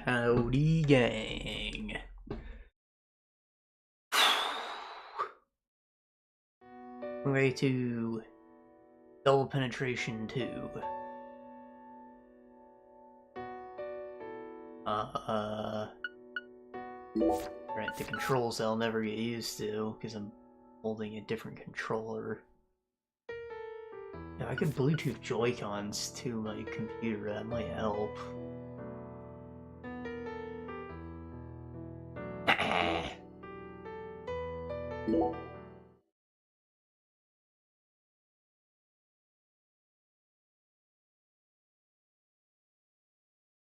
Howdy, gang. We're ready to double penetration 2. Right, the controls I'll never get used to because I'm holding a different controller. Now, I could Bluetooth Joy-Cons to my computer, that might help.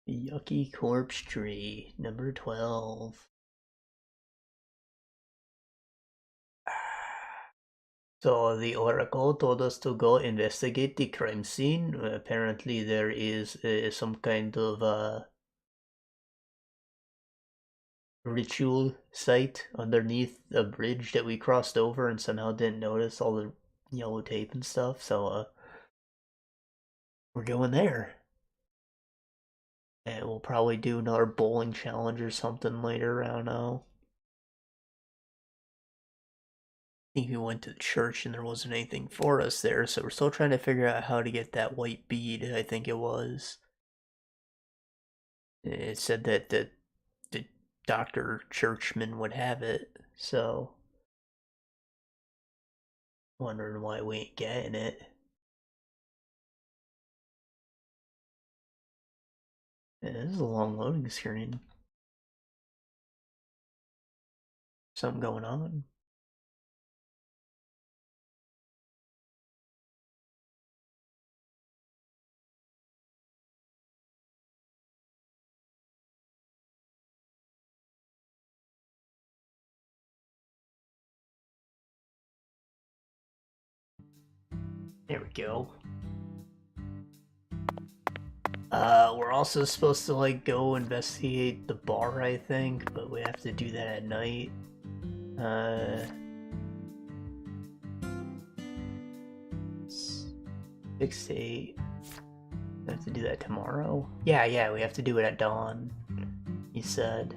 Yucky Corpse Tree, number 12. So the Oracle told us to go investigate the crime scene. Apparently there is some kind of ritual site underneath a bridge that we crossed over and somehow didn't notice all the yellow tape and stuff. So we're going there. And we'll probably do another bowling challenge or something later, I don't know. I think we went to the church and there wasn't anything for us there, so we're still trying to figure out how to get that white bead, I think it was. It said that the Dr. Churchman would have it, so wondering why we ain't getting it. Yeah, this is a long loading screen. Something going on. There we go. We're also supposed to, like, go investigate the bar, I think, but we have to do that at night. 6 to 8. We have to do that tomorrow? Yeah, we have to do it at dawn, he said.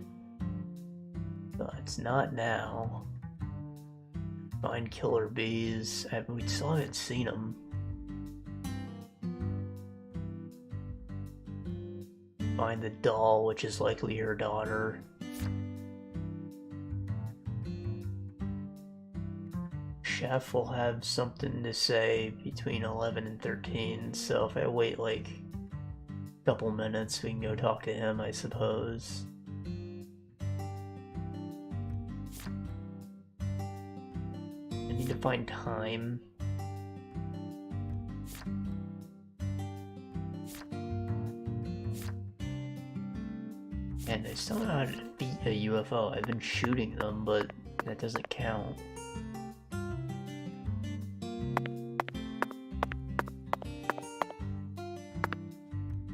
But it's not now. Find killer bees. We still haven't seen them. Find the doll, which is likely her daughter. Chef will have something to say between 11 and 13, so if I wait like a couple minutes, we can go talk to him, I suppose. I need to find time. And I still don't know how to defeat a UFO. I've been shooting them, but that doesn't count.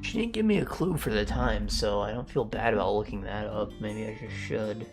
She didn't give me a clue for the time, so I don't feel bad about looking that up. Maybe I just should.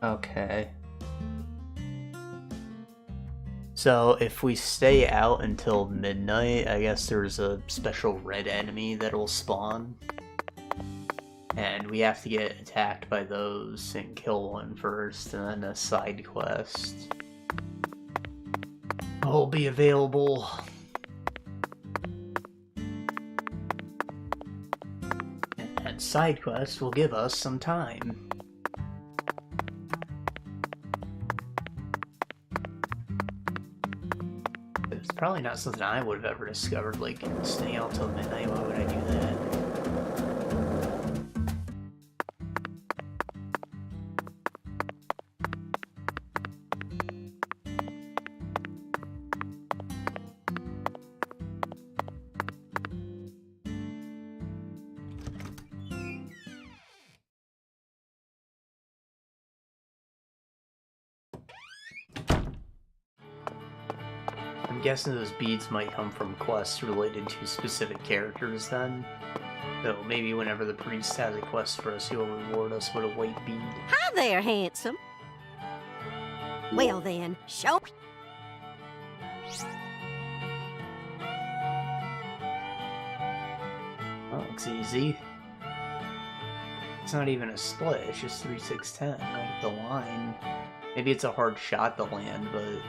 Okay. So if we stay out until midnight, I guess there's a special red enemy that'll spawn. And we have to get attacked by those and kill one first, and then a side quest will be available. And that side quest will give us some time. Probably not something I would have ever discovered, like staying out till midnight. Why would I do that? I'm guessing those beads might come from quests related to specific characters then. So maybe whenever the priest has a quest for us, he'll reward us with a white bead. Hi there, handsome. Well then, show. That looks easy. It's not even a split, it's just 3, 6, 10, like the line. Maybe it's a hard shot to land, but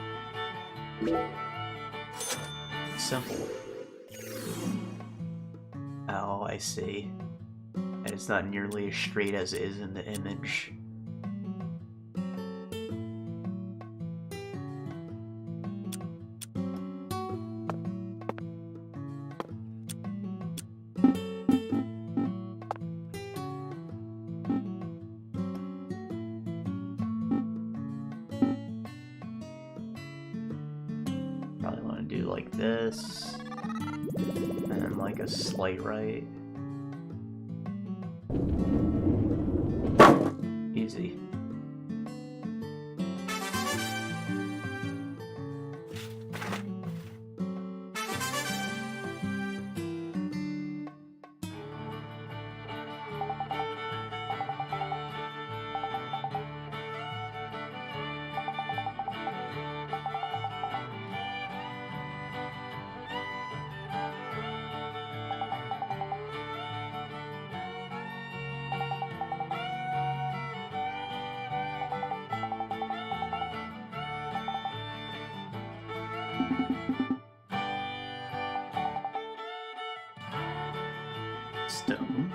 it's simple. Oh, I see. And it's not nearly as straight as it is in the image. Probably want to do like this, and like a slight right. Easy. Stone.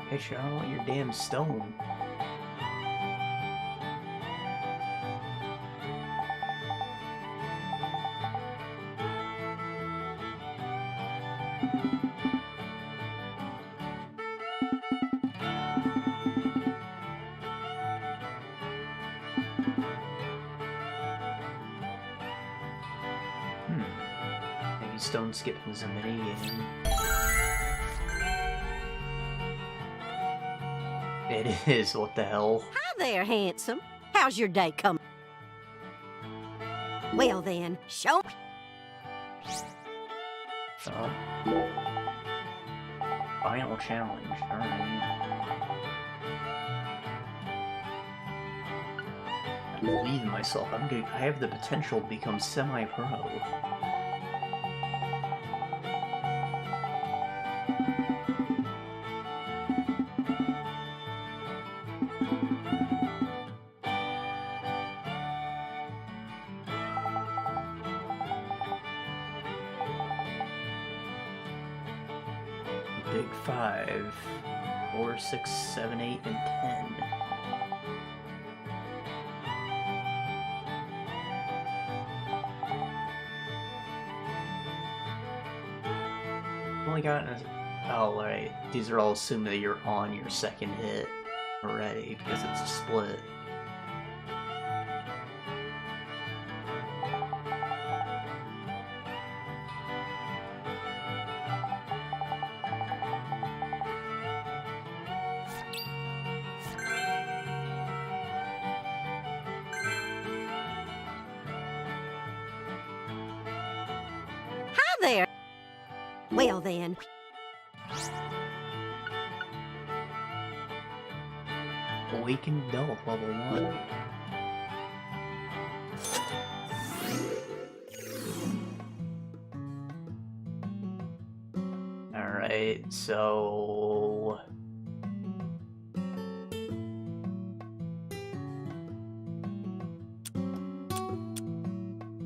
Hey, shit, I don't want your damn stone. Maybe stone skipping's a mini-game. It is, what the hell? Hi there, handsome. How's your day coming? Well then, show. Final challenge, alright. I believe in myself. I have the potential to become semi-pro. Big 5, 4, 6, 7, 8, and 10. Only got oh right, these are all assuming that you're on your second hit already because it's a split. Hi there. Well then. Awakened Adult, level 1. so...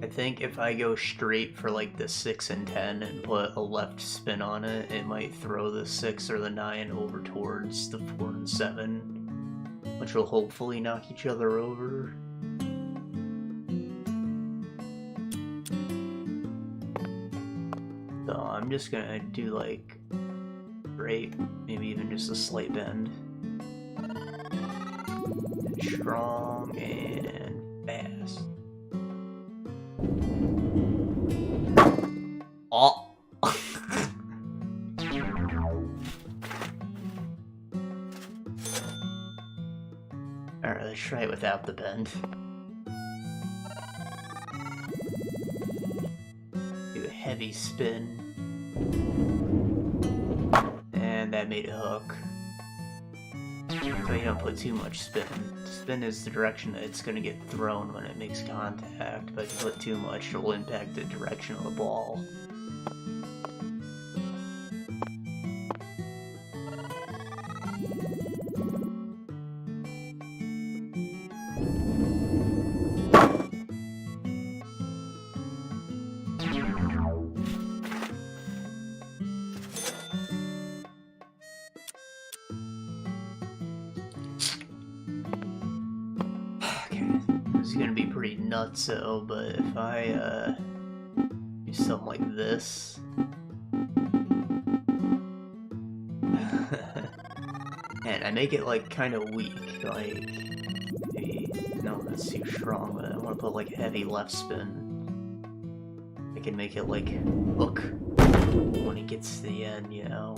I think if I go straight for like the 6 and 10 and put a left spin on it, it might throw the 6 or the 9 over towards the 4 and 7, which will hopefully knock each other over. So I'm just gonna do like straight, maybe even just a slight bend. Strong and fast. Oh! Alright, let's try it without the bend. Do a heavy spin. And that made a hook. So you don't put too much spin. Spin is the direction that it's going to get thrown when it makes contact, but if you put too much, it'll impact the direction of the ball. This is gonna be pretty nutso, but if I do something like this, and I make it like kind of weak, like maybe, no, that's too strong. But I want to put like a heavy left spin. I can make it like hook when it gets to the end, you know.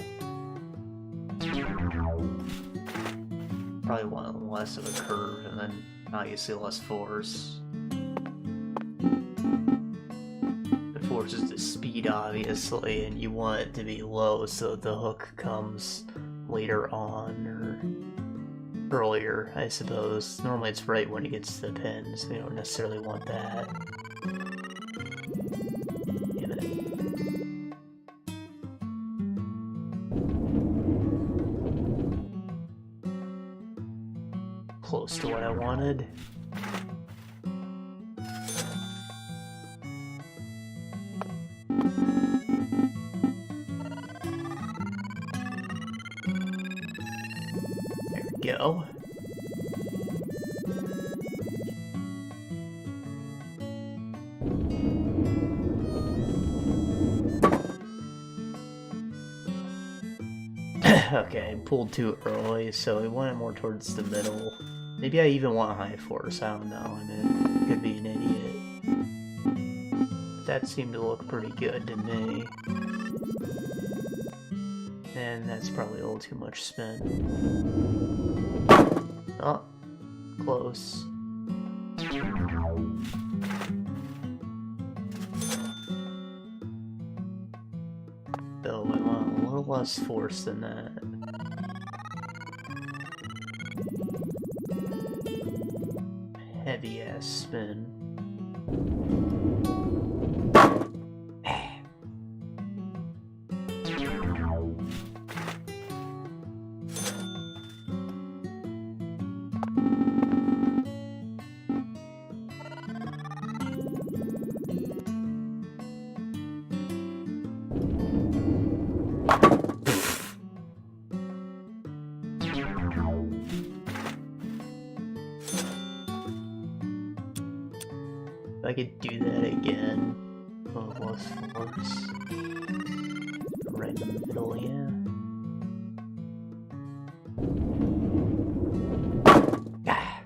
Probably want less of a curve, and then obviously less force. The force is the speed, obviously, and you want it to be low so the hook comes later on, or earlier, I suppose. Normally it's right when it gets to the pin, so you don't necessarily want that. Damn it. Close to what I wanted. There we go. Okay, pulled too early, so we want it more towards the middle. Maybe I even want high force, I don't know, I mean, could be an idiot. That seemed to look pretty good to me. And that's probably a little too much spin. Oh, close. So I want a little less force than that. Heavy ass spin. If I could do that again, a little less force. Right in the middle, yeah. Ah.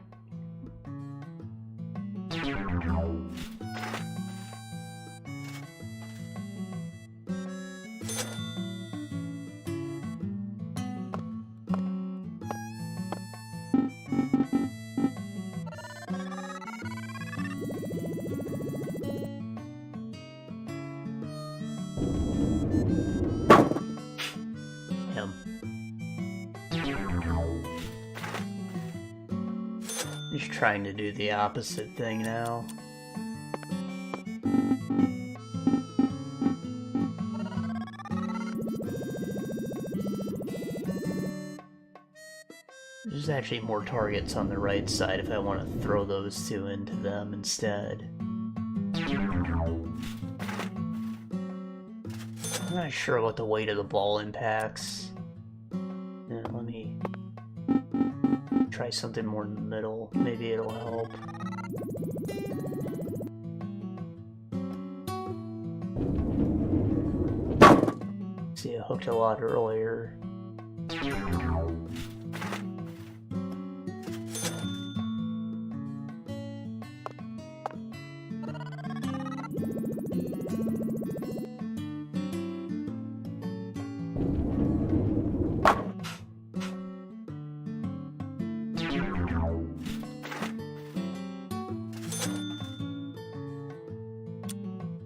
Just trying to do the opposite thing now. There's actually more targets on the right side if I want to throw those two into them instead. I'm not sure what the weight of the ball impacts. Yeah, let me try something more in the middle. Maybe it'll help. See, I hooked a lot earlier.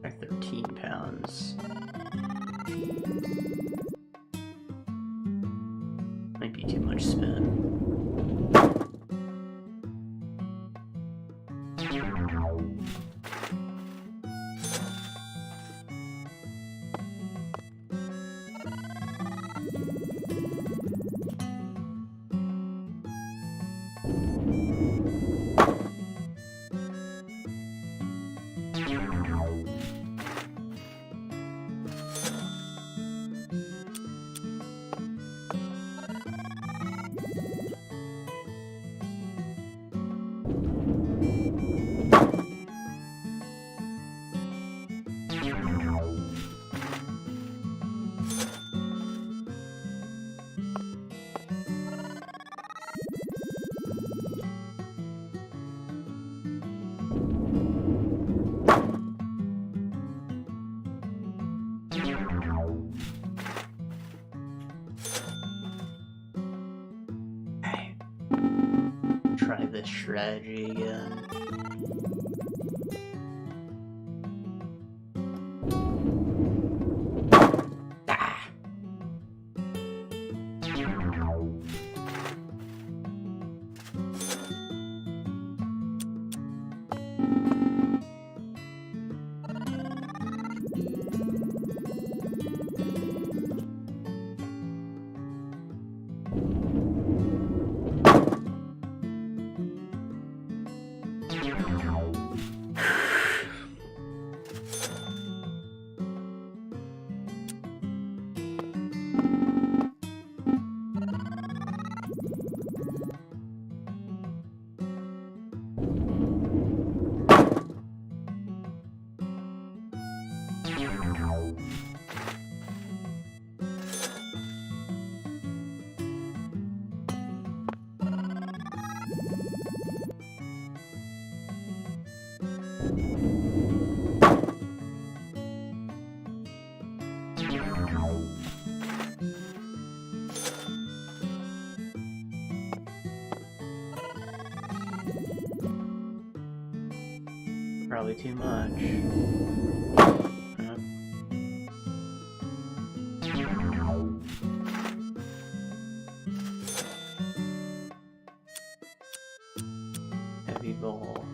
Like 13 pounds. Might be too much spin. Try this strategy again. Ah. Probably too much. Heavy ball.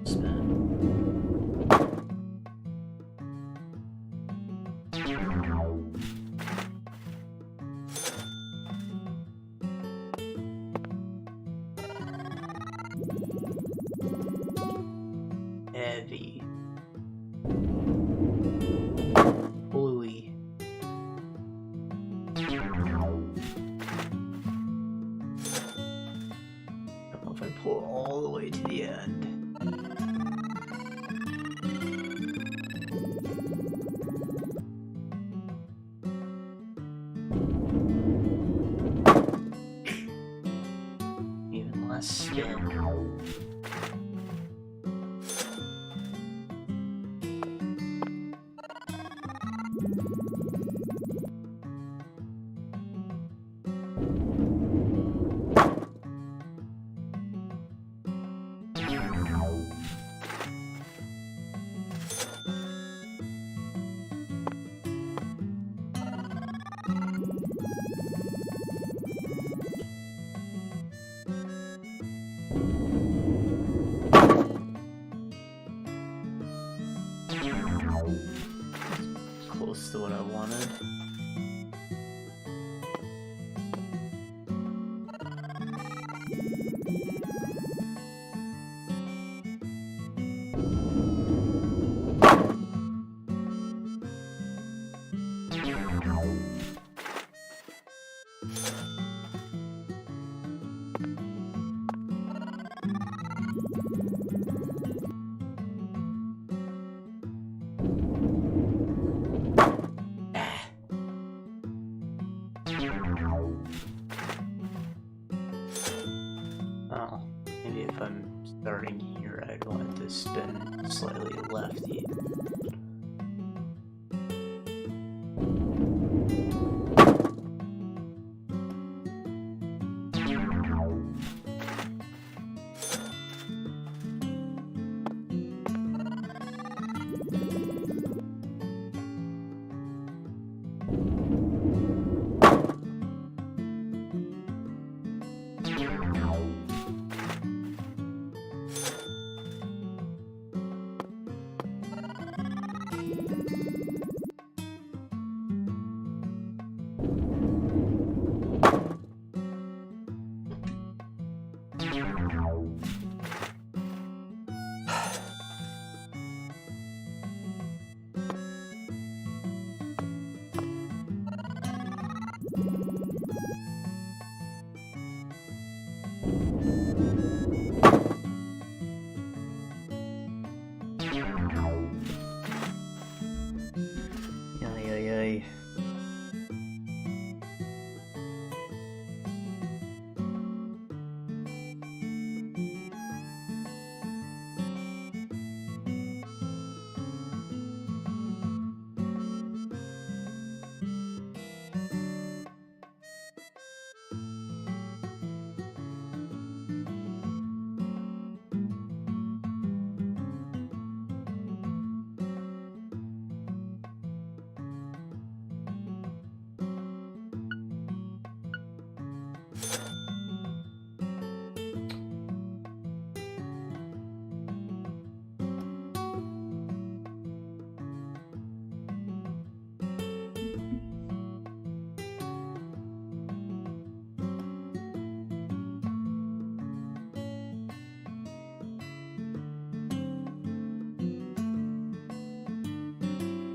Spin. Heavy. Bluey. close to what I wanted. Oh, maybe if I'm starting here, I'd want to spin slightly lefty.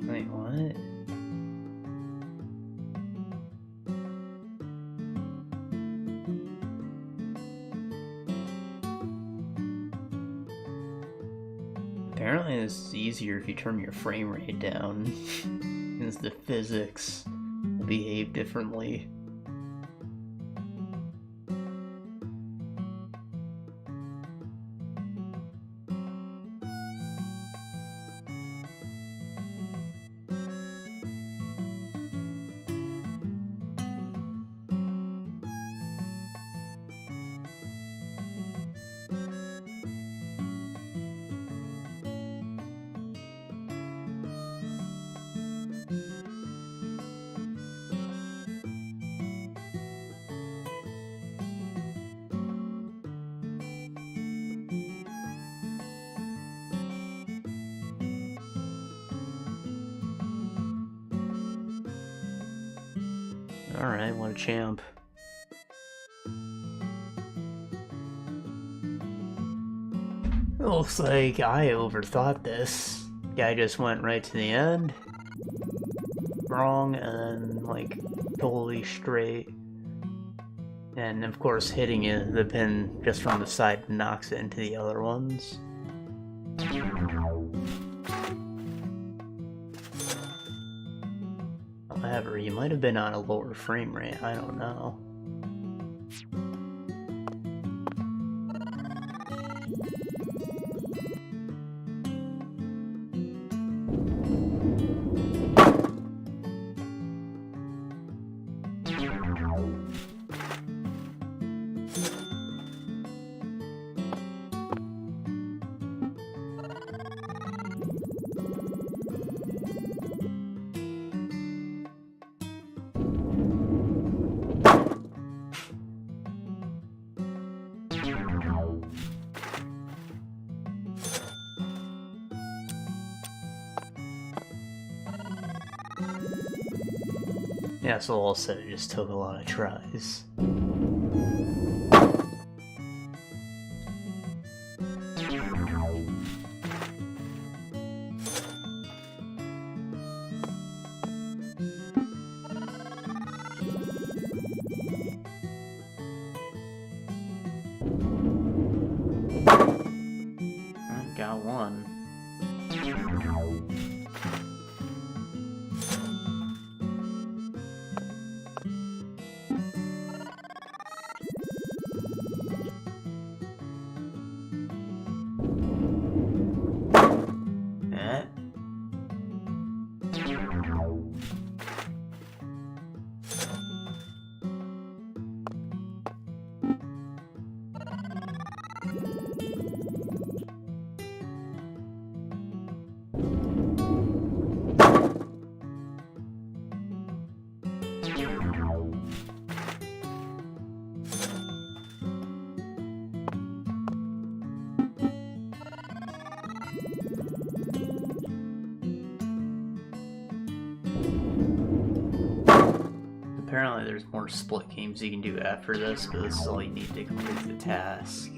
Wait, what? Apparently this is easier if you turn your frame rate down, since the physics will behave differently. Alright, what a champ. Looks like I overthought this. Guy just went right to the end. Wrong and like totally straight. And of course hitting it, the pin just from the side knocks it into the other ones. However, you might have been on a lower frame rate, I don't know. Yeah, so also it just took a lot of tries. I got one. Eh? Apparently there's more split games you can do after this, but this is all you need to complete the task.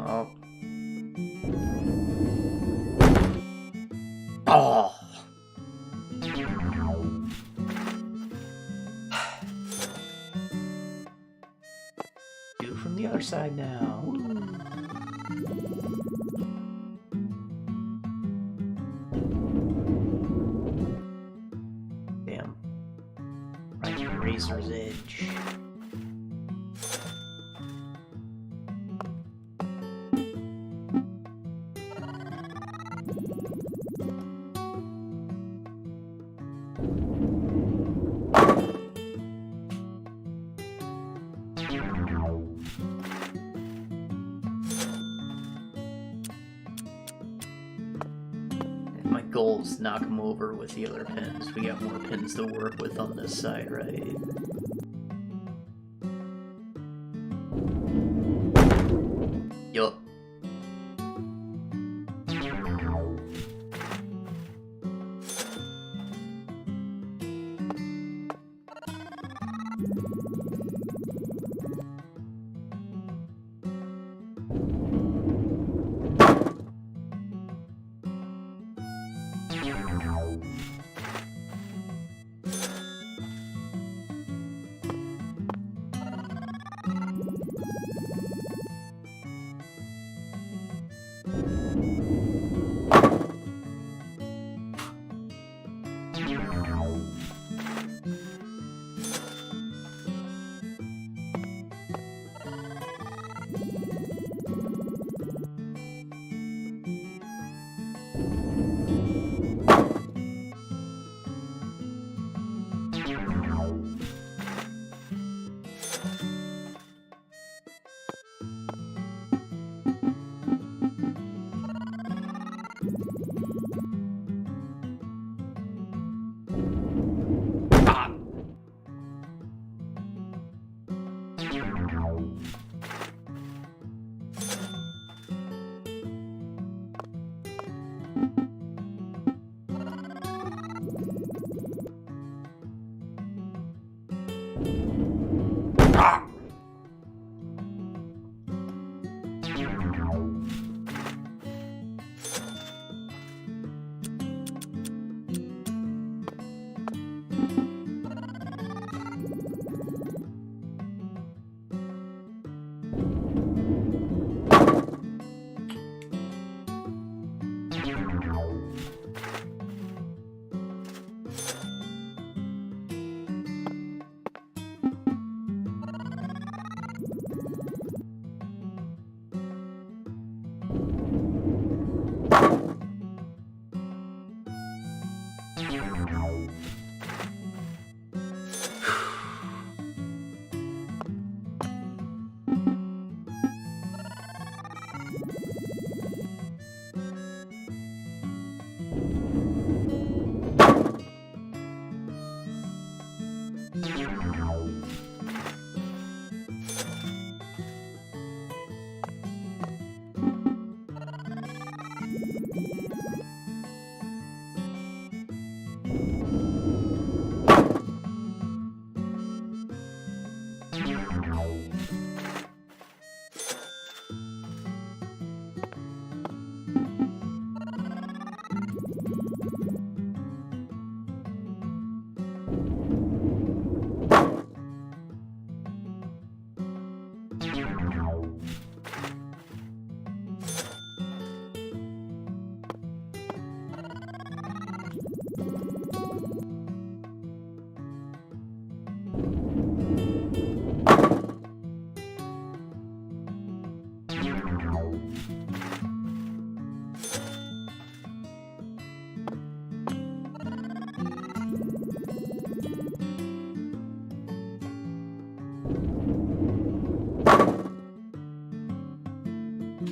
Oh. Oh! Do it from the other side now. Damn. Right to the razor's edge. My goal is to knock him over with the other pins. We got more pins to work with on this side, right? Yup.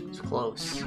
It's close.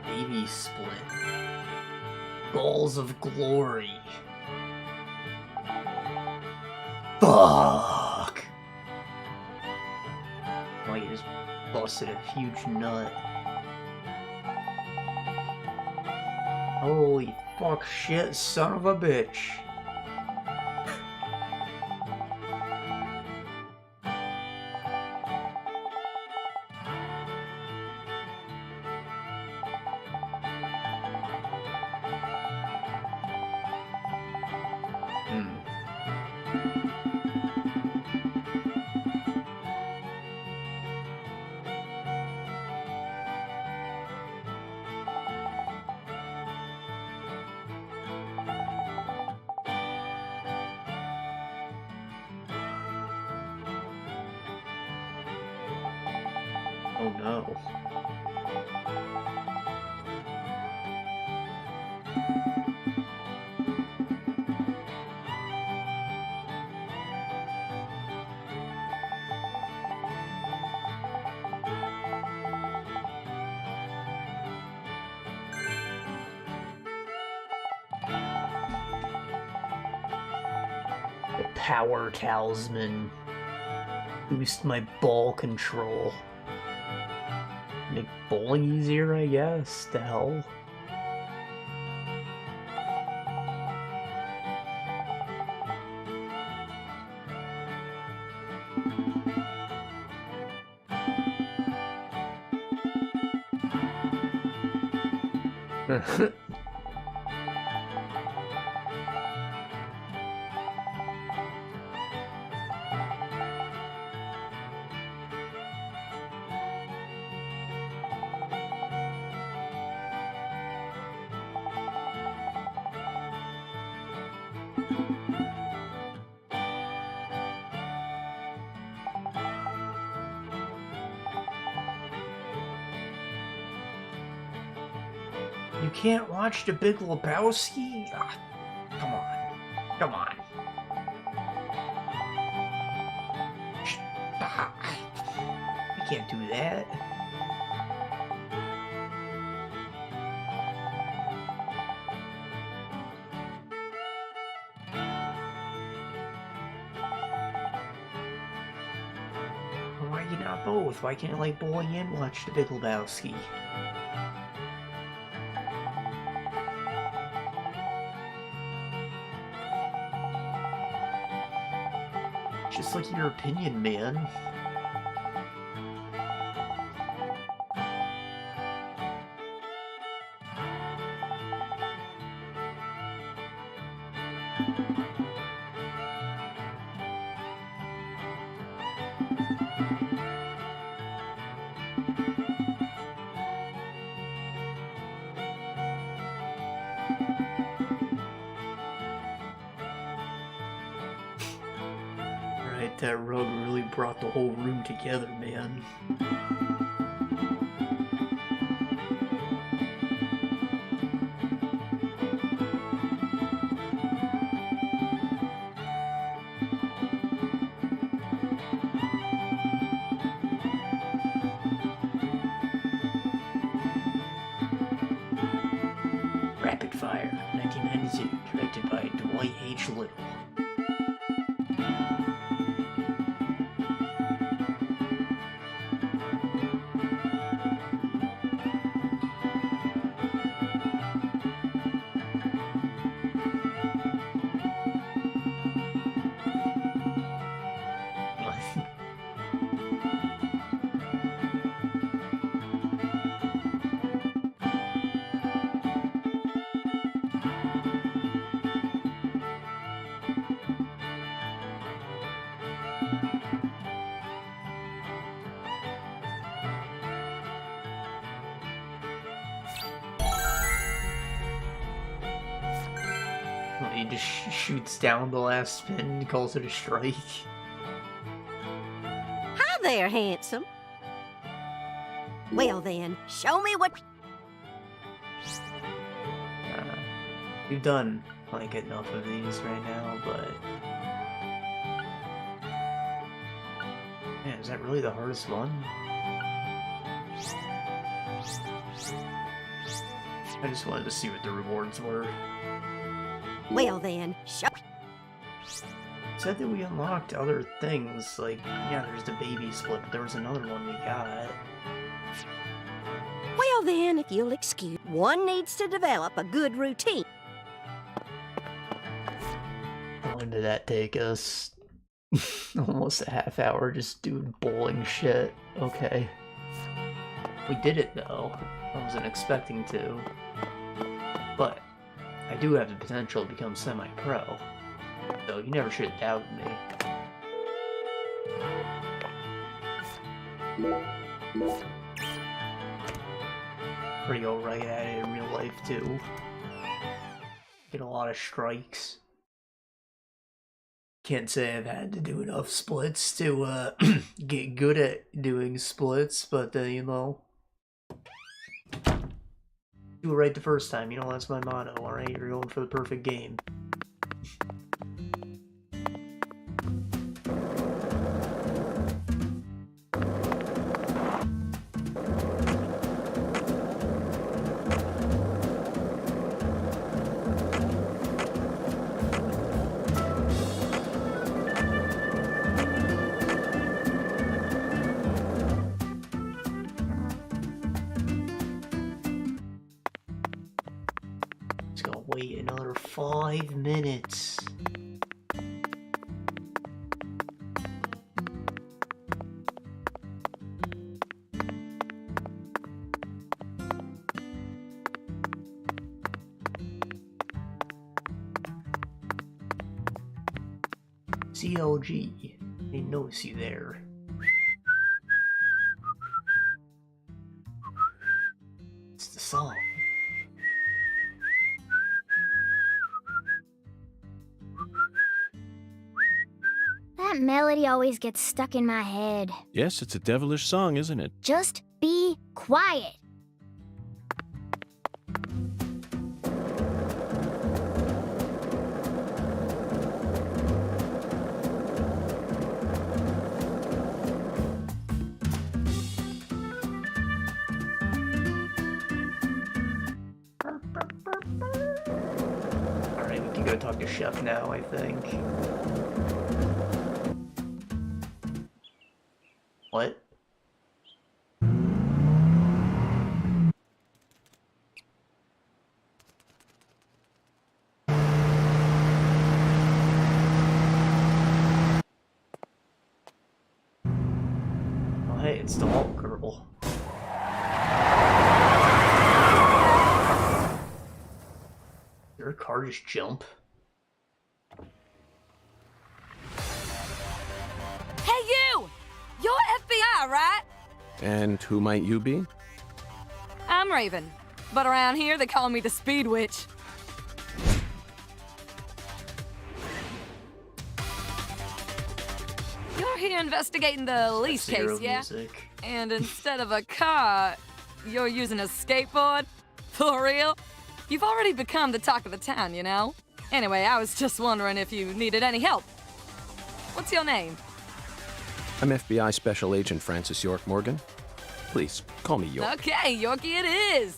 Baby split. Balls of glory. Fuck! Oh, you just busted a huge nut. Holy fuck shit, son of a bitch. Oh no. The power talisman. Boost my ball control. Make bowling easier, I guess. The hell? You can't watch The Big Lebowski? Ah, come on. Come on. You can't do that. not both? Why can't I like bowling and watch The Big Lebowski? Just like your opinion, man. Alright, that rug really brought the whole room together, man. Rapid Fire, 1992, directed by Dwight H. Little. He just shoots down the last spin and calls it a strike. Hi there, handsome. Well then, show me what... We've done, like, enough of these right now, but... Man, is that really the hardest one? I just wanted to see what the rewards were. Well then, show... Said that we unlocked other things, like, yeah, there's the baby split, but there was another one we got. Well then, if you'll excuse, one needs to develop a good routine. How long did that take us? Almost a half hour just doing bowling shit. Okay. We did it though. I wasn't expecting to. But I do have the potential to become semi-pro. So you never should have doubted me. Pretty alright at it in real life too. Get a lot of strikes. Can't say I've had to do enough splits to get good at doing splits, but you know, do it right the first time. You know, that's my motto. All right, you're going for the perfect game. Wait another 5 minutes. CLG. Didn't notice you there. It's the song. That melody always gets stuck in my head. Yes, it's a devilish song, isn't it? Just be quiet. Alright, we can go talk to Chef now, I think. What? it's the Walt girl. Did her car just jump? Hey, you! You're FBI, right? And who might you be? I'm Raven, but around here they call me the Speed Witch. You're here investigating the lease Zero case, yeah? music. And instead of a car, you're using a skateboard? For real? You've already become the talk of the town, you know? Anyway, I was just wondering if you needed any help. What's your name? I'm FBI Special Agent Francis York Morgan. Please, call me York. Okay, Yorkie it is.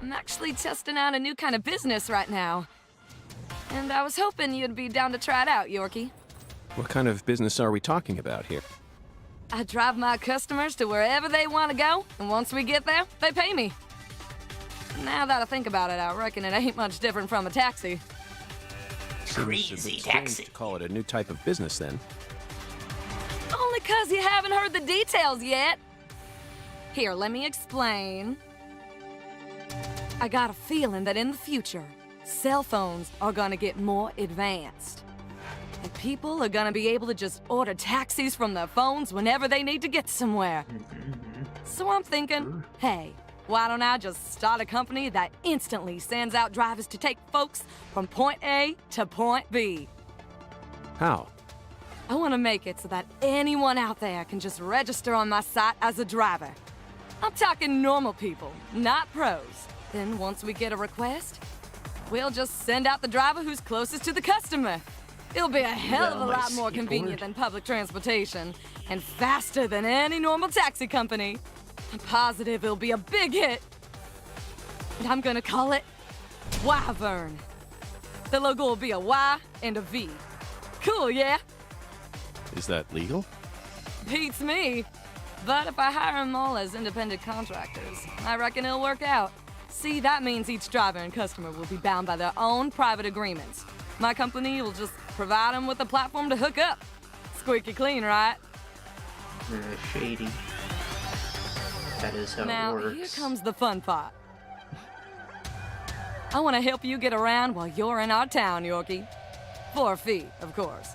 I'm actually testing out a new kind of business right now. And I was hoping you'd be down to try it out, Yorkie. What kind of business are we talking about here? I drive my customers to wherever they want to go, and once we get there, they pay me. Now that I think about it, I reckon it ain't much different from a taxi. Seems a bit Crazy strange taxi. to call it a new type of business, then. Only 'cause you haven't heard the details yet. Here, let me explain. I got a feeling that in the future, cell phones are gonna get more advanced. And people are gonna be able to just order taxis from their phones whenever they need to get somewhere. So I'm thinking, hey, why don't I just start a company that instantly sends out drivers to take folks from point A to point B? How? I want to make it so that anyone out there can just register on my site as a driver. I'm talking normal people, not pros. Then once we get a request, we'll just send out the driver who's closest to the customer. It'll be a hell of a lot more convenient than public transportation and faster than any normal taxi company. I'm positive it'll be a big hit. And I'm gonna call it Wyvern. The logo will be a Y and a V. Cool, yeah? Is that legal? Beats me. But if I hire them all as independent contractors, I reckon it'll work out. See, that means each driver and customer will be bound by their own private agreements. My company will just provide them with a platform to hook up. Squeaky clean, right? Shady. That is how Now, it works. here comes the fun part. I want to help you get around while you're in our town, Yorkie. For a fee, of course.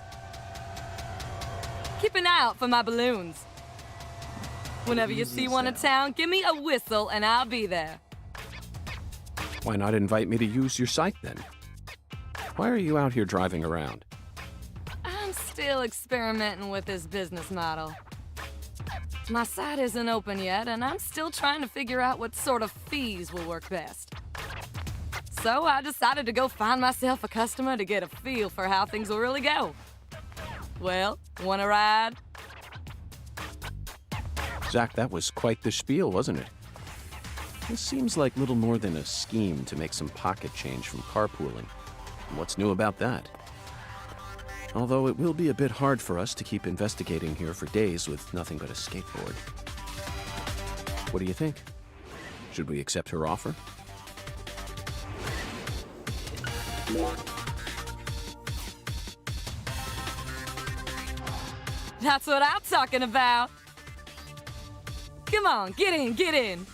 Keep an eye out for my balloons. Whenever you see one in town, give me a whistle and I'll be there. Why not invite me to use your site, then? Why are you out here driving around? I'm still experimenting with this business model. My site isn't open yet, and I'm still trying to figure out what sort of fees will work best. So I decided to go find myself a customer to get a feel for how things will really go. Well, wanna ride? Zach, that was quite the spiel, wasn't it? This seems like little more than a scheme to make some pocket change from carpooling. What's new about that? Although it will be a bit hard for us to keep investigating here for days with nothing but a skateboard. What do you think? Should we accept her offer? That's what I'm talking about. Come on, get in, get in.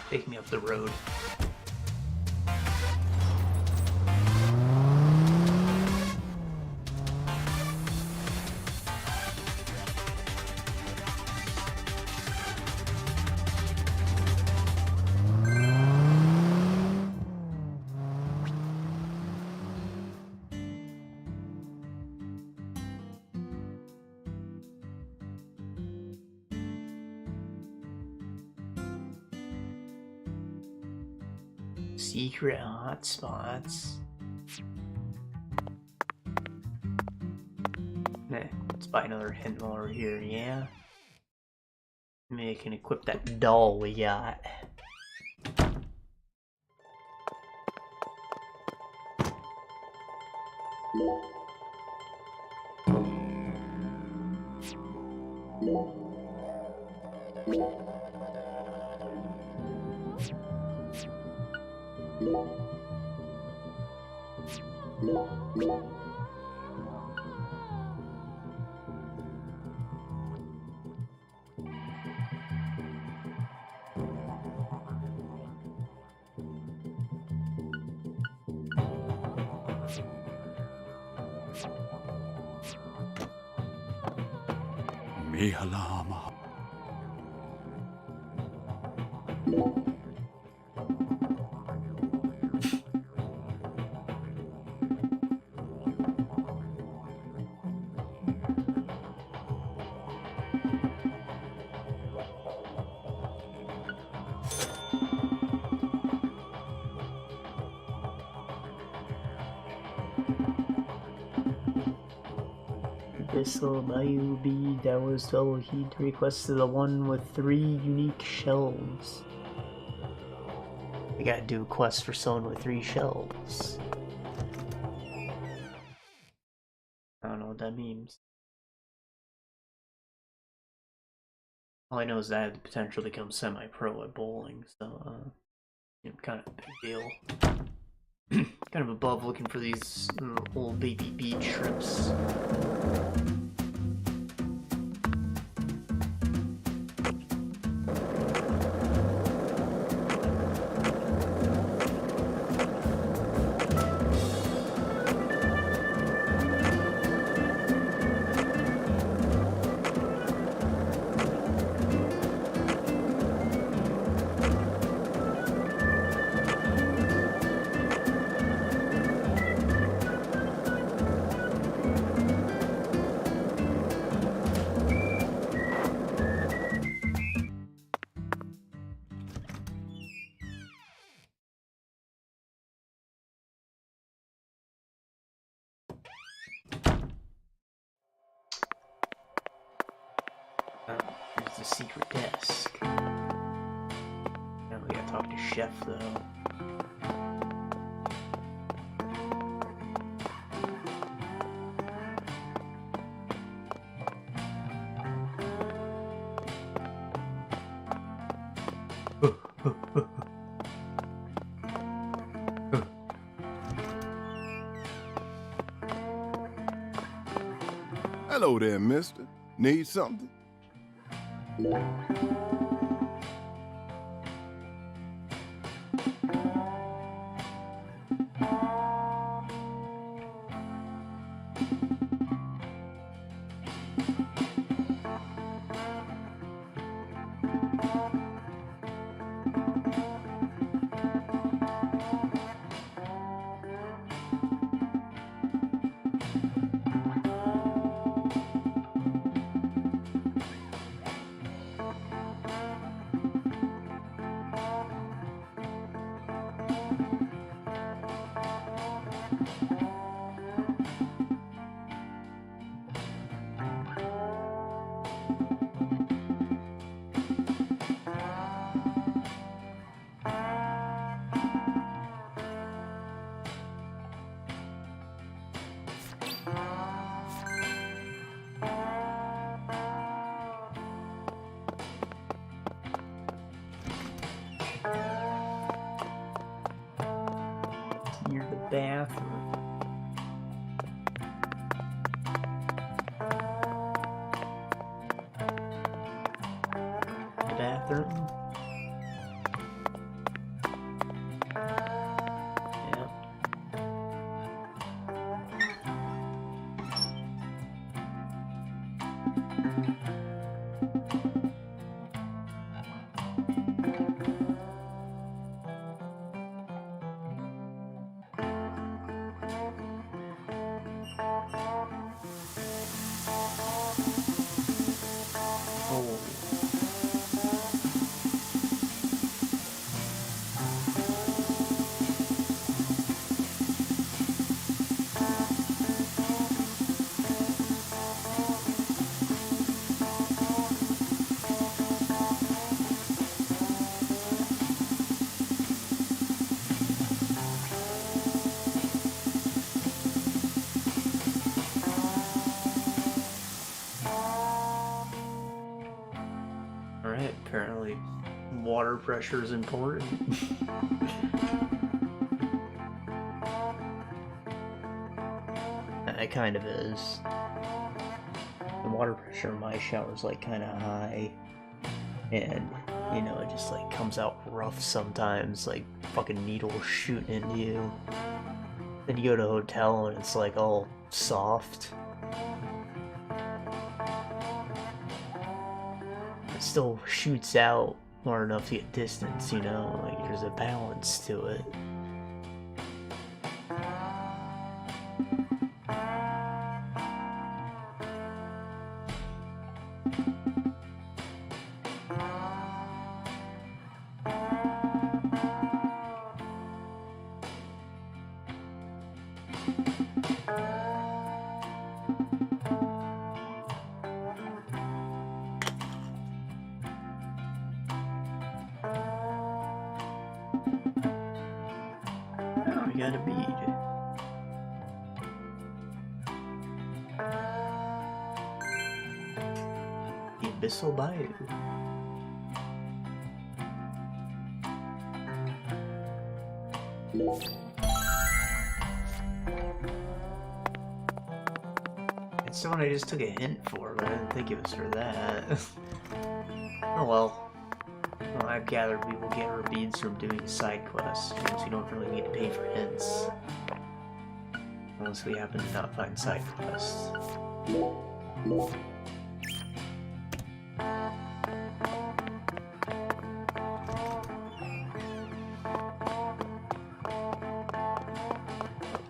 Take me up the road. Secret hotspots. Nah, let's buy another hint while we're here, yeah? Maybe I can equip that doll we got. Mihalama. This'll Bayou B, that was double. He requested the one with 3 unique shells. I gotta do a quest for someone with 3 shells. I don't know what that means. All I know is that I have the potential to become semi-pro at bowling, so, you know, kind of a big deal. Kind of above looking for these old baby beach trips. Here's the secret desk. Now we gotta talk to Chef, though. Hello there, mister. Need something? Near the bathroom. The bathroom? Yeah. Oh. Alright, apparently water pressure is important. It kind of is. The water pressure in my shower is like kind of high, and you know, it just like comes out rough sometimes, like fucking needles shooting into you. Then you go to a hotel and it's like all soft. It still shoots out far enough to get distance, you know, like there's a balance to it. We got a bead. The Abyssal Bayou. It's the one I just took a hint for, but I didn't think it was for that. Oh well. Well, I've gathered we will get our beads from doing side quests, since we don't really need to pay for hints. Unless we happen to not find side quests.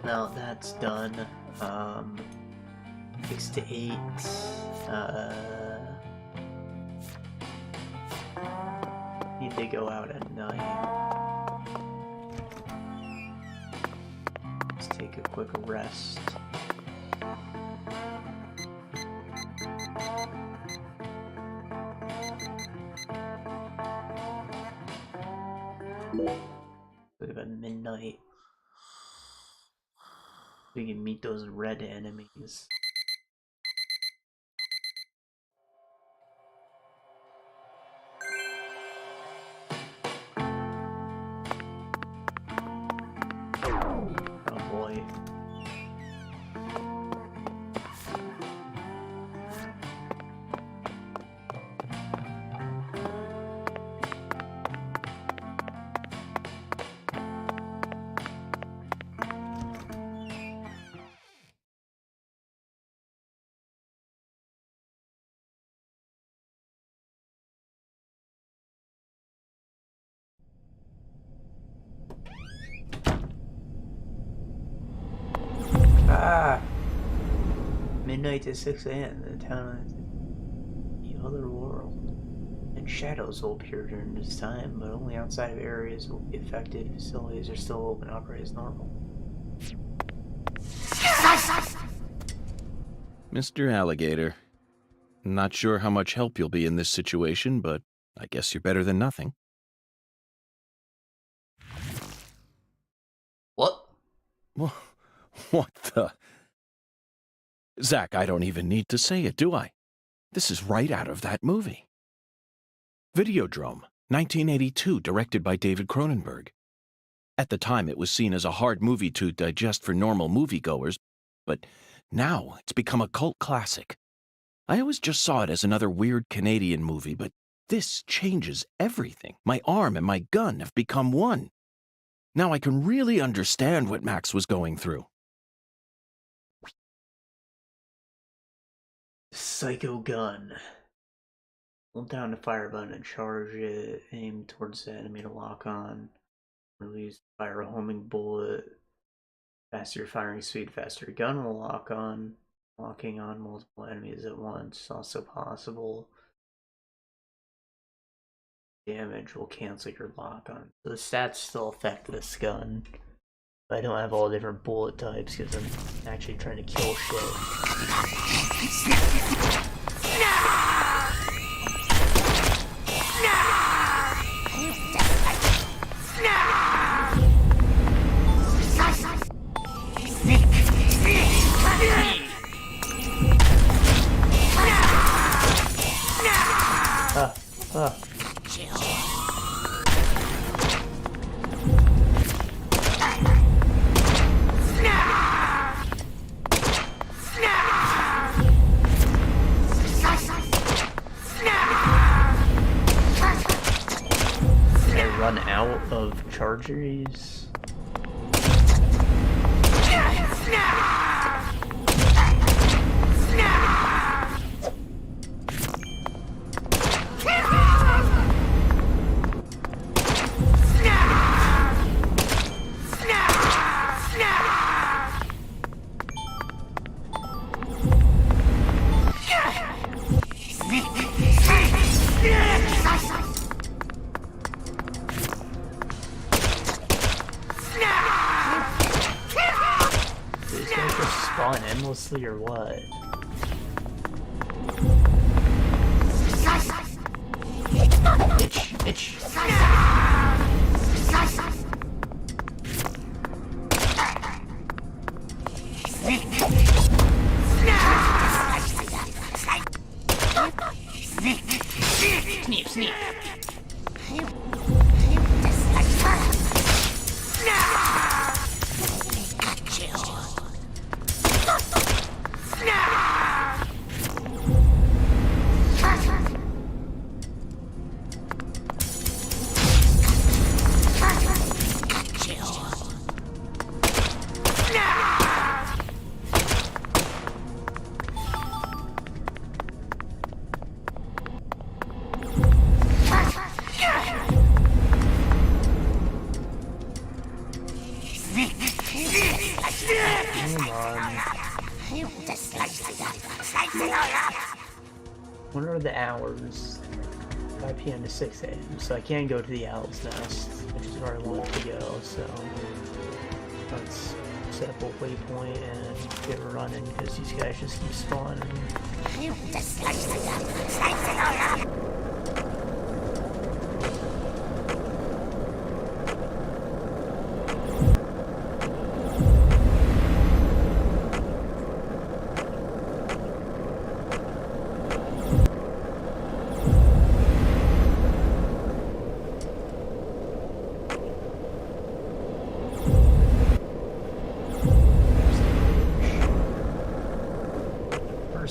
Now that's done. 6 to 8. Need to go out at night. Let's take a quick rest. Look at midnight. We can meet those red enemies. Oh boy. Ah! Midnight to 6 a.m. The town is the other world. And shadows will appear during this time, but only outside of areas will be affected. Facilities are still open, operate as normal. Mr. Alligator, not sure how much help you'll be in this situation, but I guess you're better than nothing. What? What the? Zach, I don't even need to say it, do I? This is right out of that movie. Videodrome, 1982, directed by David Cronenberg. At the time, it was seen as a hard movie to digest for normal moviegoers, but now it's become a cult classic. I always just saw it as another weird Canadian movie, but this changes everything. My arm and my gun have become one. Now I can really understand what Max was going through. Psycho gun. Hold down the fire button and charge it. Aim towards the enemy to lock on. Release, fire a homing bullet. Faster your firing speed, faster your gun will lock on. Locking on multiple enemies at once, also possible. Damage will cancel your lock on. So the stats still affect this gun. But I don't have all different bullet types because I'm actually trying to kill shit. fuck? Did I run out of charges? These guys just spawn endlessly or what? Itch. Sneak. What are the hours? 5 p.m. to 6 a.m. So I can't go to the Owl's Nest, which is where I want to go, so let's set up a waypoint and get running because these guys just keep spawning.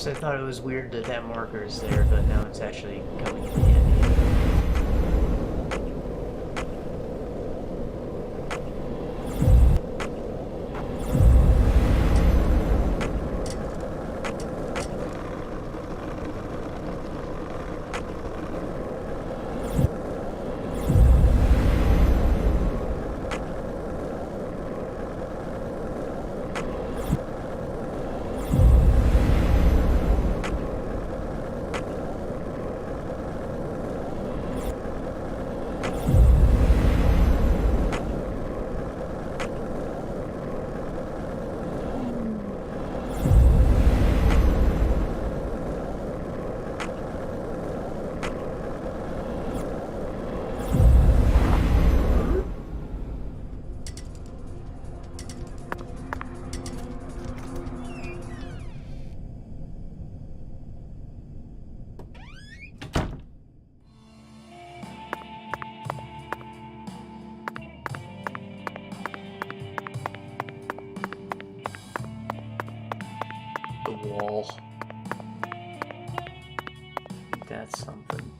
I thought it was weird that that marker is there, but now it's actually coming in handy. The wall. That's something.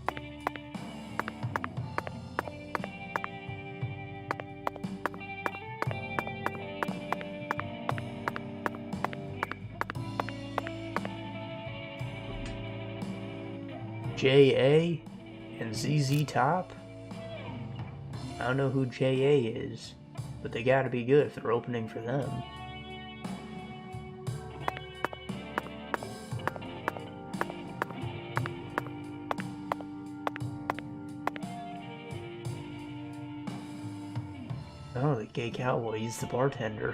JA and ZZ Top? I don't know who JA is, but they gotta be good if they're opening for them. Oh, the gay cowboy, he's the bartender.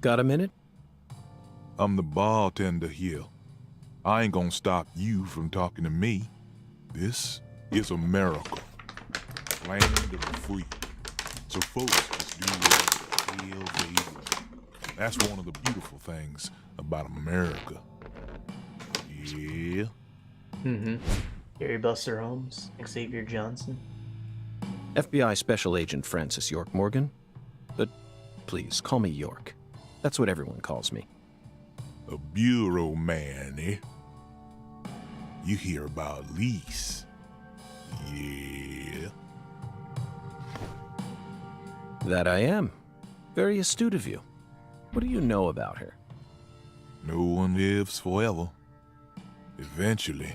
Got a minute? I'm the bartender here. I ain't gonna stop you from talking to me. This is America, land of the free. So folks just do what the hell they want. That's one of the beautiful things about America. Yeah. Gary Buster Holmes, Xavier Johnson. FBI Special Agent Francis York Morgan. But please, call me York. That's what everyone calls me. A bureau man, eh? You hear about Lise. Yeah. That I am. Very astute of you. What do you know about her? No one lives forever. Eventually,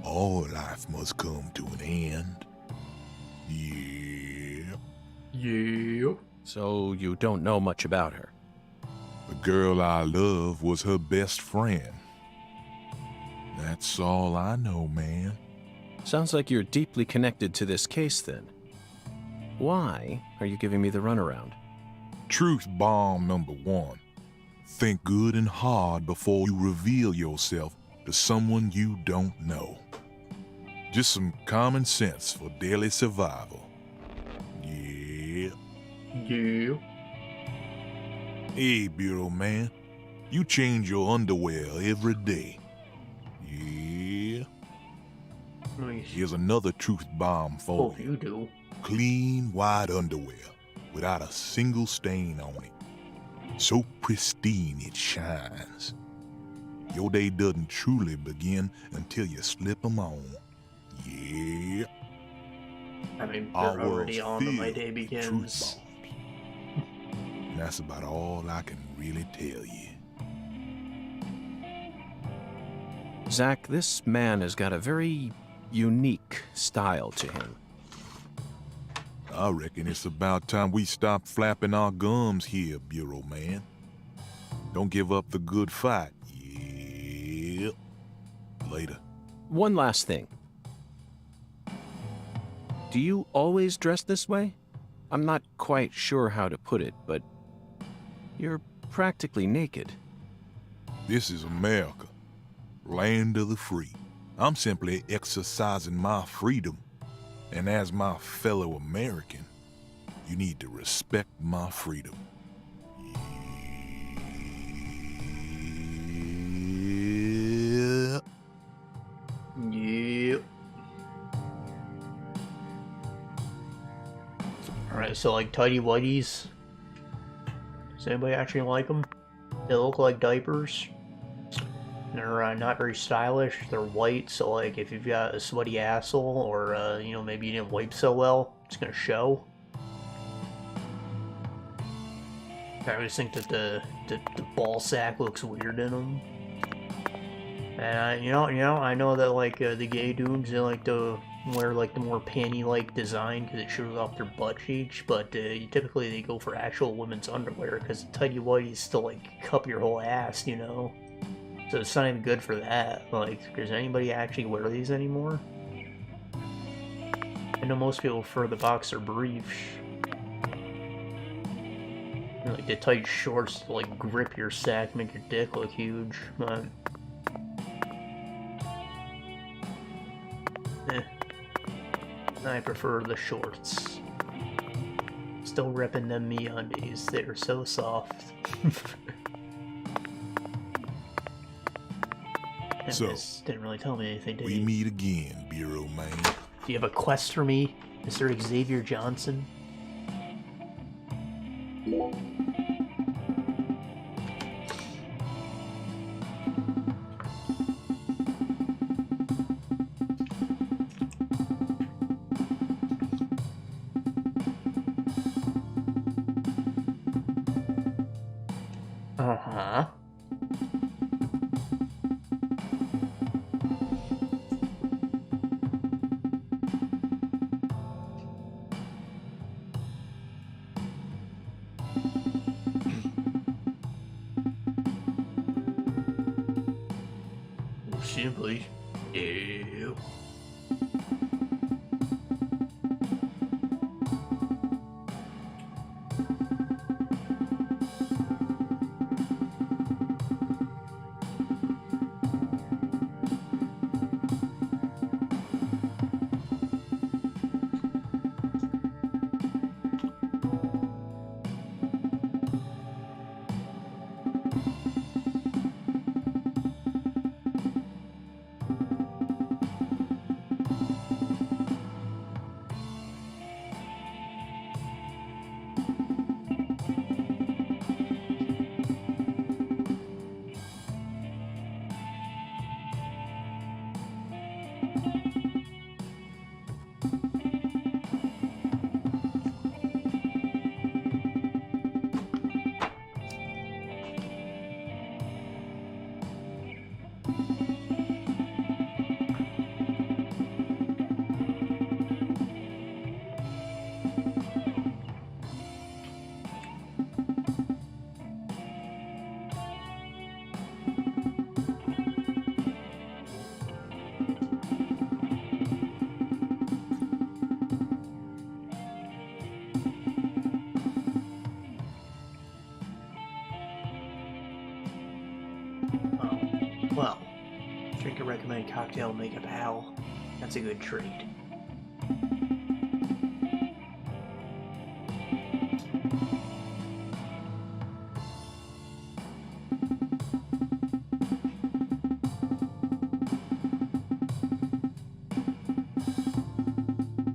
all life must come to an end. Yeah. Yeah. So you don't know much about her? The girl I love was her best friend. That's all I know, man. Sounds like you're deeply connected to this case, then. Why are you giving me the runaround? Truth bomb number 1. Think good and hard before you reveal yourself to someone you don't know. Just some common sense for daily survival. Yeah. Yeah. Hey, Bureau man, you change your underwear every day. Yeah. Nice. Here's another truth bomb for Hope you do. Clean, white underwear without a single stain on it. So pristine it shines. Your day doesn't truly begin until you slip them on. Yeah. I mean, Our they're already world's on when my filled day with begins. truth bombs. And that's about all I can really tell you. Zach, this man has got a very unique style to him. I reckon it's about time we stop flapping our gums here, Bureau man. Don't give up the good fight. Yeah. Later. One last thing. Do you always dress this way? I'm not quite sure how to put it, but you're practically naked. This is America, land of the free. I'm simply exercising my freedom. And as my fellow American, you need to respect my freedom. Yeah. Yep. Alright, so like tidy whities. Does anybody actually like them? They look like diapers. They're not very stylish. They're white, so like if you've got a sweaty asshole or you know, maybe you didn't wipe so well, it's gonna show. I always think that the ball sack looks weird in them. And you know, I know that like the gay dudes, they like to wear like the more panty-like design because it shows off their butt cheeks, but typically they go for actual women's underwear because the tidy whities still like cup your whole ass, you know. So it's not even good for that. Like, does anybody actually wear these anymore? I know most people prefer the boxer briefs. You know, like the tight shorts to like grip your sack, make your dick look huge, but I prefer the shorts. Still repping them MeUndies. They're so soft. And So, this didn't really tell me anything, did We he? meet again, Bureau man. Do you have a quest for me, Mr. Xavier Johnson? Uh-huh. Simply, ew. cocktail and make a pal. That's a good treat.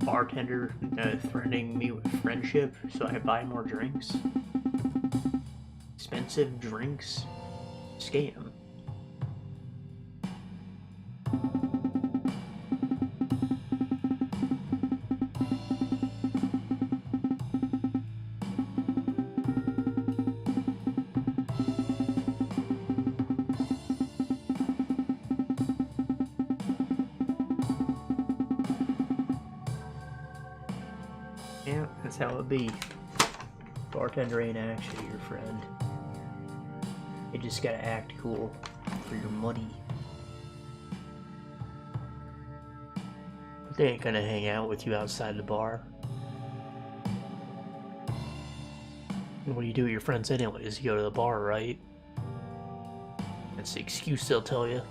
Bartender threatening me with friendship so I buy more drinks. Expensive drinks? Scam. Yeah, that's how it be. Bartender ain't actually your friend. You just gotta act cool for your money. But they ain't gonna hang out with you outside the bar. And what do you do with your friends anyways? You go to the bar, right? That's the excuse they'll tell you.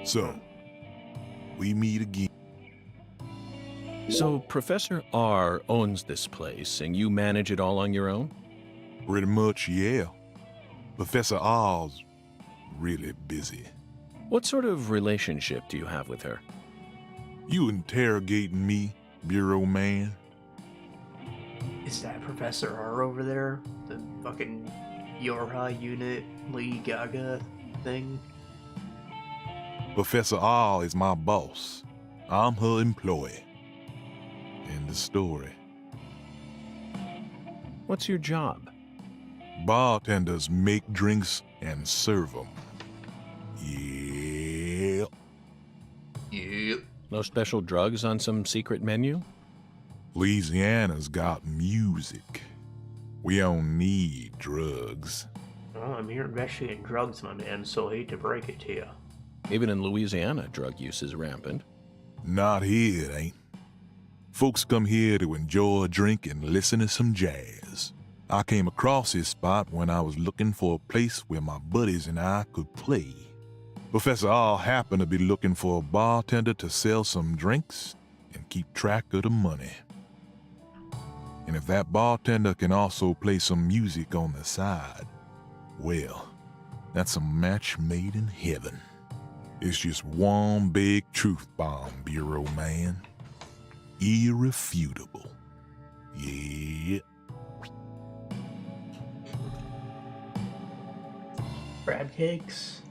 So, we meet again. So Professor R owns this place, and you manage it all on your own? Pretty much, yeah. Professor R's really busy. What sort of relationship do you have with her? You interrogating me, Bureau man? Is that Professor R over there? The fucking Yorha unit Lady Gaga thing? Professor R is my boss. I'm her employee. End of story. What's your job? Bartenders make drinks and serve them. Yeah. Yep. No special drugs on some secret menu? Louisiana's got music. We don't need drugs. Well, I'm here investigating drugs, my man, so I hate to break it to you. Even in Louisiana, drug use is rampant. Not here, it ain't. Folks come here to enjoy a drink and listen to some jazz. I came across this spot when I was looking for a place where my buddies and I could play. Professor R happened to be looking for a bartender to sell some drinks and keep track of the money. And if that bartender can also play some music on the side, well, that's a match made in heaven. It's just one big truth bomb, Bureau man. Irrefutable. Yeah. Crab cakes.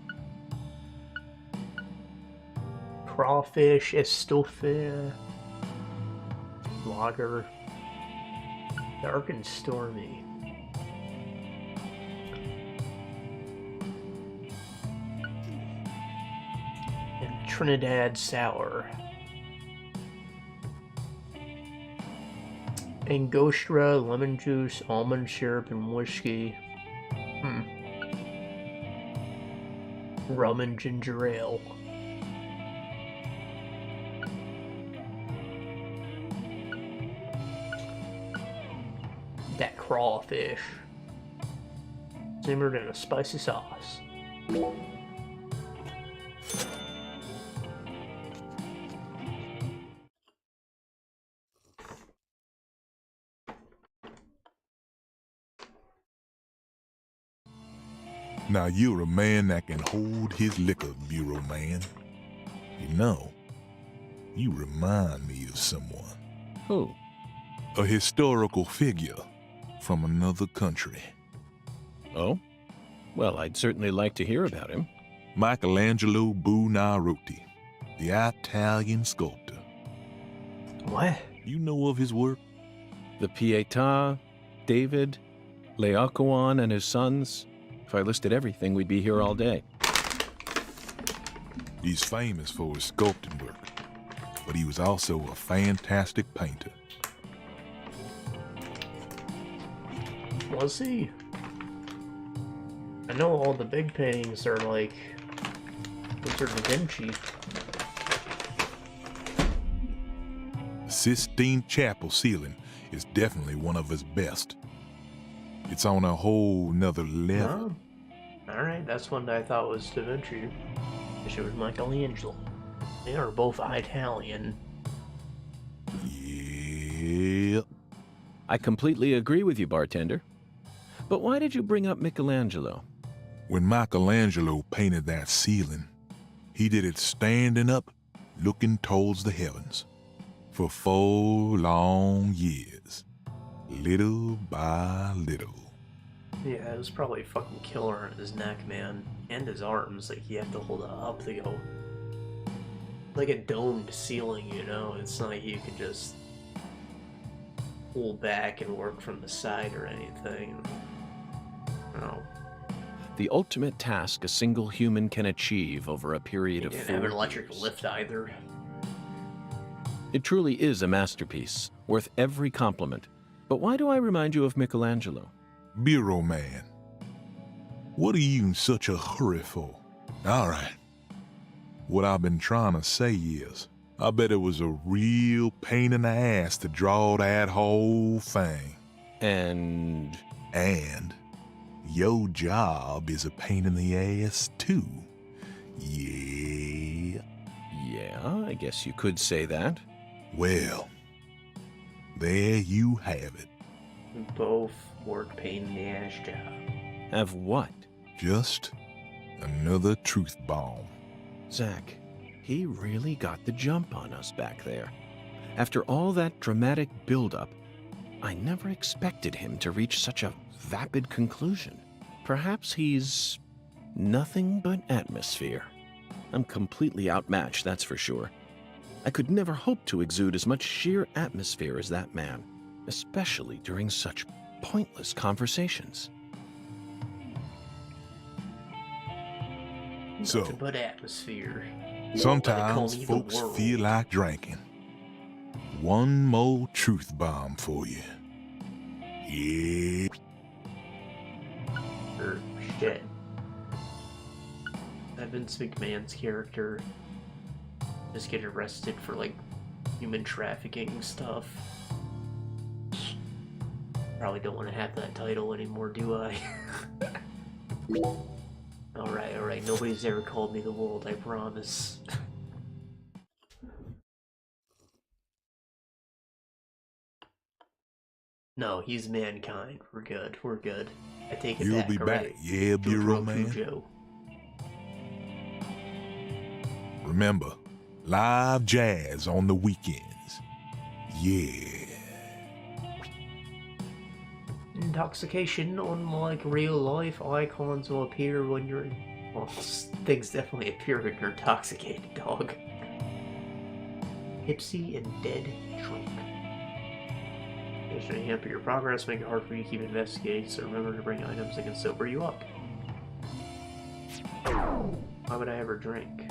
Crawfish, estouffe. Lager. Dark and stormy. And Trinidad sour. Angostura, lemon juice, almond syrup, and whiskey. Rum and ginger ale. That crawfish. Simmered in a spicy sauce. Now you're a man that can hold his liquor, Bureau man. You know, you remind me of someone. Who? A historical figure from another country. Oh? Well, I'd certainly like to hear about him. Michelangelo Buonarroti, the Italian sculptor. What? You know of his work? The Pietà, David, Laocoon and his sons. If I listed everything, we'd be here all day. He's famous for his sculpting work, but he was also a fantastic painter. Was he? I know all the big paintings are like... Those are Da Vinci. The Sistine Chapel ceiling is definitely one of his best. It's on a whole nother level. Oh. Alright, that's one that I thought was Da Vinci. Wish it was Michelangelo. They are both Italian. Yeah. I completely agree with you, bartender. But why did you bring up Michelangelo? When Michelangelo painted that ceiling, he did it standing up, looking towards the heavens. For 4 long years. Little by little. Yeah, it was probably fucking killer on his neck, man. And his arms, like, you have to hold it up to go... Like a domed ceiling, you know? It's not like you can just... pull back and work from the side or anything. No. The ultimate task a single human can achieve over a period of 4 didn't have an electric years. lift either. It truly is a masterpiece, worth every compliment. But why do I remind you of Michelangelo? Bureau man. What are you in such a hurry for? All right. What I've been trying to say is, I bet it was a real pain in the ass to draw that whole thing. And your job is a pain in the ass too. Yeah. yeah, I guess you could say that. Well, there you have it. Both work pain in the ass job. Have what? Just another truth bomb. Zach, he really got the jump on us back there. After all that dramatic build-up, I never expected him to reach such a vapid conclusion. Perhaps he's nothing but atmosphere. I'm completely outmatched, that's for sure. I could never hope to exude as much sheer atmosphere as that man, especially during such pointless conversations. So, Nothing but atmosphere. sometimes They call me the folks world. feel like drinking. One more truth bomb for you. Yeah. Or shit. Vince McMahon's character just get arrested for like human trafficking stuff. Probably don't want to have that title anymore, do I? Alright, nobody's ever called me the world, I promise. No, he's mankind. We're good. I take it You'll back, be back. alright. Yeah, Bureau man. Cujo. Remember, live jazz on the weekends. Yeah. Intoxication, unlike real life, icons will appear when you're... Well, things definitely appear when you're intoxicated, dog. Tipsy and dead drunk. This should hamper your progress, make it hard for you to keep investigating, so remember to bring items that can sober you up. Why would I ever drink?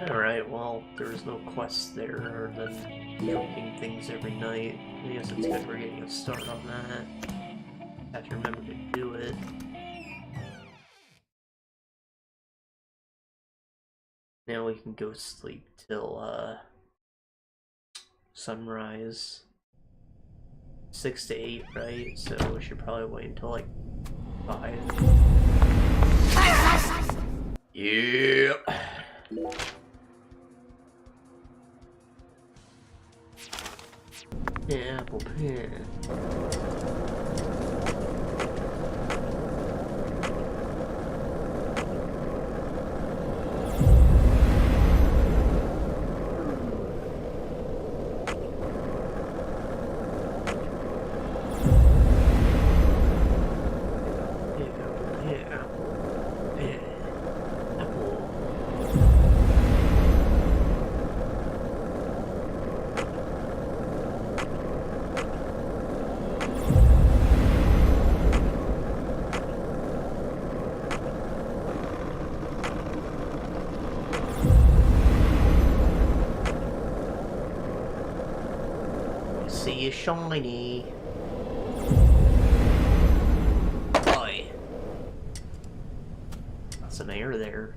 Alright, well, there's no quest there other than drinking things every night. I guess it's good we're getting a start on that. Have to remember to do it. Now we can go sleep till, sunrise. 6 to 8, right? So we should probably wait until, like, 5. Yep. Apple pen. Apple. shiny. Boy. Got some air there.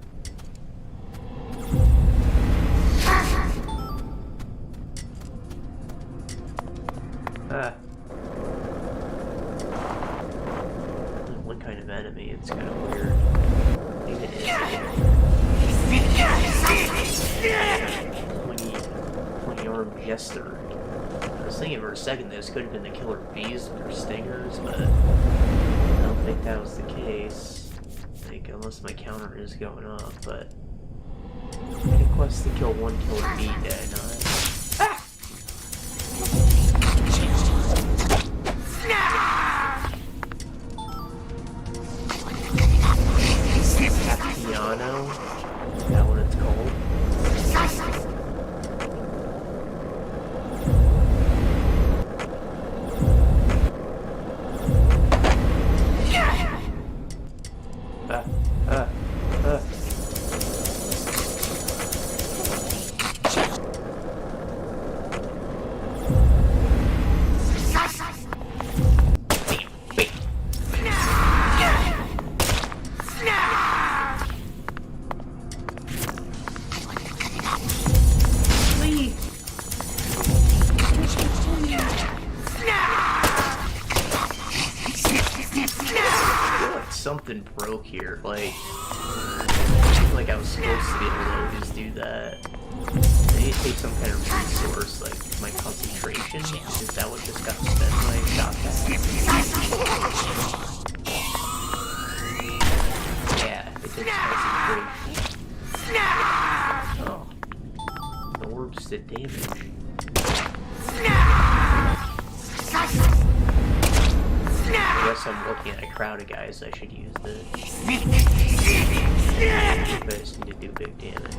Ah. One kind of enemy, it's kind of weird. Even pointy arm jester. I was thinking for a second this could have been the killer bees with their stingers, but I don't think that was the case. Like, unless my counter is going up, but I had a quest to kill one killer bee, did I not? Piano? Is that what it's called? Something broke here, like I was supposed to be able to just do that. I need to take some kind of resource, like my concentration. Is that what just got spent when I shot that? Yeah, it takes concentration. Oh. The orbs did damage. I guess I'm looking at a crowd of guys, I should use this. You guys need to do big damage.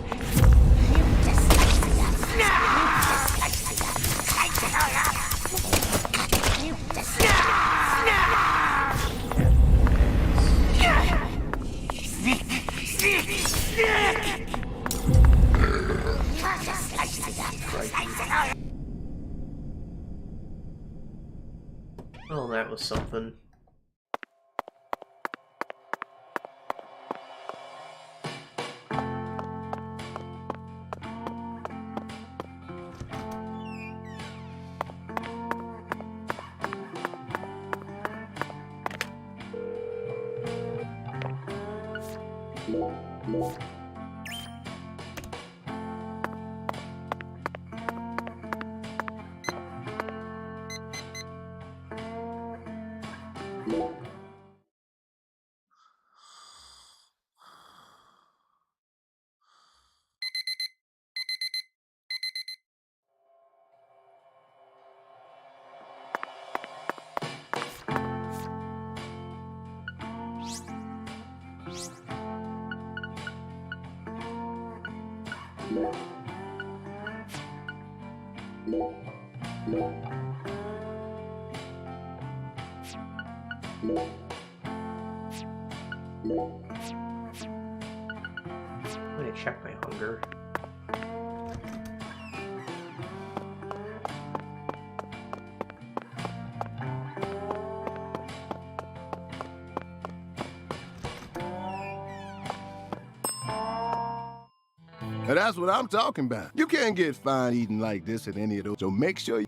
Well, that was something. I'm gonna check my hunger. Now that's what I'm talking about. You can't get fine eating like this at any of those, so make sure you...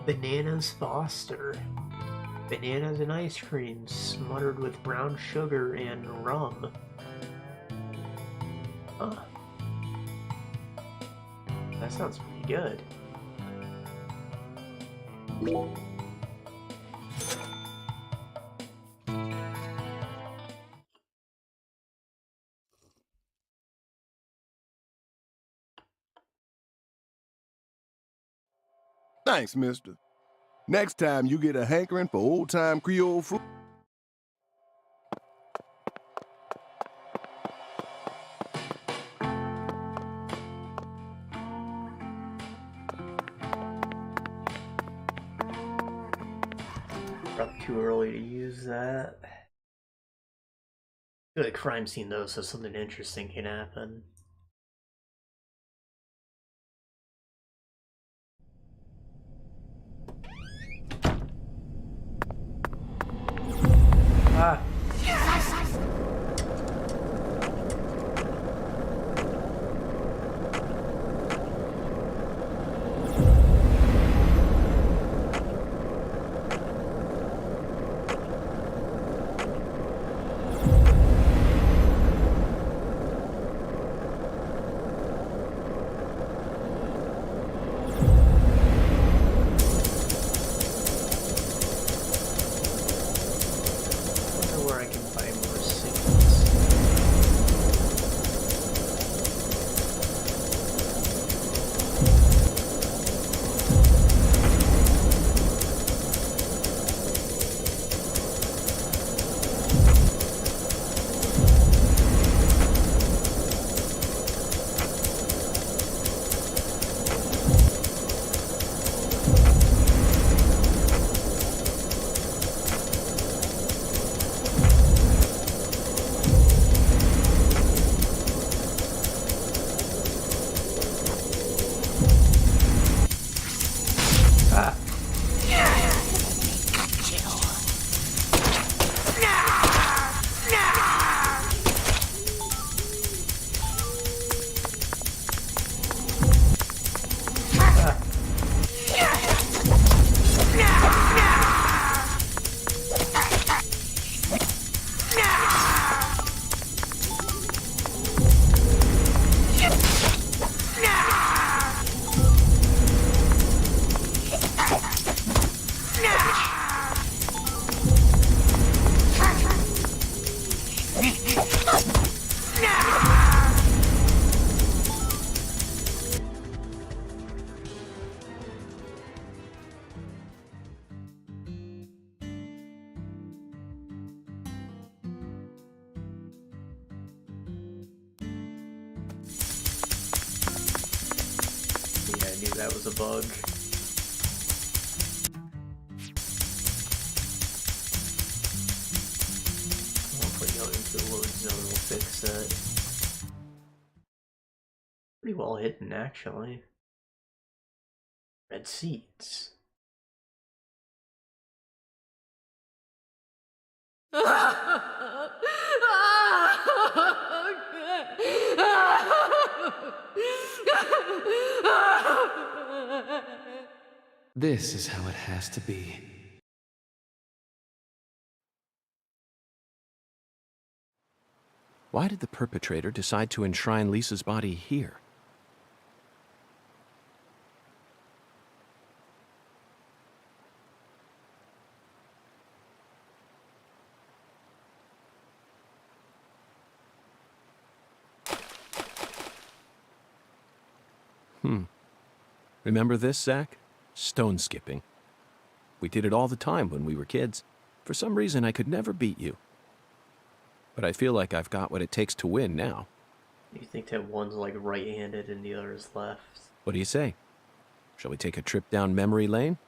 Bananas Foster. Bananas and ice cream smothered with brown sugar and rum. Huh. That sounds pretty good. Thanks, mister. Next time you get a hankering for old-time Creole food... Probably too early to use that. Go to the crime scene though, so something interesting can happen. Ah. That was a bug. Hopefully going into the load zone will fix it. Pretty well hidden, actually. Red seeds. This is how it has to be. Why did the perpetrator decide to enshrine Lisa's body here? Remember this, Zach? Stone skipping. We did it all the time when we were kids. For some reason, I could never beat you. But I feel like I've got what it takes to win now. You think that one's like right-handed and the other is left? What do you say? Shall we take a trip down memory lane?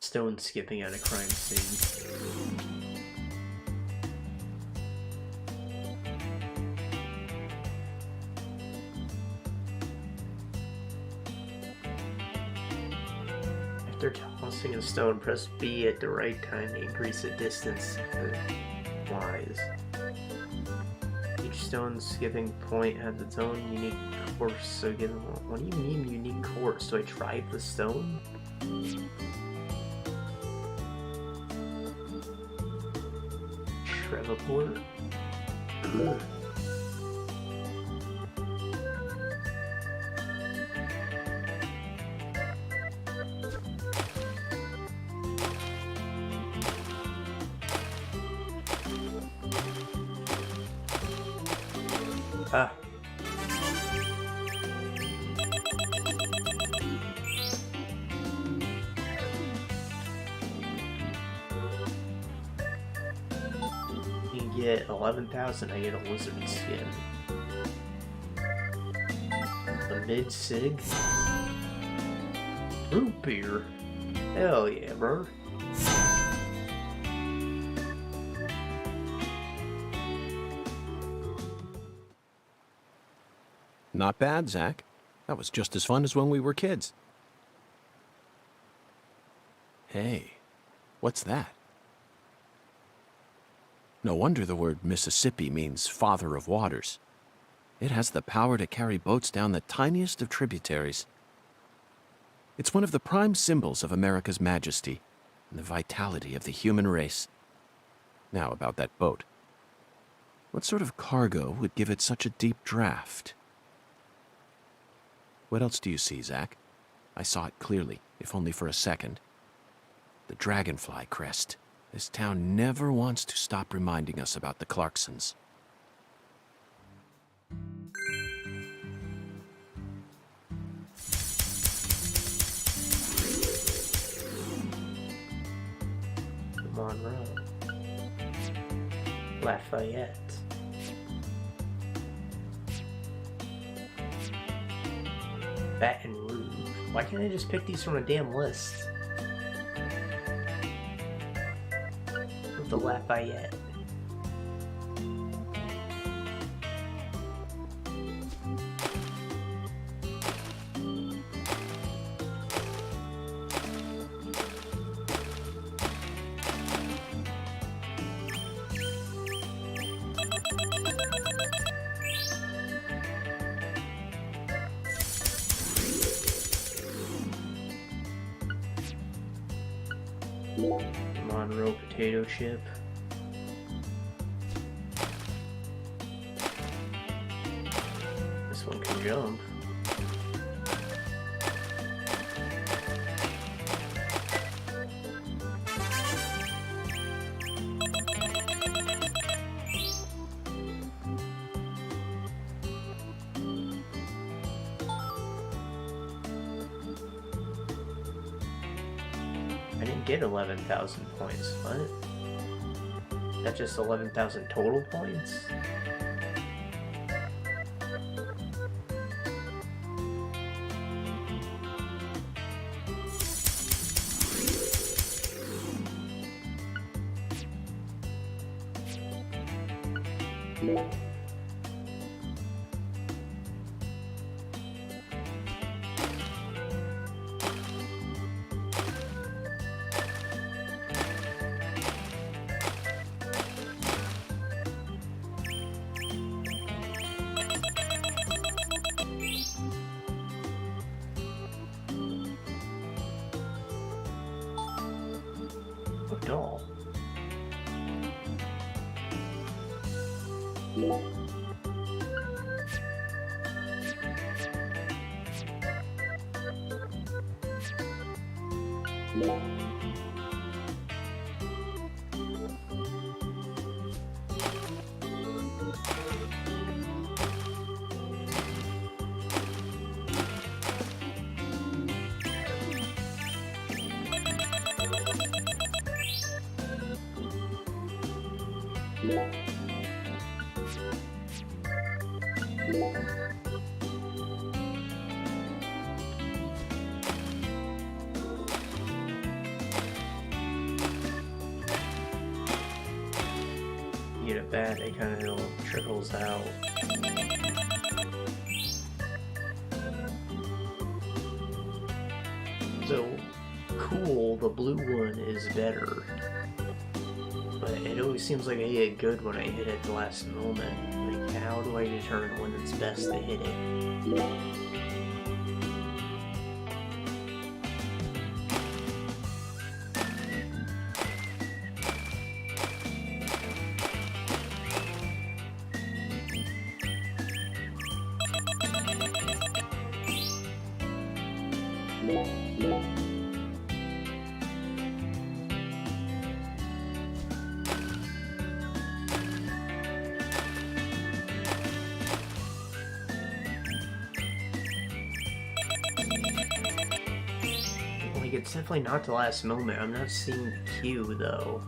Stone skipping at a crime scene. After tossing a stone, press B at the right time to increase the distance as it flies. Each stone skipping point has its own unique course, so given what do you mean unique course? Do I drive the stone? Shreveport? Ugh. Ah. You can get 11,000, I get a lizard skin. A mid-sig? Root beer? Hell yeah, bro. Not bad, Zach. That was just as fun as when we were kids. Hey, what's that? No wonder the word Mississippi means father of waters. It has the power to carry boats down the tiniest of tributaries. It's one of the prime symbols of America's majesty and the vitality of the human race. Now about that boat. What sort of cargo would give it such a deep draft? What else do you see, Zach? I saw it clearly, if only for a second. The dragonfly crest. This town never wants to stop reminding us about the Clarksons. Monroe. Lafayette. Baton Rouge. Why can't I just pick these from a damn list? With the Lafayette. Monroe potato chip. This one can jump. I didn't get 11,000 points. What? That's just 11,000 total points? Doll. You get a bat, it kind of trickles out. So, cool, the blue one is better. But it always seems like I hit good when I hit it at the last moment. Like, how do I determine when it's best to hit it? It's definitely not the last moment. I'm not seeing the cue, though.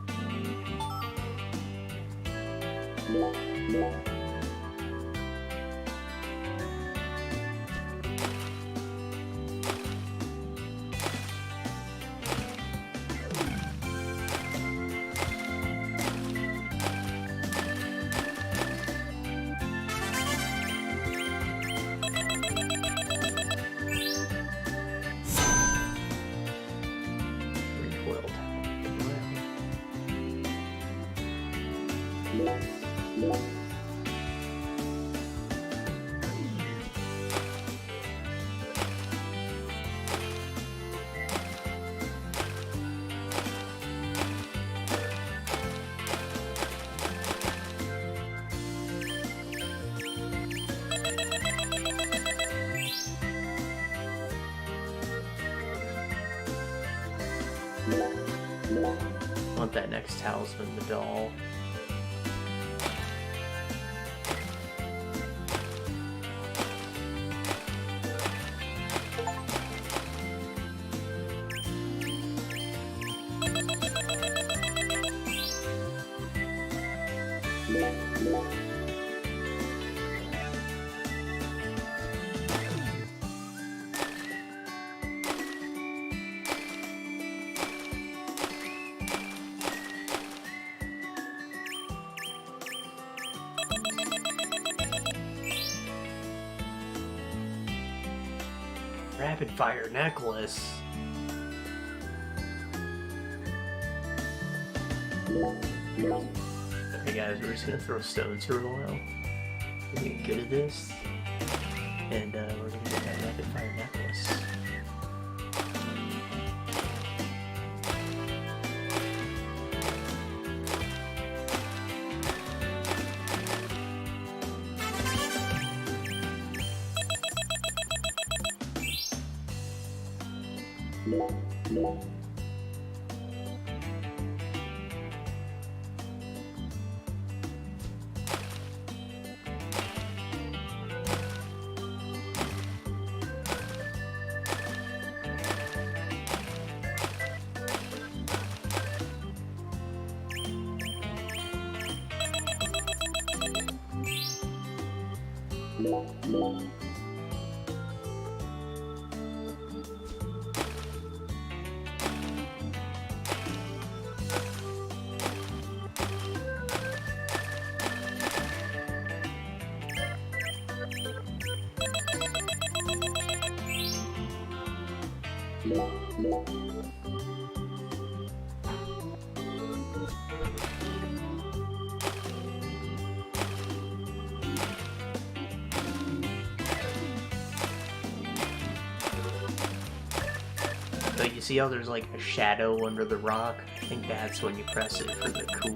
I want that next talisman, the doll. Rapid fire necklace. Okay guys, we're just gonna throw stones for a while. We're gonna get good at this. And we're gonna get that rapid fire necklace. So you see how there's like a shadow under the rock? I think that's when you press it for the cool.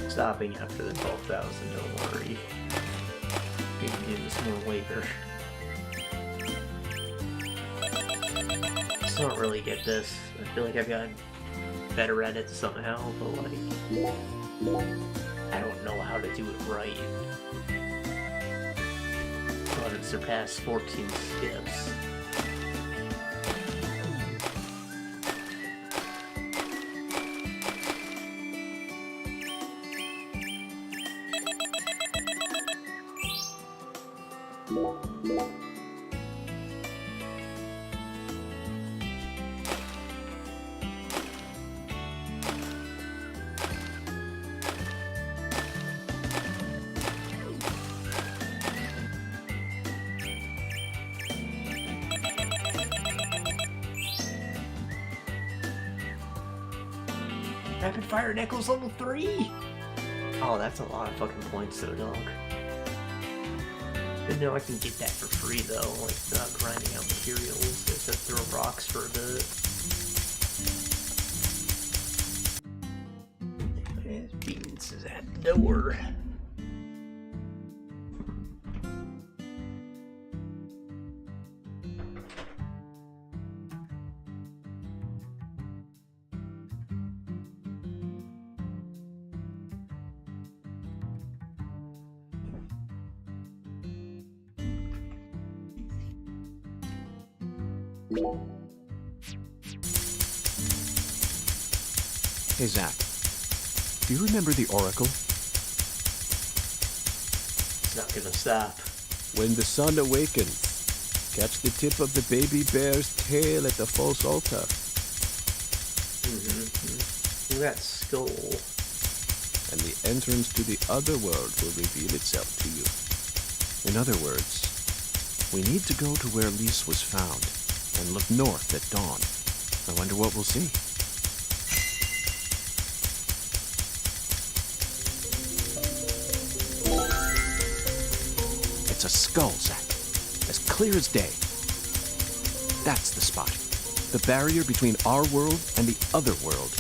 Stopping after the 12,000, don't worry. We can do this more later. still don't really get this. I feel like I've gotten better at it somehow, but like, I don't know how to do it right. I haven't surpassed 14 skips. Rapid Fire Echoes level 3! Oh, that's a lot of fucking points though, dog. Didn't know I can get that for free though, like not grinding out materials. Just have to throw rocks for a bit. Beans is at the door. Hey, Zach. Do you remember the Oracle? It's not gonna stop. When the sun awakens, catch the tip of the baby bear's tail at the false altar. Look at that skull. And the entrance to the other world will reveal itself to you. In other words, we need to go to where Lise was found and look north at dawn. I wonder what we'll see. It's a skull, Zach. As clear as day. That's the spot. The barrier between our world and the other world.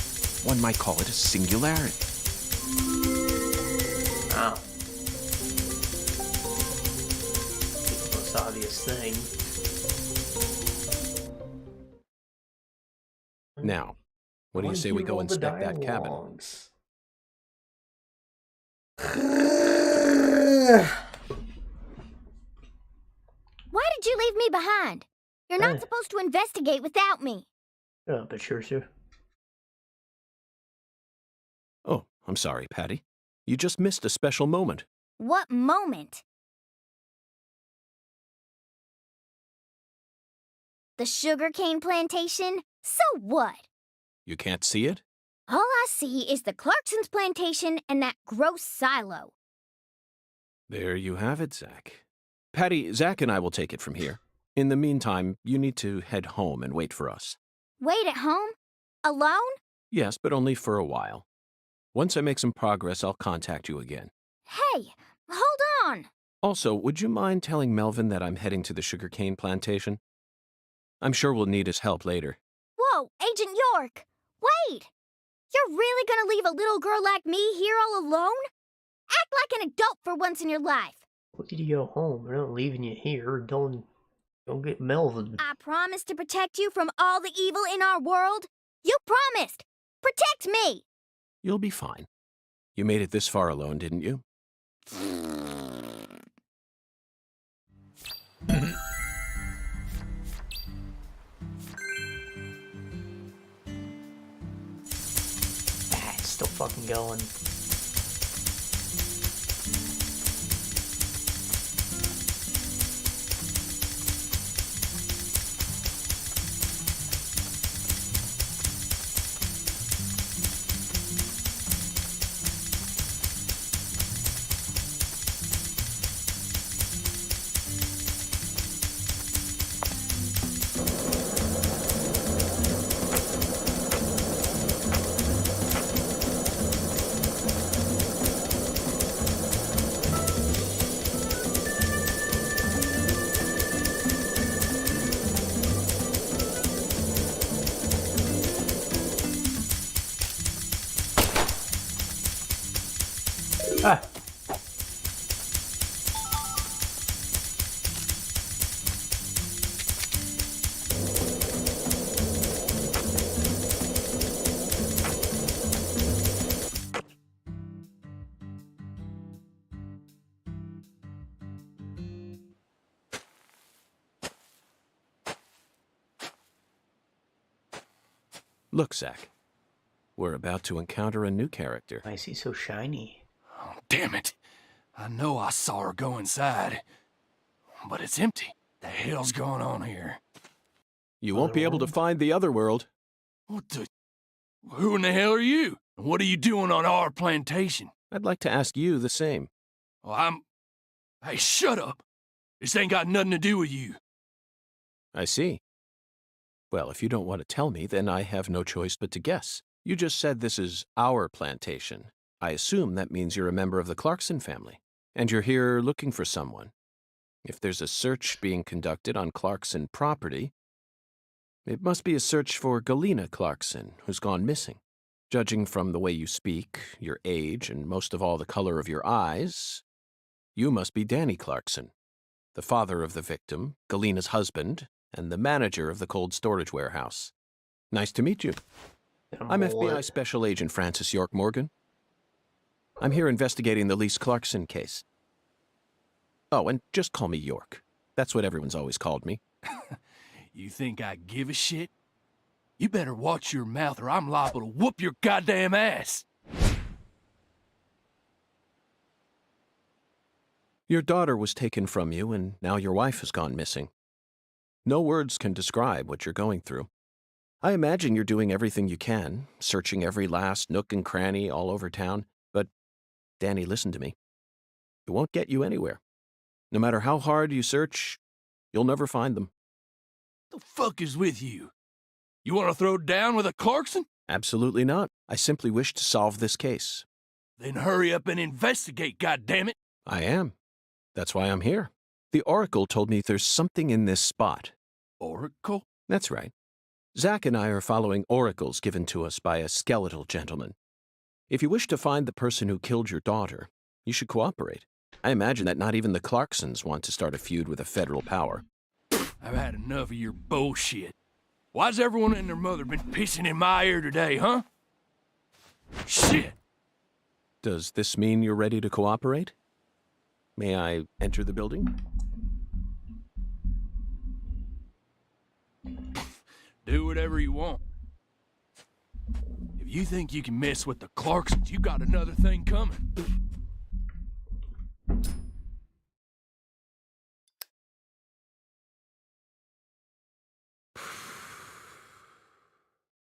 One might call it a singularity. Wow. It's the most obvious thing. Now, what do you say we go inspect that cabin? Why did you leave me behind? You're not supposed to investigate without me. Oh, but sure. Oh, I'm sorry, Patty. You just missed a special moment. What moment? The sugarcane plantation? So what? You can't see it? All I see is the Clarkson's plantation and that gross silo. There you have it, Zach. Patty, Zach and I will take it from here. In the meantime, you need to head home and wait for us. Wait at home? Alone? Yes, but only for a while. Once I make some progress, I'll contact you again. Hey, hold on. Also, would you mind telling Melvin that I'm heading to the sugarcane plantation? I'm sure we'll need his help later. Whoa, Agent York! Wait! You're really gonna leave a little girl like me here all alone? Act like an adult for once in your life. Look at you go home. We're not leaving you here. Don't get Melvin. I promised to protect you from all the evil in our world. You promised! Protect me! You'll be fine. You made it this far alone, didn't you? It's still fucking going. Ah. Look, Zach. We're about to encounter a new character. Why is he so shiny? Oh, damn it. I know I saw her go inside, but it's empty. The hell's going on here? You won't be able to find the other world. What the... Who in the hell are you? What are you doing on our plantation? I'd like to ask you the same. Well, Hey, shut up. This ain't got nothing to do with you. I see. Well, if you don't want to tell me, then I have no choice but to guess. You just said this is our plantation. I assume that means you're a member of the Clarkson family, and you're here looking for someone. If there's a search being conducted on Clarkson property, it must be a search for Galena Clarkson, who's gone missing. Judging from the way you speak, your age, and most of all the color of your eyes, you must be Danny Clarkson, the father of the victim, Galena's husband, and the manager of the cold storage warehouse. Nice to meet you. I'm FBI Special Agent Francis York Morgan. I'm here investigating the Lise Clarkson case. Oh, and just call me York. That's what everyone's always called me. You think I give a shit? You better watch your mouth or I'm liable to whoop your goddamn ass. Your daughter was taken from you, and now your wife has gone missing. No words can describe what you're going through. I imagine you're doing everything you can, searching every last nook and cranny all over town, but, Danny, listen to me. It won't get you anywhere. No matter how hard you search, you'll never find them. The fuck is with you? You want to throw down with a Clarkson? Absolutely not. I simply wish to solve this case. Then hurry up and investigate, goddammit. I am. That's why I'm here. The Oracle told me there's something in this spot. Oracle? That's right. Zach and I are following oracles given to us by a skeletal gentleman. If you wish to find the person who killed your daughter, you should cooperate. I imagine that not even the Clarksons want to start a feud with a federal power. I've had enough of your bullshit. Why's everyone and their mother been pissing in my ear today, huh? Shit! Does this mean you're ready to cooperate? May I enter the building? Do whatever you want. If you think you can mess with the Clarksons, you got another thing coming.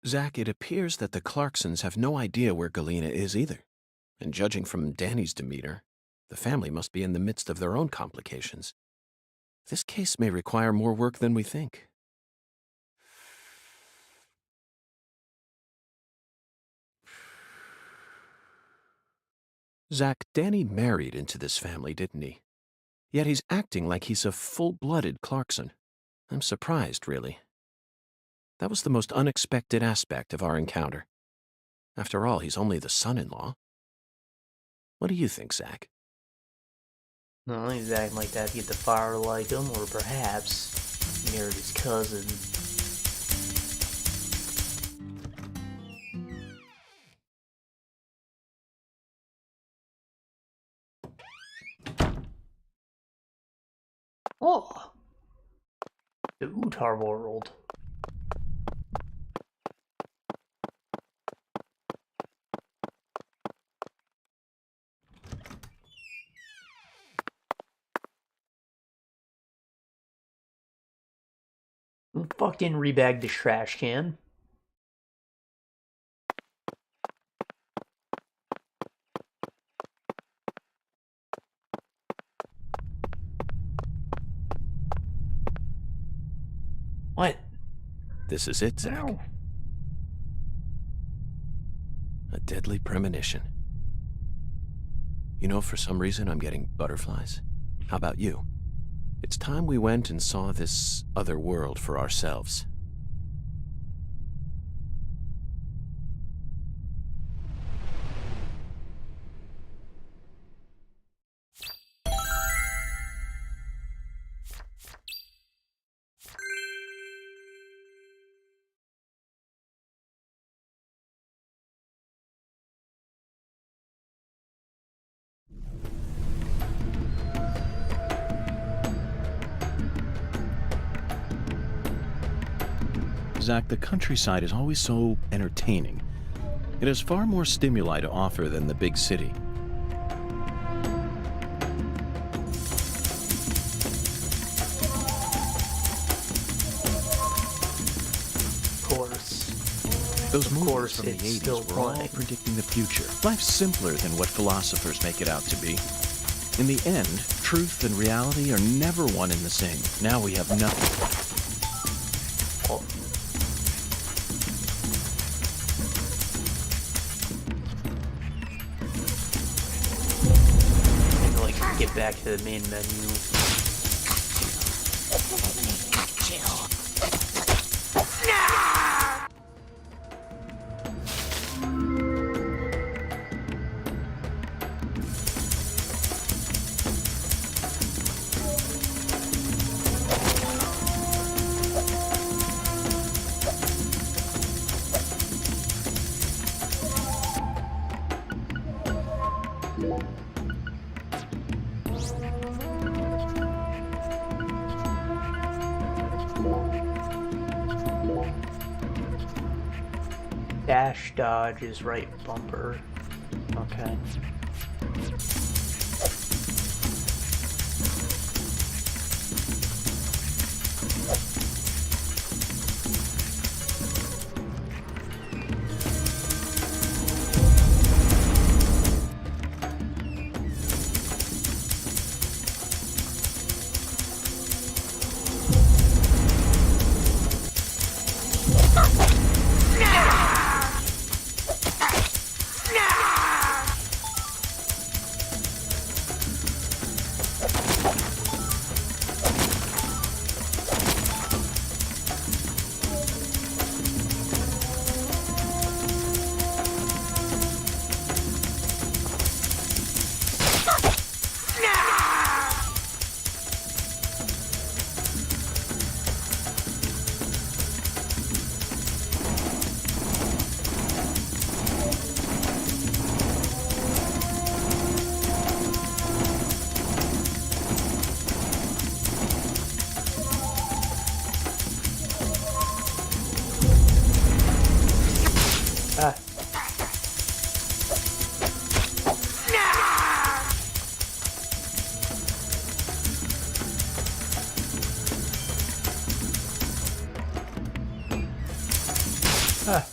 Zach, it appears that the Clarksons have no idea where Galena is either. And judging from Danny's demeanor, the family must be in the midst of their own complications. This case may require more work than we think. Zach, Danny married into this family, didn't he? Yet he's acting like he's a full-blooded Clarkson. I'm surprised, really. That was the most unexpected aspect of our encounter. After all, he's only the son-in-law. What do you think, Zach? No, he's acting like that to get the fire like him, or perhaps he married his cousin. Oh! The Utar world. Who fucking rebagged the trash can? What? This is it, Zach. Ow. A deadly premonition. You know, for some reason I'm getting butterflies. How about you? It's time we went and saw this other world for ourselves. Zach, the countryside is always so entertaining. It has far more stimuli to offer than the big city. Of course. Those movies course, from the it's 80s still were all playing. predicting the future. Life's simpler than what philosophers make it out to be. In the end, truth and reality are never one and the same. Now we have nothing. Well, and like get back to the main menu. Dash dodge is right bumper. Okay. Ah. Ah.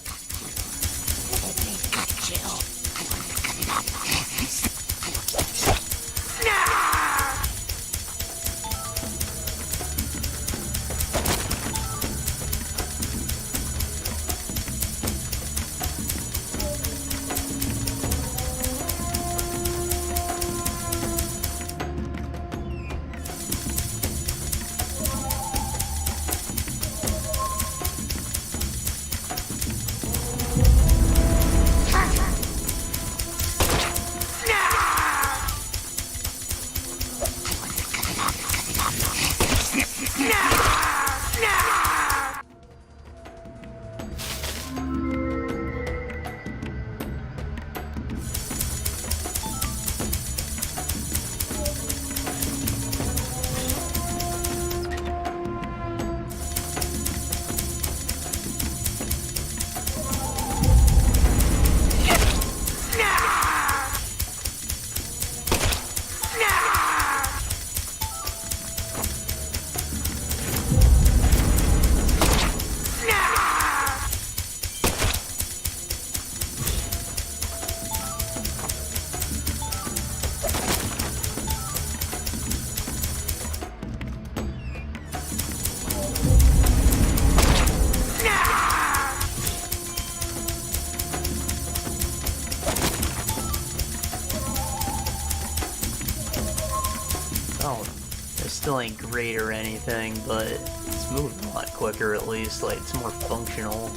Oh, it still ain't great or anything, but it's moving a lot quicker at least, like it's more functional.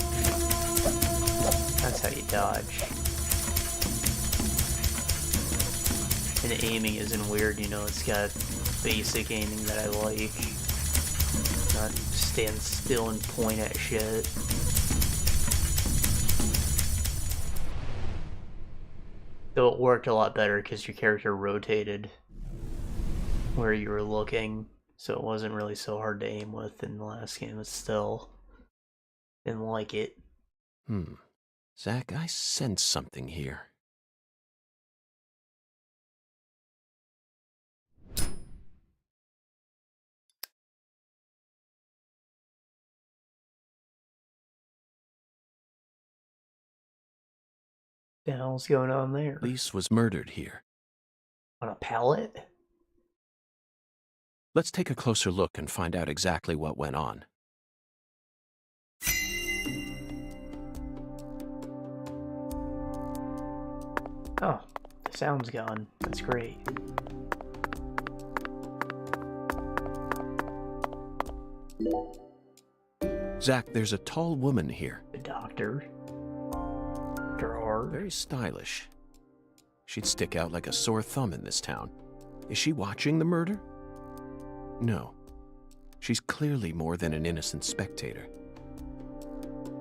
That's how you dodge. And the aiming isn't weird, you know, it's got basic aiming that I like. Not stand still and point at shit. Though it worked a lot better because your character rotated where you were looking, so it wasn't really so hard to aim with in the last game, but still. Didn't like it. Zach, I sense something here. The hell's going on there? Lise was murdered here. On a pallet? Let's take a closer look and find out exactly what went on. Oh, the sound's gone. That's great. Zach, there's a tall woman here. The doctor. Dr. R. Very stylish. She'd stick out like a sore thumb in this town. Is she watching the murder? No. She's clearly more than an innocent spectator.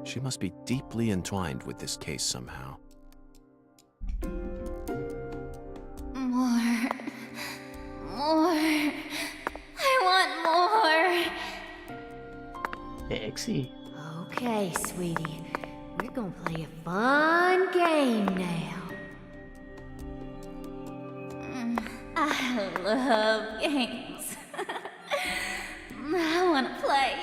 She must be deeply entwined with this case somehow. More. I want more. Exy. Okay, sweetie. We're gonna play a fun game now. I love games. I wanna play.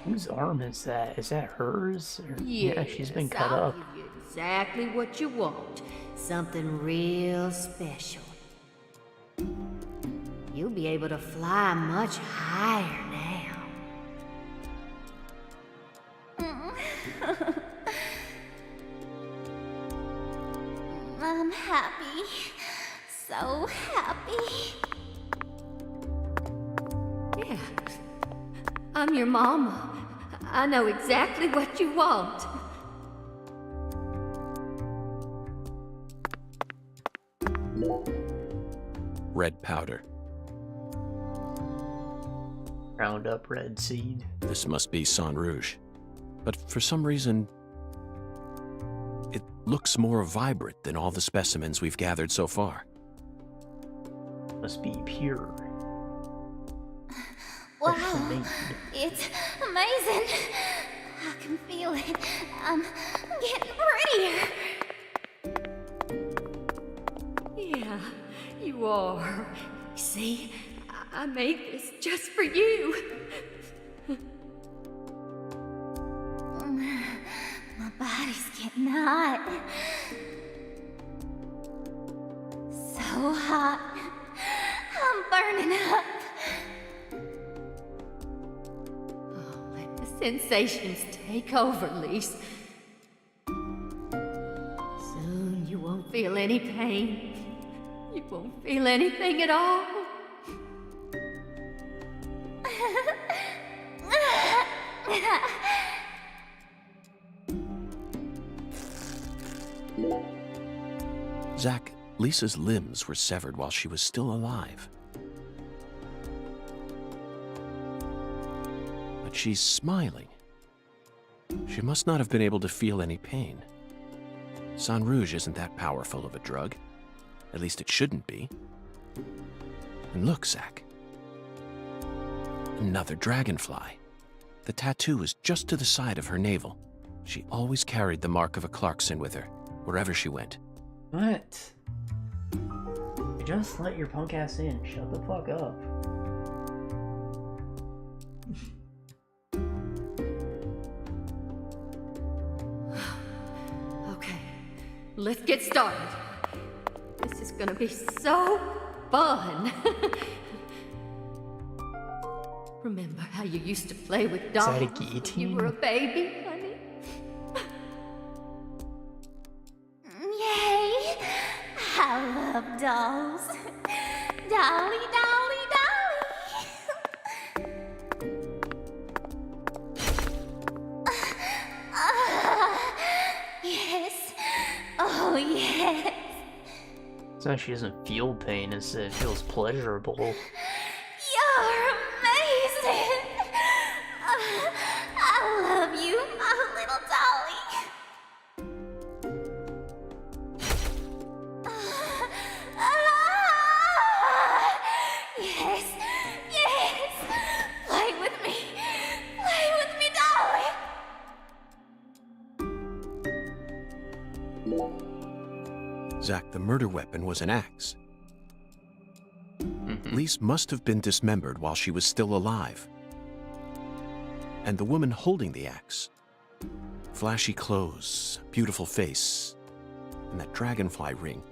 Whose arm is that? Is that hers? Or... yeah, she's been cut I'll up. give you exactly what you want. Something real special. You'll be able to fly much higher now. I'm happy. So happy. Yeah. I'm your mama. I know exactly what you want. Red powder. Ground up red seed. This must be Sang Rouge. But for some reason, it looks more vibrant than all the specimens we've gathered so far. Must be pure. Wow. Freshly made. It's amazing. I can feel it. I'm getting prettier. Yeah, you are. See, I made this just for you. My body's getting hot. So hot. I'm burning up. Oh, let the sensations take over, Lise. Soon you won't feel any pain. You won't feel anything at all. Zach, Lisa's limbs were severed while she was still alive. But she's smiling. She must not have been able to feel any pain. Sang Rouge isn't that powerful of a drug. At least it shouldn't be. And look, Zach. Another dragonfly. The tattoo is just to the side of her navel. She always carried the mark of a Clarkson with her, wherever she went. What? Just let your punk ass in. Shut the fuck up. Okay, let's get started. This is gonna be so fun. Remember how you used to play with dolls that a when guillotine? you were a baby, honey? Yay! I love dolls. Dolly, dolly, dolly. Yes. Oh, yes. It's not she doesn't feel pain, it's that it feels pleasurable. You're amazing. I love you, my little dolly. Yes, yes. Play with me. Play Zach, the murder weapon was an axe. Mhm. Lise must have been dismembered while she was still alive. And the woman holding the axe, flashy clothes, beautiful face, and that dragonfly ring.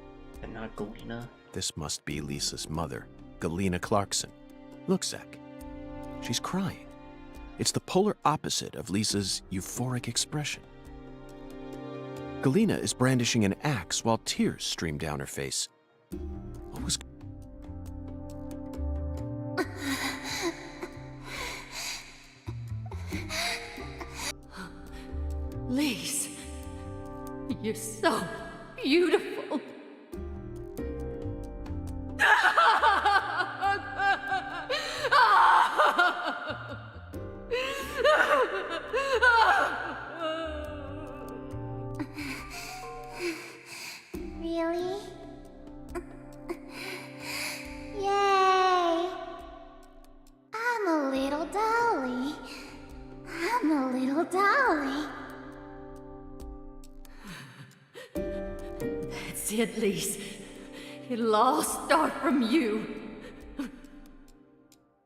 And not Galena. This must be Lisa's mother, Galena Clarkson. Look, Zach, she's crying. It's the polar opposite of Lisa's euphoric expression. Galena is brandishing an axe while tears stream down her face. What was... Lise, you're so beautiful. Really? Yay! I'm a little dolly. I'm a little dolly. That's it, Lise. It'll all start from you.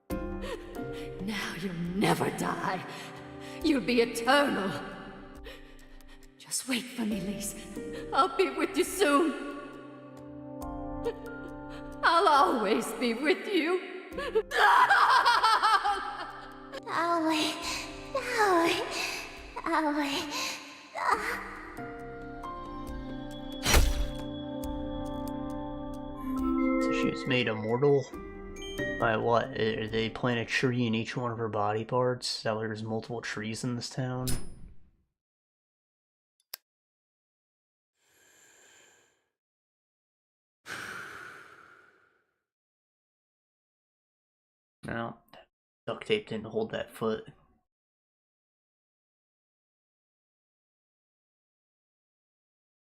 Now you'll never die. You'll be eternal. Just wait for me, Lise. I'll be with you soon. I'll always be with you. Dolly, dolly, dolly. So she was made immortal? By what? They plant a tree in each one of her body parts? Is that why there's multiple trees in this town? No, duct tape didn't hold that foot.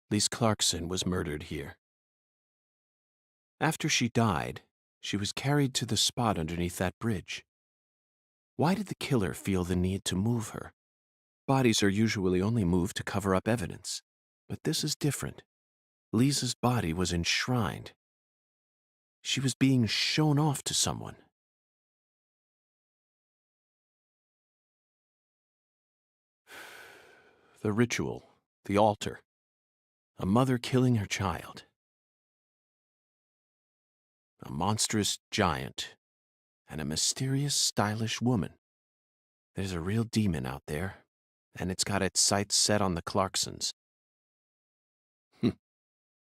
Lise Clarkson was murdered here. After she died, she was carried to the spot underneath that bridge. Why did the killer feel the need to move her? Bodies are usually only moved to cover up evidence, but this is different. Lisa's body was enshrined. She was being shown off to someone. The ritual, the altar, a mother killing her child. A monstrous giant, and a mysterious, stylish woman. There's a real demon out there, and it's got its sights set on the Clarksons.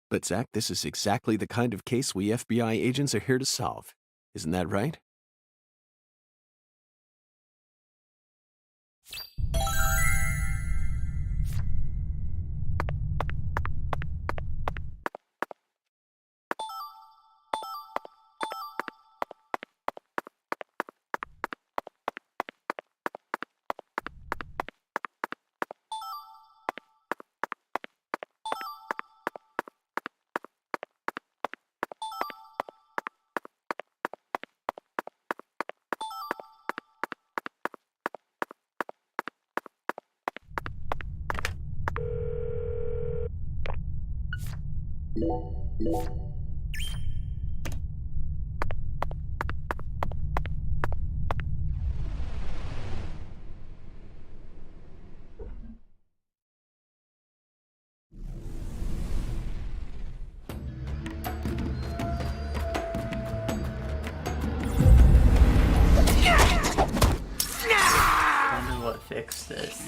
But Zach, this is exactly the kind of case we FBI agents are here to solve. Isn't that right? Fix this.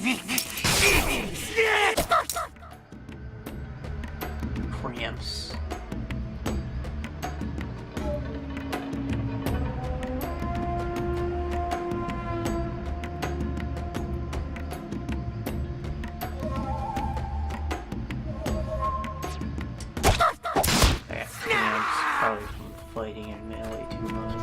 Cramps. Cramps probably from fighting in melee too much.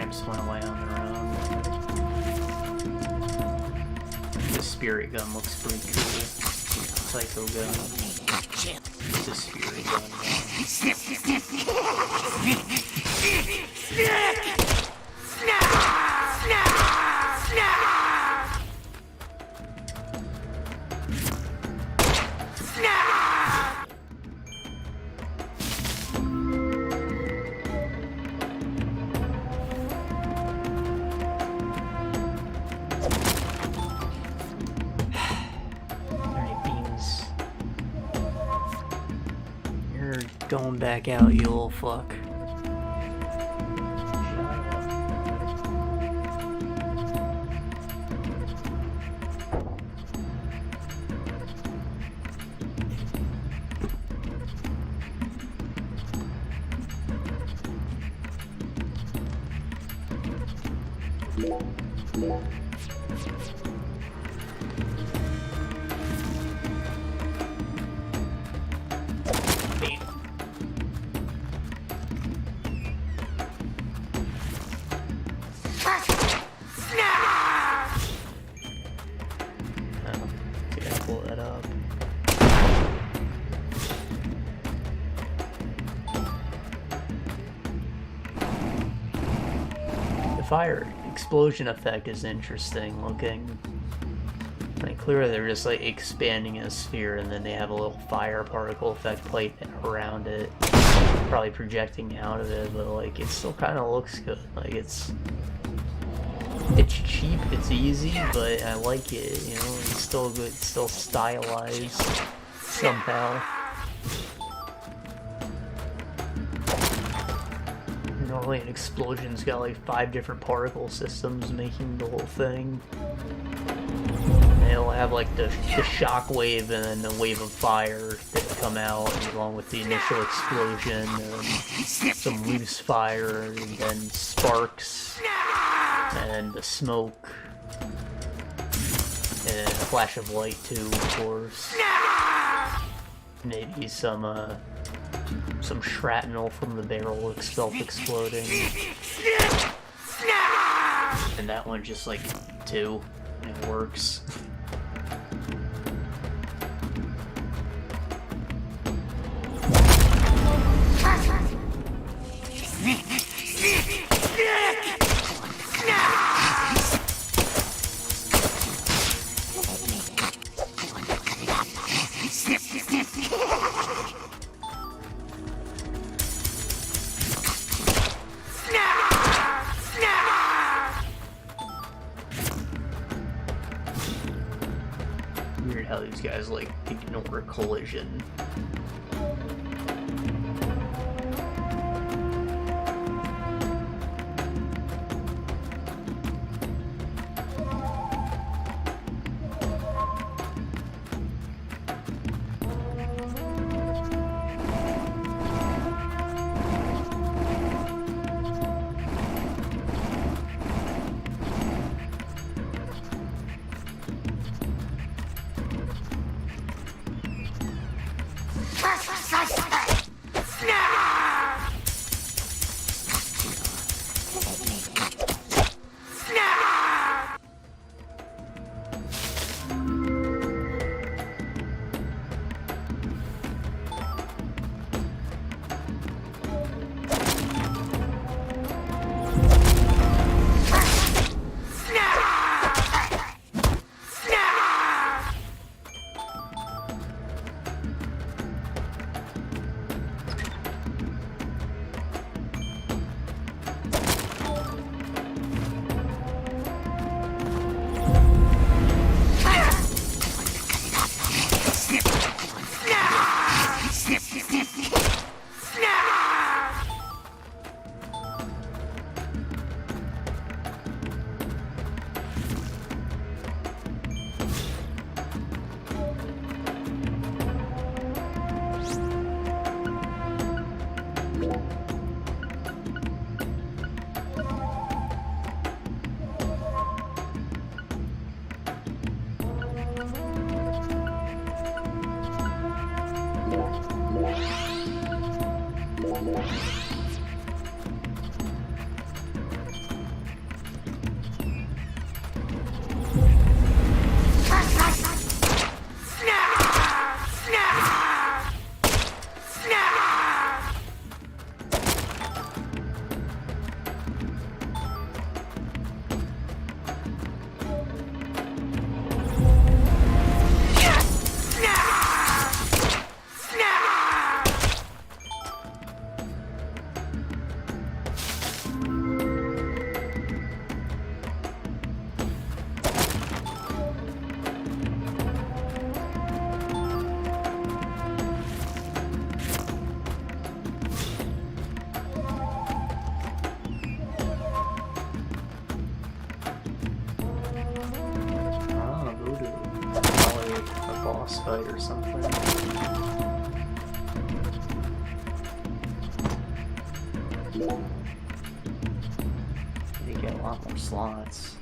just went away on their own. The spirit gun looks pretty cool. Psycho gun. It's a spirit gun. Going back out, you little fuck. Fire explosion effect is interesting looking. Like clearly they're just like expanding a sphere and then they have a little fire particle effect plate around it, probably projecting out of it, but like it still kind of looks good. Like it's cheap, it's easy, but I like it. You know, it's still good, it's still stylized somehow. Normally an explosion's got like 5 different particle systems making the whole thing. They'll have like the shock wave and then the wave of fire that come out along with the initial explosion, and some loose fire, and then sparks, and the smoke, and a flash of light too, of course. Maybe some shrapnel from the barrel self-exploding. And that one just like 2, and it works. Weird how these guys like ignore collision. fight or something. They get a lot more slots.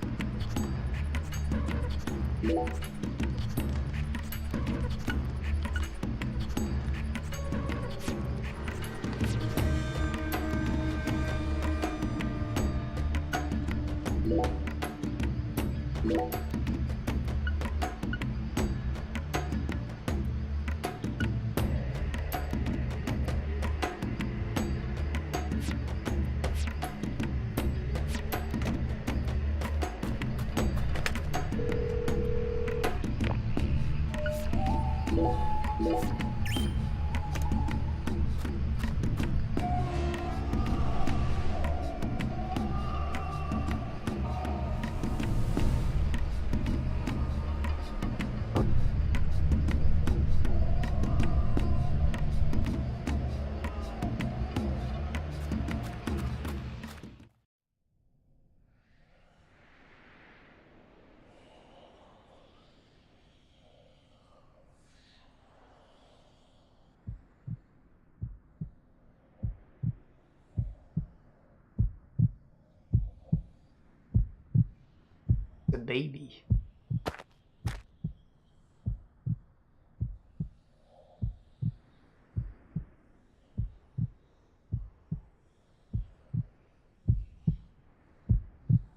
The baby.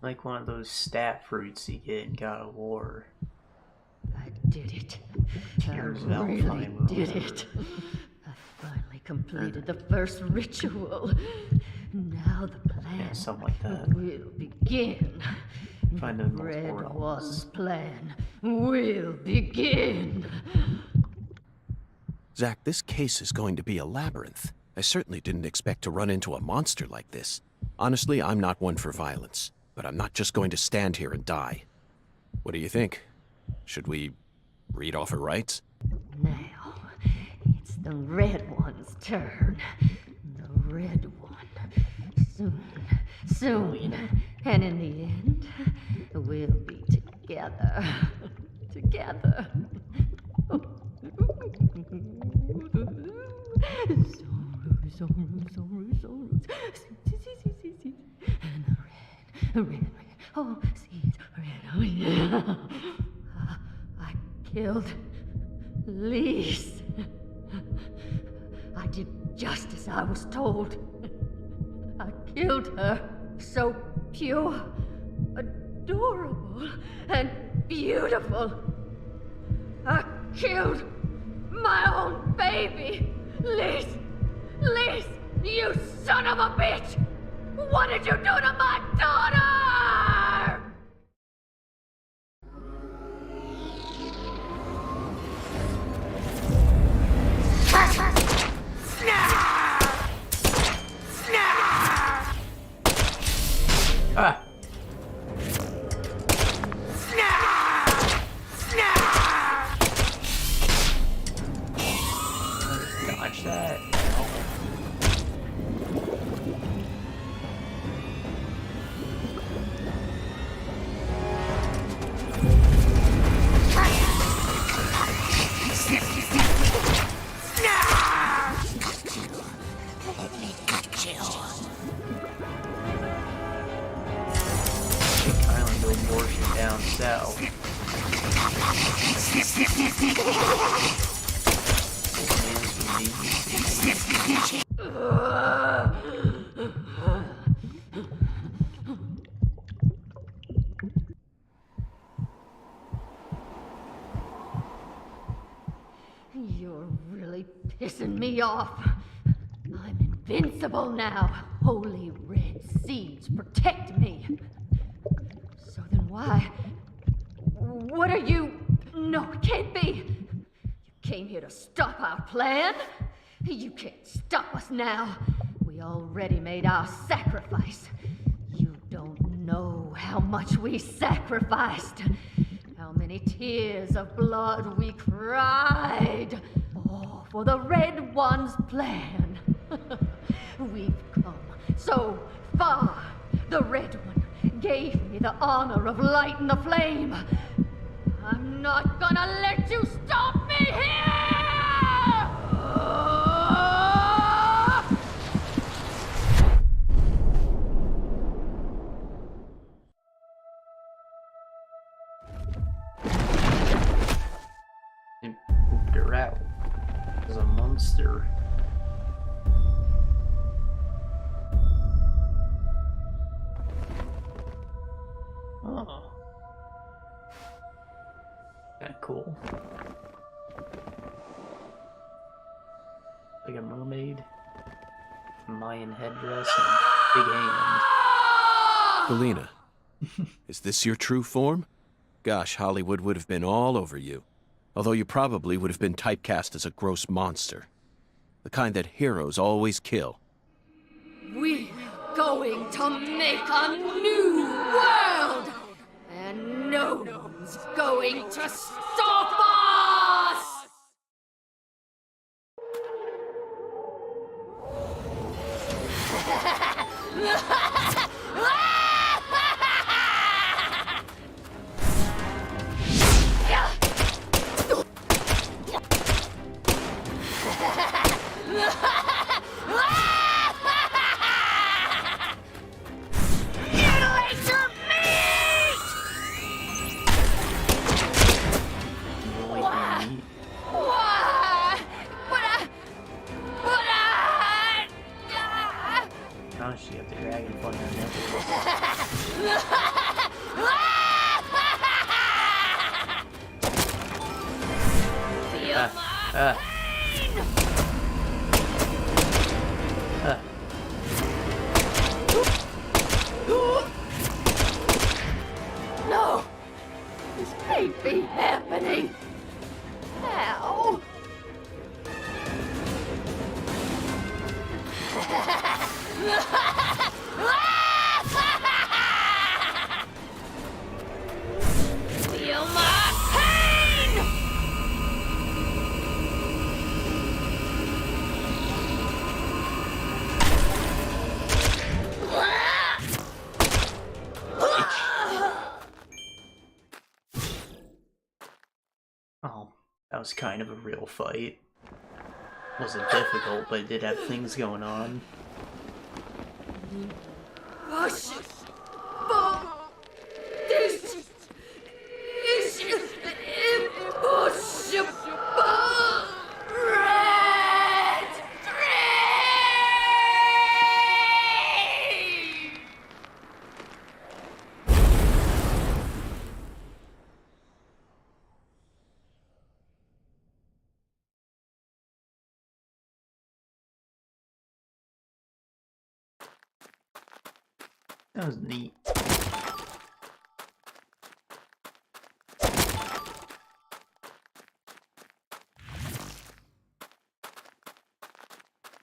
Like one of those stat fruits you get in God of War. I did it. I really did it. I finally completed the first ritual. Now the plan something like that. will begin. Find the those Red more One's plan will begin. Zach, this case is going to be a labyrinth. I certainly didn't expect to run into a monster like this. Honestly, I'm not one for violence, but I'm not just going to stand here and die. What do you think? Should we read off her rights? Now, it's the Red One's turn. The Red One. Soon. And in the end, we'll be together. Together. And the red. Oh, see, red. Oh, yeah. I killed Lise. I did just as I was told. I killed her. So pure, adorable, and beautiful. I killed my own baby. Lise, you son of a bitch! What did you do to my daughter? Ah! Dodge that. Down south. You're really pissing me off. I'm invincible now. Holy red seeds protect me. So then why? What are you? No, it can't be. You came here to stop our plan? You can't stop us now. We already made our sacrifice. You don't know how much we sacrificed. How many tears of blood we cried. All for the Red One's plan. We've come so far. The Red One gave me the honor of lighting the flame. I'm not gonna let you stop me! And pooped her out. As a monster. Oh. Kinda cool. Like a mermaid. Mayan headdress and big hand. Galena, is this your true form? Gosh, Hollywood would have been all over you. Although you probably would have been typecast as a gross monster. The kind that heroes always kill. We're going to make a new world! And no one's going to stop us! Oh, she got the dragonfly on there. No! This can't be happening! How? Feel my pain! Oh, that was kind of a real fight. Wasn't difficult, but it did have things going on. This is impossible! Red Dream! That was neat.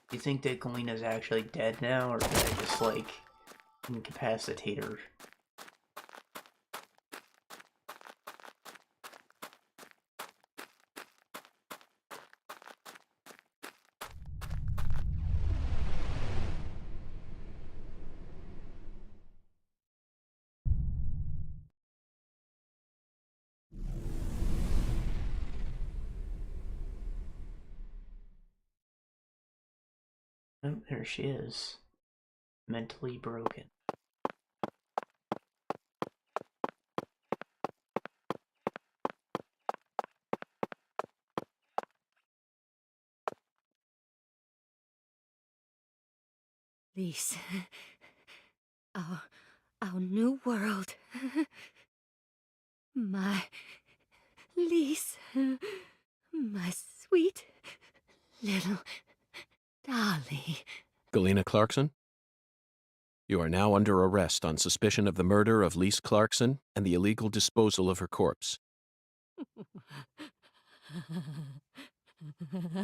Do you think that Galena's actually dead now, or did I just, like, incapacitate her? Oh, there she is. Mentally broken. Lise. Our new world. My Lise. My sweet little Dolly. Galena Clarkson? You are now under arrest on suspicion of the murder of Lise Clarkson and the illegal disposal of her corpse.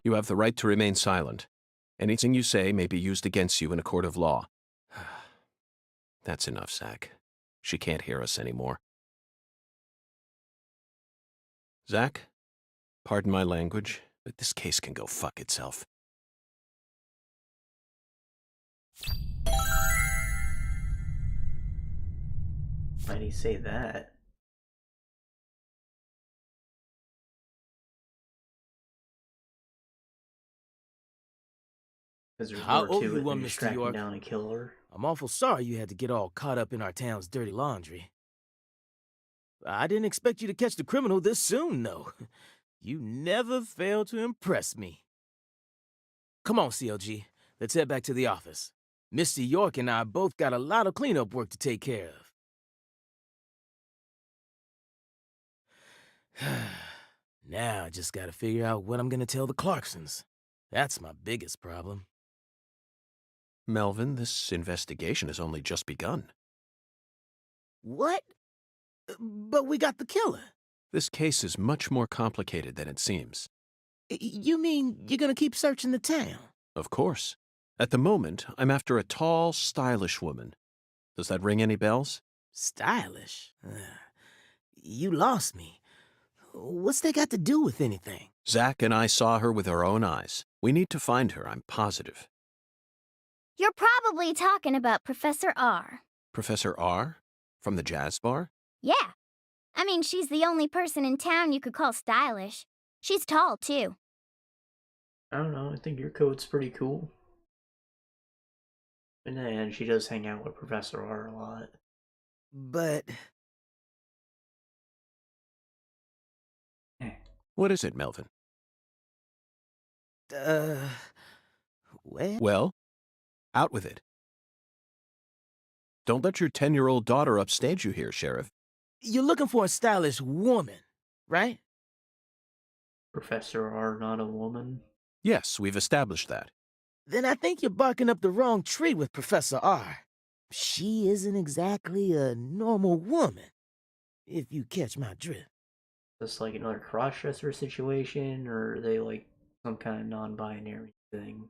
You have the right to remain silent. Anything you say may be used against you in a court of law. That's enough, Zach. She can't hear us anymore. Zach, pardon my language, but this case can go fuck itself. Why do you say that? Because there's I'll more owe to you it one, than Mr. just tracking York. down a killer. I'm awful sorry you had to get all caught up in our town's dirty laundry. I didn't expect you to catch the criminal this soon, though. You never fail to impress me. Come on, CLG. Let's head back to the office. Mr. York and I both got a lot of cleanup work to take care of. Now I just gotta figure out what I'm gonna tell the Clarksons. That's my biggest problem. Melvin, this investigation has only just begun. What? But we got the killer. This case is much more complicated than it seems. You mean you're gonna keep searching the town? Of course. At the moment, I'm after a tall, stylish woman. Does that ring any bells? Stylish? You lost me. What's that got to do with anything? Zach and I saw her with our own eyes. We need to find her, I'm positive. You're probably talking about Professor R. Professor R? From the jazz bar? Yeah. I mean, she's the only person in town you could call stylish. She's tall, too. I don't know, I think your coat's pretty cool. And then she does hang out with Professor R a lot. But... What is it, Melvin? Well, out with it. Don't let your 10-year-old daughter upstage you here, Sheriff. You're looking for a stylish woman, right? Professor R, not a woman? Yes, we've established that. Then I think you're barking up the wrong tree with Professor R. She isn't exactly a normal woman, if you catch my drift. Just like another cross-dresser situation, or are they like some kind of non-binary thing?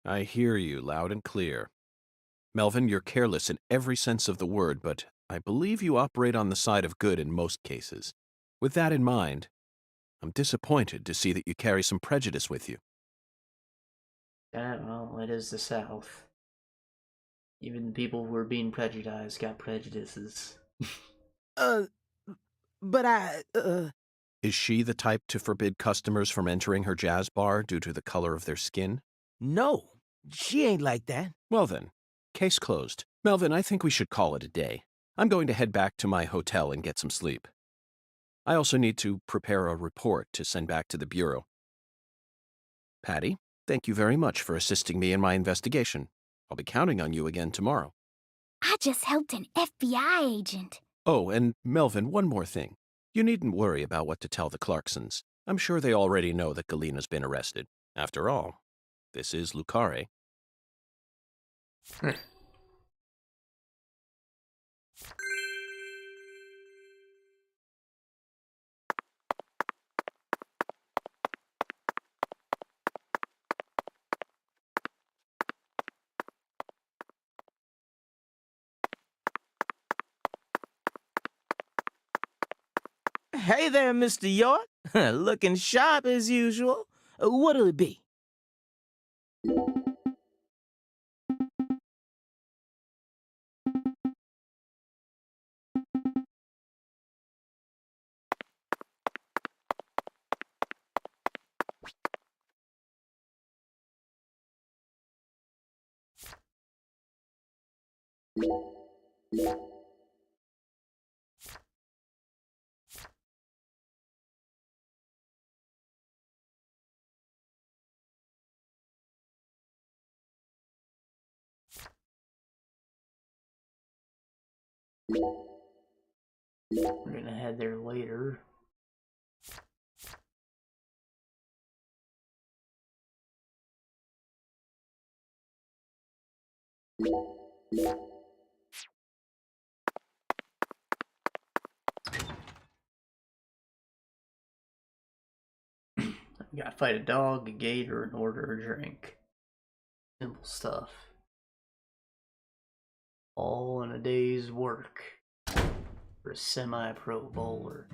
I hear you loud and clear. Melvin, you're careless in every sense of the word, but I believe you operate on the side of good in most cases. With that in mind, I'm disappointed to see that you carry some prejudice with you. Yeah, well, it is the South. Even people who are being prejudiced got prejudices. Is she the type to forbid customers from entering her jazz bar due to the color of their skin? No, she ain't like that. Well then, case closed. Melvin, I think we should call it a day. I'm going to head back to my hotel and get some sleep. I also need to prepare a report to send back to the Bureau. Patty, thank you very much for assisting me in my investigation. I'll be counting on you again tomorrow. I just helped an FBI agent. Oh, and Melvin, one more thing. You needn't worry about what to tell the Clarksons. I'm sure they already know that Galina's been arrested. After all, this is Lucare. Hey there, Mr. York. Looking sharp as usual. What'll it be? We're gonna head there later. You gotta fight a dog, a gator, and order a drink. Simple stuff. All in a day's work for a semi-pro bowler.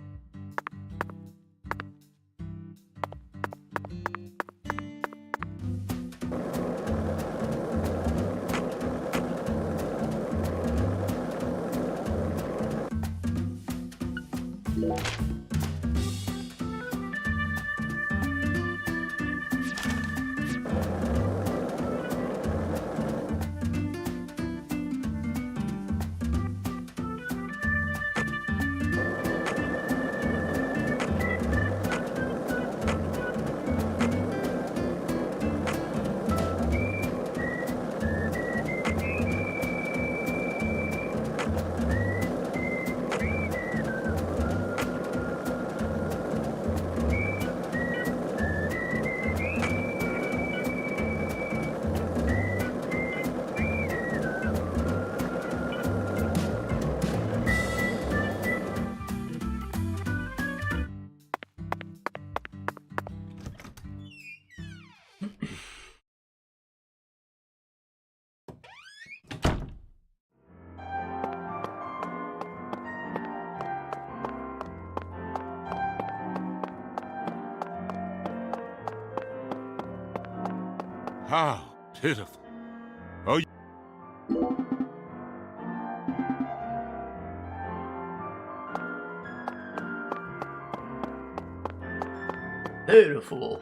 How pitiful. Oh, Beautiful.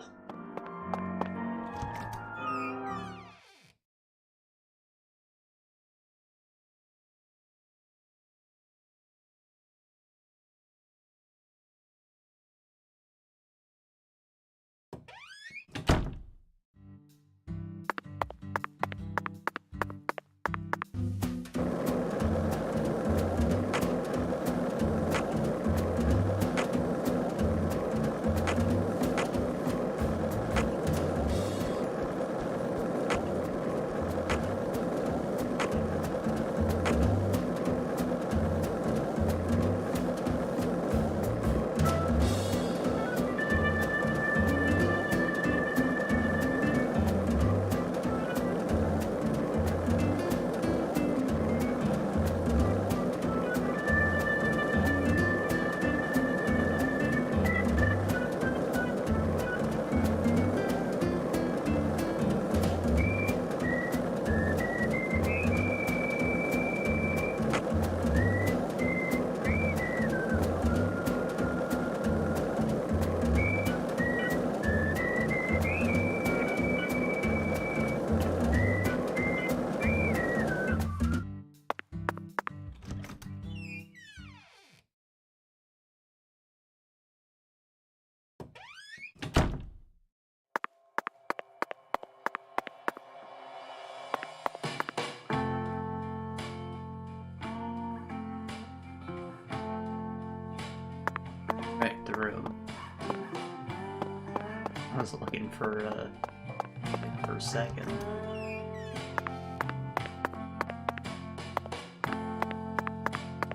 Right, the room. I was looking for a second.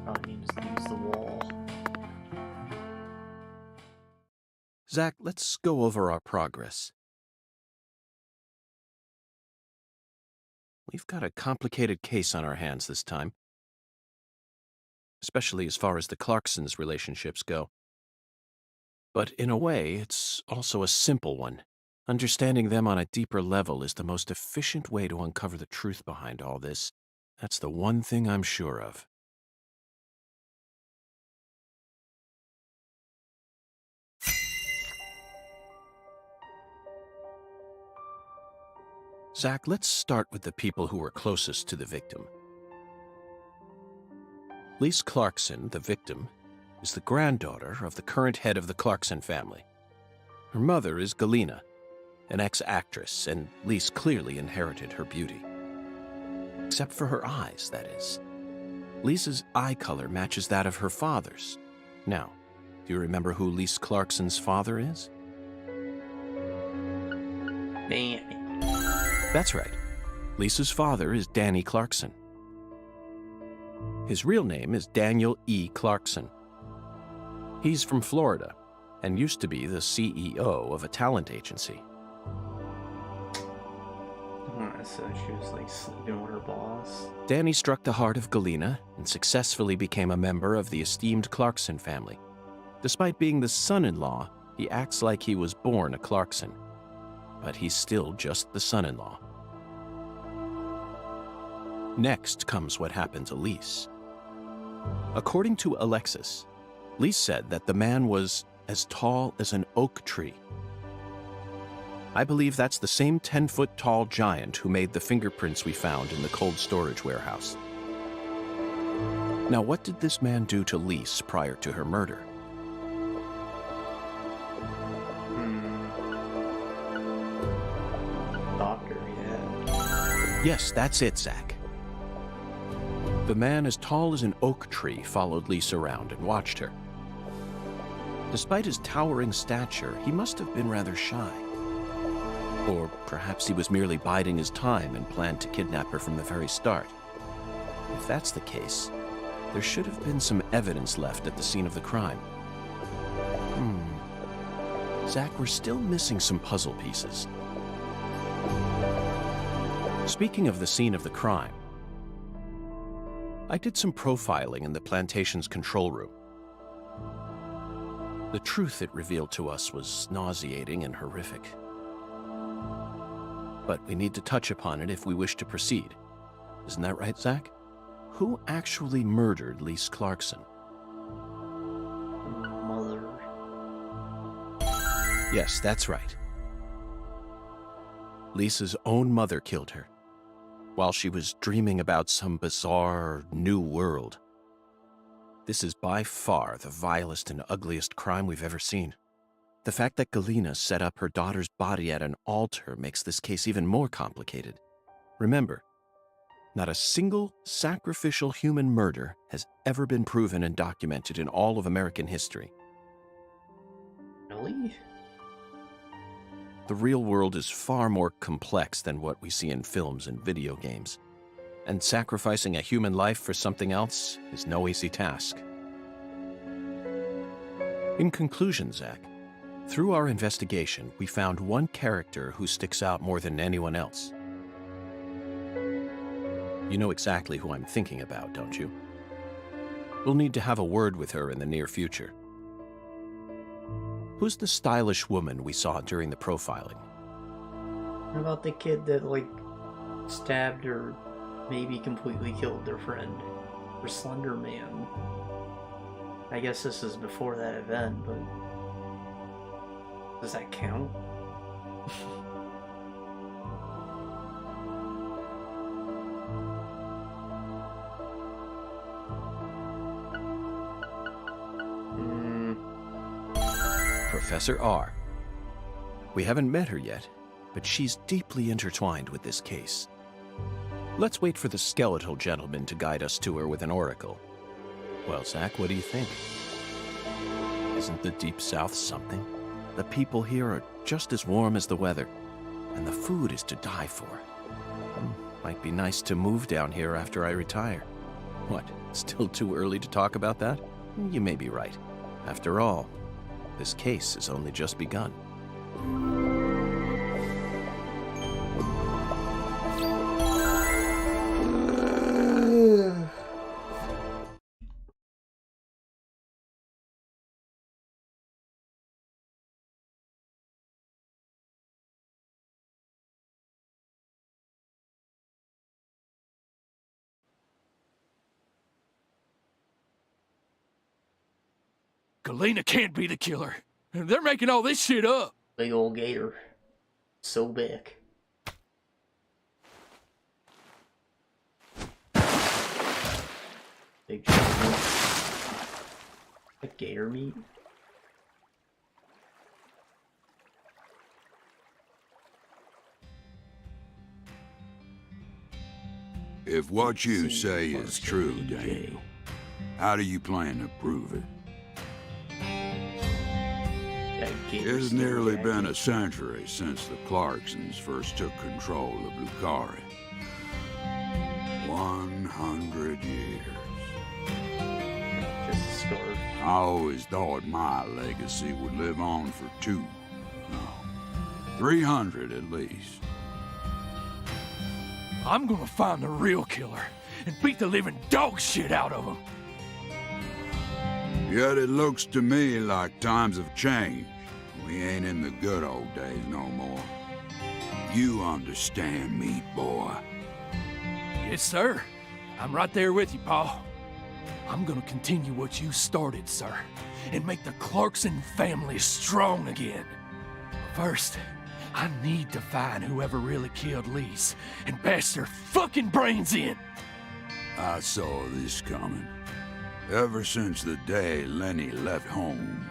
Probably need to use the wall. Zach, let's go over our progress. We've got a complicated case on our hands this time, especially as far as the Clarksons' relationships go. But in a way, it's also a simple one. Understanding them on a deeper level is the most efficient way to uncover the truth behind all this. That's the one thing I'm sure of. Zach, let's start with the people who were closest to the victim. Lise Clarkson, the victim, is the granddaughter of the current head of the Clarkson family. Her mother is Galena, an ex-actress, and Lise clearly inherited her beauty. Except for her eyes, that is. Lisa's eye color matches that of her father's. Now, do you remember who Lise Clarkson's father is? Danny. That's right. Lisa's father is Danny Clarkson. His real name is Daniel E. Clarkson. He's from Florida and used to be the CEO of a talent agency. So she was like sleeping with her boss. Danny struck the heart of Galena and successfully became a member of the esteemed Clarkson family. Despite being the son-in-law, he acts like he was born a Clarkson. But he's still just the son-in-law. Next comes what happened to Lise. According to Alexis, Lise said that the man was as tall as an oak tree. I believe that's the same 10-foot tall giant who made the fingerprints we found in the cold storage warehouse. Now, what did this man do to Lise prior to her murder? Doctor, yeah. Yes, that's it, Zach. The man as tall as an oak tree followed Lise around and watched her. Despite his towering stature, he must have been rather shy. Or perhaps he was merely biding his time and planned to kidnap her from the very start. If that's the case, there should have been some evidence left at the scene of the crime. Zach, we're still missing some puzzle pieces. Speaking of the scene of the crime, I did some profiling in the plantation's control room. The truth it revealed to us was nauseating and horrific. but we need to touch upon it if we wish to proceed. Isn't that right, Zach? Who actually murdered Lise Clarkson? Mother. Yes, that's right. Lisa's own mother killed her, while she was dreaming about some bizarre new world. This is by far the vilest and ugliest crime we've ever seen. The fact that Galena set up her daughter's body at an altar makes this case even more complicated. Remember, not a single sacrificial human murder has ever been proven and documented in all of American history. Really? The real world is far more complex than what we see in films and video games, and sacrificing a human life for something else is no easy task. In conclusion, Zach, through our investigation, we found one character who sticks out more than anyone else. You know exactly who I'm thinking about, don't you? We'll need to have a word with her in the near future. Who's the stylish woman we saw during the profiling? What about the kid that, like, stabbed or maybe completely killed their friend? Or Slender Man? I guess this is before that event, but... does that count? Professor R. We haven't met her yet, but she's deeply intertwined with this case. Let's wait for the skeletal gentleman to guide us to her with an oracle. Well, Zach, what do you think? Isn't the Deep South something? The people here are just as warm as the weather, and the food is to die for. Might be nice to move down here after I retire. What, still too early to talk about that? You may be right. After all, this case has only just begun. Galena can't be the killer. They're making all this shit up. Big old gator. So big. Big gator. Like gator meat? If what you say is true, Daniel, how do you plan to prove it? It's nearly been a century since the Clarksons first took control of Lucari. 100 years. Just a scarf. I always thought my legacy would live on for 300 at least. I'm gonna find the real killer and beat the living dog shit out of him. Yet it looks to me like times have changed. We ain't in the good old days no more. You understand me, boy. Yes, sir. I'm right there with you, Pa. I'm gonna continue what you started, sir, and make the Clarkson family strong again. But first, I need to find whoever really killed Lise and bash their fucking brains in. I saw this coming. Ever since the day Lenny left home,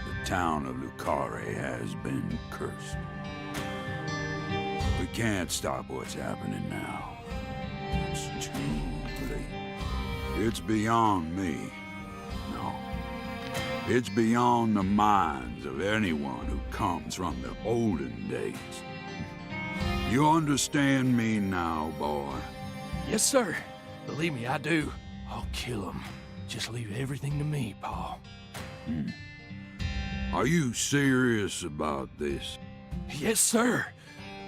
the town of Lucari has been cursed. We can't stop what's happening now. It's too late. It's beyond me. No. It's beyond the minds of anyone who comes from the olden days. You understand me now, boy? Yes, sir. Believe me, I do. I'll kill him. Just leave everything to me, Pa. Are you serious about this? Yes, sir.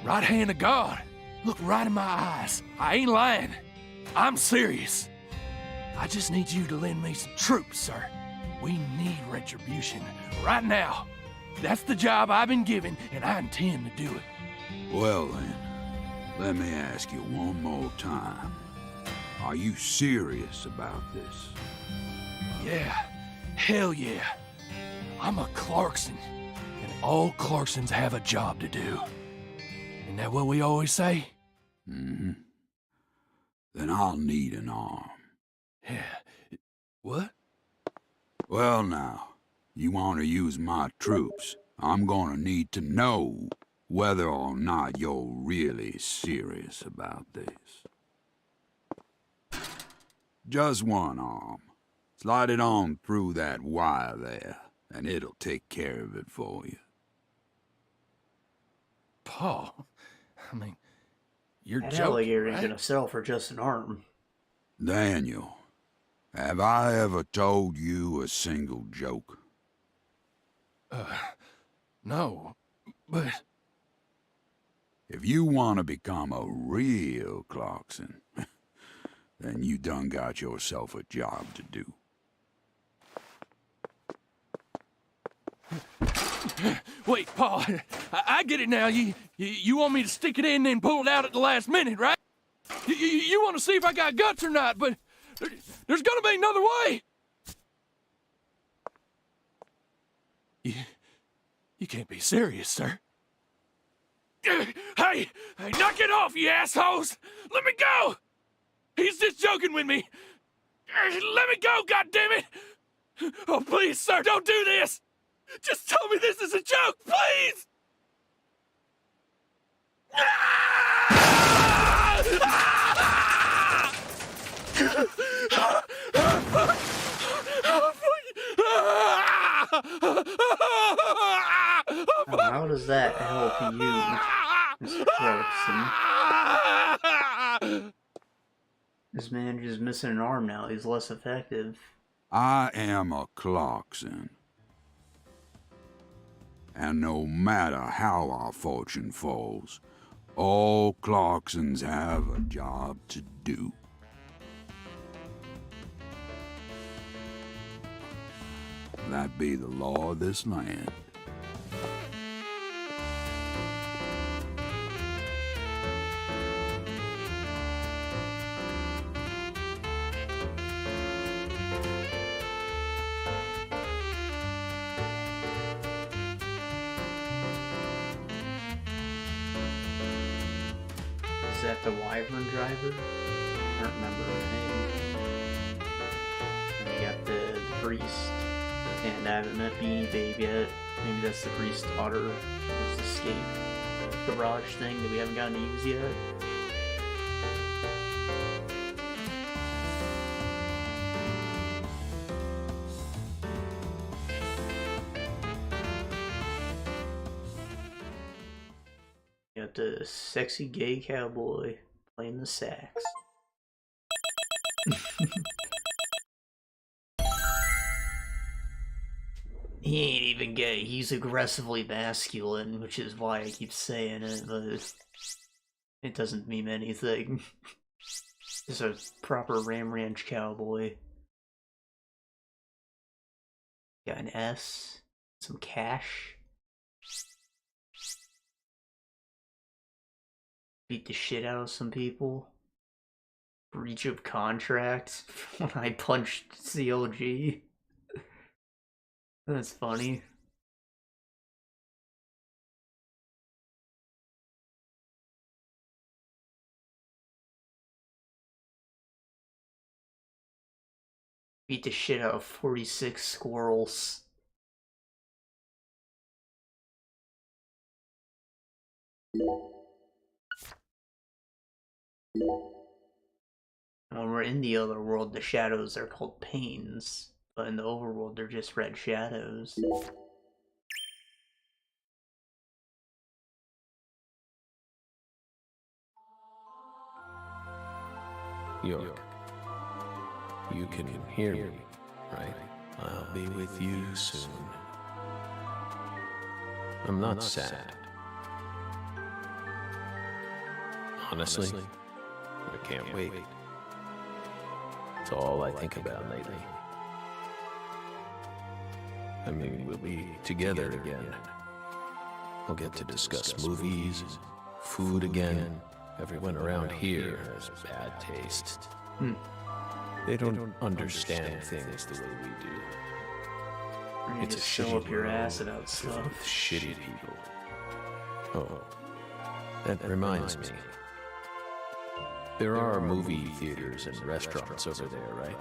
Right hand of God. Look right in my eyes. I ain't lying. I'm serious. I just need you to lend me some troops, sir. We need retribution right now. That's the job I've been given, and I intend to do it. Well then, let me ask you one more time. Are you serious about this? Yeah, hell yeah. I'm a Clarkson, and all Clarksons have a job to do. Isn't that what we always say? Mm-hmm. Then I'll need an arm. Yeah. What? Well now, you want to use my troops, I'm gonna need to know whether or not you're really serious about this. Just one arm. Slide it on through that wire there, and it'll take care of it for you. Paul, I mean, you're That joking, alligator ain't right? gonna sell for just an arm. Daniel, have I ever told you a single joke? No, but... If you want to become a real Clarkson, then you done got yourself a job to do. Wait, Paul, I get it now. You want me to stick it in and then pull it out at the last minute, right? You want to see if I got guts or not, but there's gonna be another way. You can't be serious, sir. Hey, knock it off, you assholes! Let me go! He's just joking with me. Let me go, goddammit! Oh, please, sir, don't do this! Just tell me this is a joke, please! How does that help you, Mr. Clarkson? This man is missing an arm now. He's less effective. I am a Clarkson. And no matter how our fortune falls, all Clarksons have a job to do. That be the law of this land. Is that the Wyvern driver? I don't remember her name. And we got the priest. And I haven't met Beanie Babe yet. Maybe that's the priest's daughter. This escape garage thing that we haven't gotten to use yet. You got the sexy gay cowboy playing the sax. He ain't even gay, he's aggressively masculine, which is why I keep saying it, but it doesn't mean anything. Just a proper Ram Ranch cowboy. Got an S, some cash. Beat the shit out of some people. Breach of contract when I punched CLG. That's funny. Beat the shit out of 46 squirrels. When we're in the other world, the shadows are called pains. But in the overworld, they're just red shadows. York, you can hear me, right? I'll be with you soon. I'm not sad. Honestly, I can't wait. It's all I think about lately. I mean, we'll be together again. We'll get to discuss movies, food again, Everyone around here has bad taste. Hmm. They don't understand things the way we do. Or you It's just a show shitty up your ass world about filled stuff. with shitty people. Oh, that reminds me. There are movie theaters and restaurants over there, right?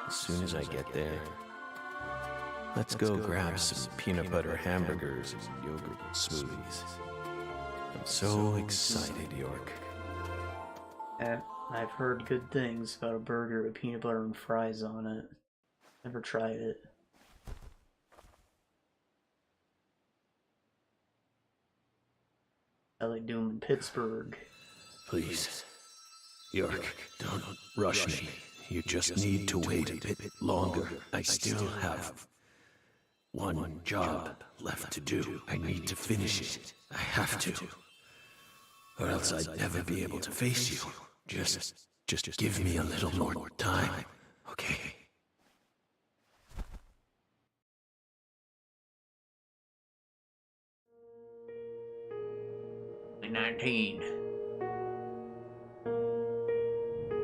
As soon as I get there, let's go grab some peanut butter hamburgers and yogurt smoothies. I'm so excited, York. I've heard good things about a burger with peanut butter and fries on it. Never tried it. I like doing in Pittsburgh. Please, York, don't rush me. You just need to wait a bit longer. I still have one job left to do. I need to finish it. I have to. Or else I'd never be able to face you. Just give me a little more time, okay? Like 19.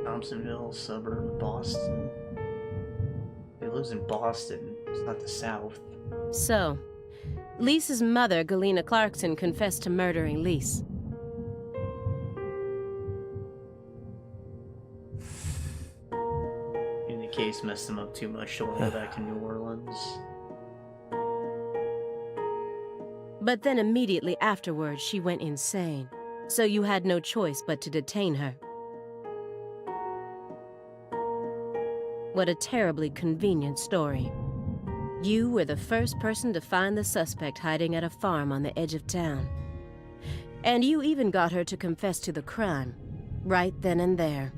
Thompsonville, suburb of Boston. He lives in Boston. It's not the South. So, Lisa's mother, Galena Clarkson, confessed to murdering Lise. The case messed him up too much to go back to New Orleans. But then immediately afterwards, she went insane. So you had no choice but to detain her. What a terribly convenient story. You were the first person to find the suspect hiding at a farm on the edge of town. And you even got her to confess to the crime, right then and there.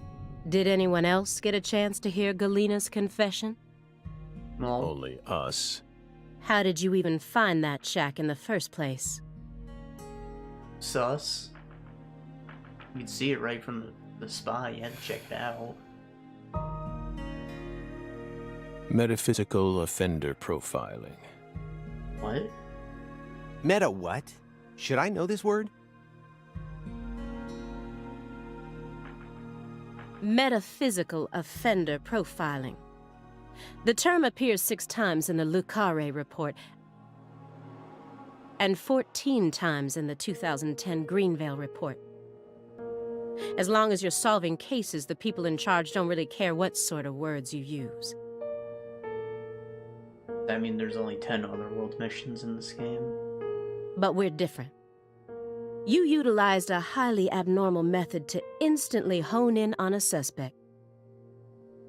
Did anyone else get a chance to hear Galena's confession? No. Only us. How did you even find that shack in the first place? Sus. You could see it right from the spot. You had to check it out. Metaphysical offender profiling. What? Meta what? Should I know this word? Metaphysical offender profiling. The term appears 6 times in the Le Carré report and 14 times in the 2010 Greenvale report. As long as you're solving cases, the people in charge don't really care what sort of words you use. I mean, there's only 10 other world missions in this game. But we're different. You utilized a highly abnormal method to instantly hone in on a suspect.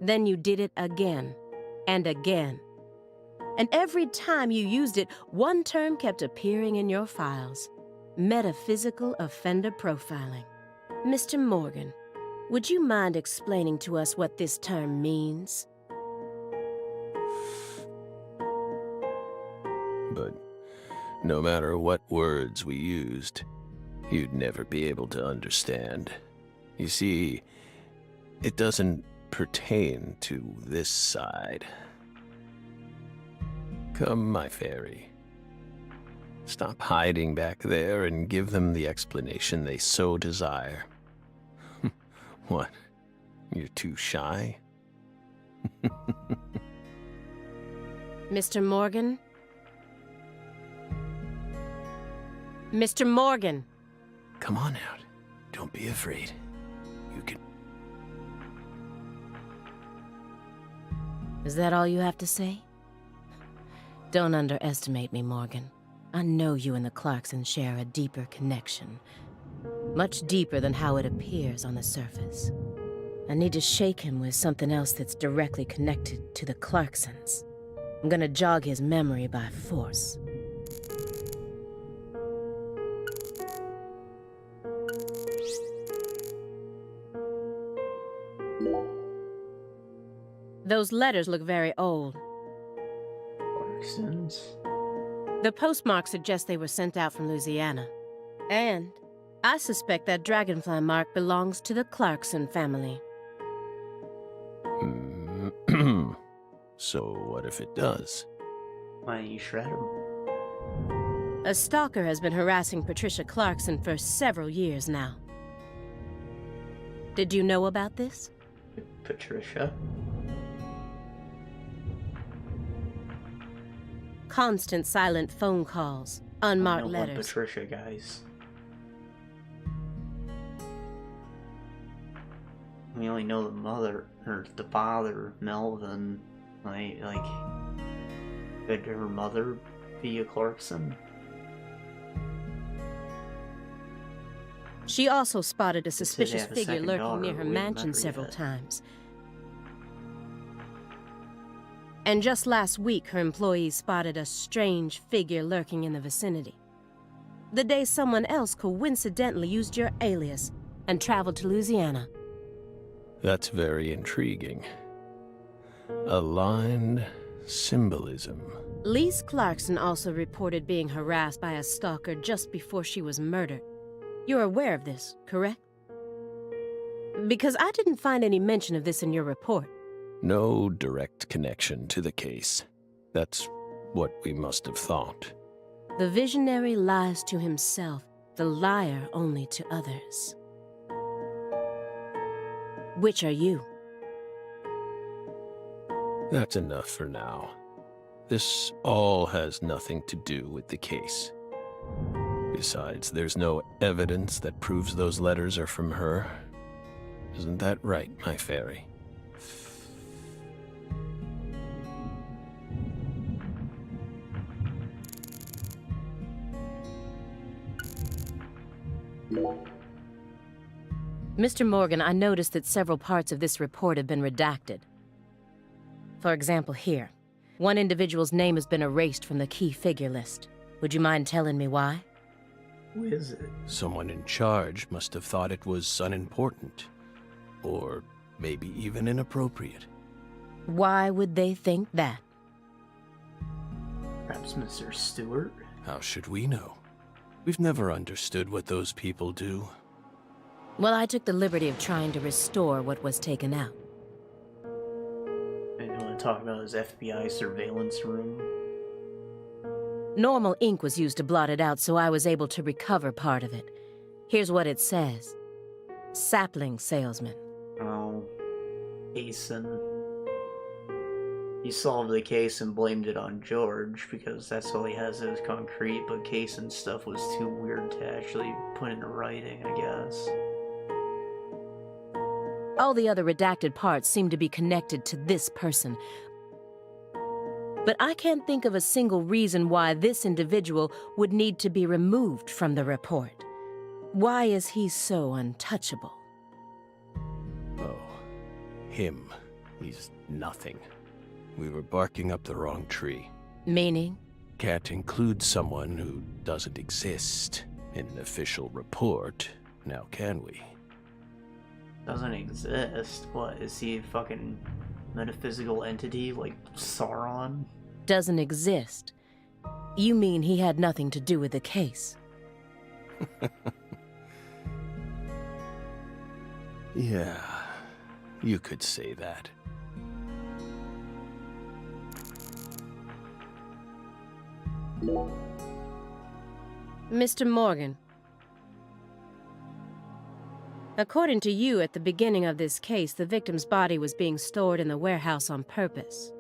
Then you did it again and again. And every time you used it, one term kept appearing in your files: metaphysical offender profiling. Mr. Morgan, would you mind explaining to us what this term means? But no matter what words we used, you'd never be able to understand. You see, it doesn't pertain to this side. Come, my fairy. Stop hiding back there and give them the explanation they so desire. What? You're too shy? Mr. Morgan? Mr. Morgan! Come on out. Don't be afraid. You can... Is that all you have to say? Don't underestimate me, Morgan. I know you and the Clarksons share a deeper connection. Much deeper than how it appears on the surface. I need to shake him with something else that's directly connected to the Clarksons. I'm gonna jog his memory by force. Those letters look very old. Clarksons? The postmark suggests they were sent out from Louisiana. And I suspect that dragonfly mark belongs to the Clarkson family. So what if it does? Why don't you shred him? A stalker has been harassing Patricia Clarkson for several years now. Did you know about this? Patricia? Constant silent phone calls, unmarked I know one letters. Patricia, guys. We only know the mother, or the father, Melvin. Like, could her mother be a Clarkson? She also spotted a said they suspicious have a figure second lurking daughter, near her but we haven't mansion met her several yet. times. And just last week, her employees spotted a strange figure lurking in the vicinity. The day someone else coincidentally used your alias and traveled to Louisiana. That's very intriguing. Aligned symbolism. Lise Clarkson also reported being harassed by a stalker just before she was murdered. You're aware of this, correct? Because I didn't find any mention of this in your report. No direct connection to the case. That's what we must have thought. The visionary lies to himself, the liar only to others. Which are you? That's enough for now. This all has nothing to do with the case. Besides, there's no evidence that proves those letters are from her. Isn't that right, my fairy? Mr. Morgan, I noticed that several parts of this report have been redacted. For example, here. One individual's name has been erased from the key figure list. Would you mind telling me why? Who is it? Someone in charge must have thought it was unimportant. Or maybe even inappropriate. Why would they think that? Perhaps Mr. Stewart? How should we know? We've never understood what those people do. Well, I took the liberty of trying to restore what was taken out. And you want to talk about his FBI surveillance room? Normal ink was used to blot it out, so I was able to recover part of it. Here's what it says. Sapling salesman. Oh, Kaysen. He solved the case and blamed it on George, because that's all he has that was concrete, but Kaysen's stuff was too weird to actually put into writing, I guess. All the other redacted parts seem to be connected to this person. But I can't think of a single reason why this individual would need to be removed from the report. Why is he so untouchable? Oh, him. He's nothing. We were barking up the wrong tree. Meaning? Can't include someone who doesn't exist in an official report, now can we? Doesn't exist? What, is he a fucking metaphysical entity like Sauron? Doesn't exist. You mean he had nothing to do with the case? Yeah, you could say that. Mr. Morgan. According to you, at the beginning of this case, the victim's body was being stored in the warehouse on purpose.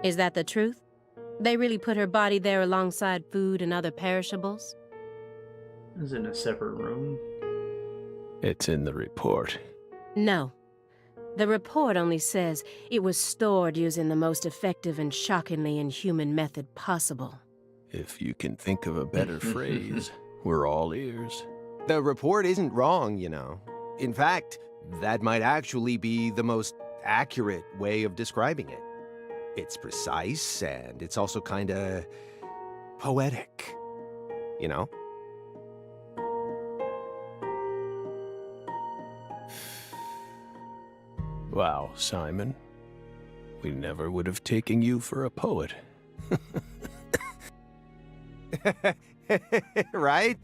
Is that the truth? They really put her body there alongside food and other perishables? Is it in a separate room? It's in the report. No. The report only says it was stored using the most effective and shockingly inhuman method possible. If you can think of a better phrase, we're all ears. The report isn't wrong, you know. In fact, that might actually be the most accurate way of describing it. It's precise, and it's also kinda poetic, you know? Wow, Simon. We never would have taken you for a poet. Right?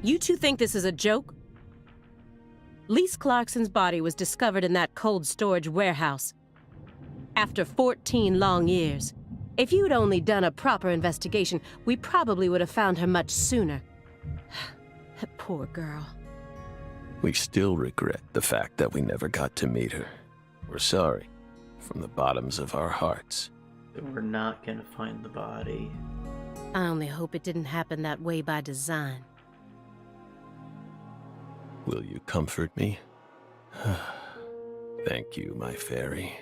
You two think this is a joke? Lise Clarkson's body was discovered in that cold storage warehouse. After 14 long years. If you'd only done a proper investigation, we probably would have found her much sooner. That poor girl. We still regret the fact that we never got to meet her. We're sorry, from the bottoms of our hearts. We're not gonna find the body. I only hope it didn't happen that way by design. Will you comfort me? Thank you, my fairy.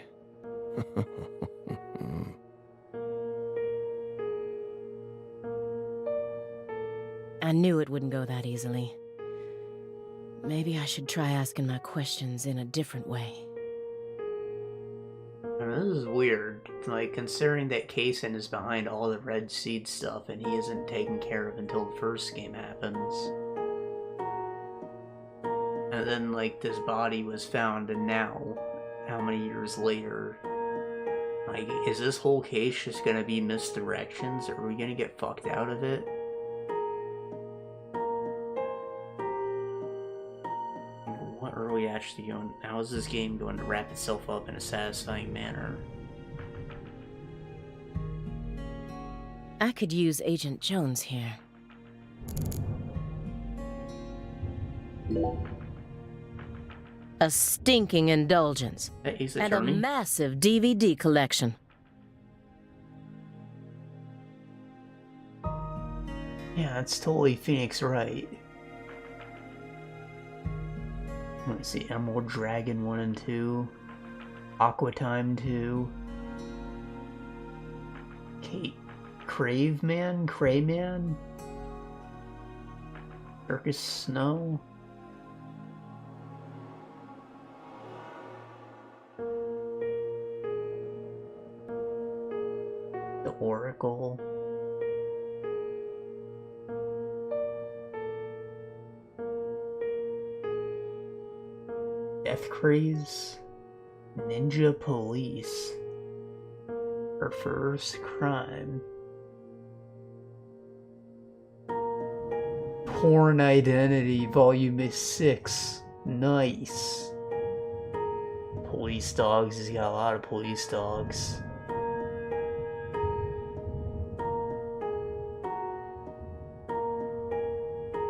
I knew it wouldn't go that easily. Maybe I should try asking my questions in a different way. This is weird, like, considering that Kaysen is behind all the Red Seed stuff and he isn't taken care of until the first game happens. And then, like, this body was found, and now, how many years later? Like, is this whole case just gonna be misdirections, or are we gonna get fucked out of it? What are we actually going? How is this game going to wrap itself up in a satisfying manner? I could use Agent Jones here. A stinking indulgence. And a massive DVD collection. Yeah, that's totally Phoenix Wright. Let me see, Emerald Dragon 1 and 2. Aqua Time 2. Kate. Craveman? Crayman? Circus Snow? The Oracle? Death Craze? Ninja Police? Her first crime? Porn Identity, Volume 6. Nice. Police dogs, he's got a lot of police dogs.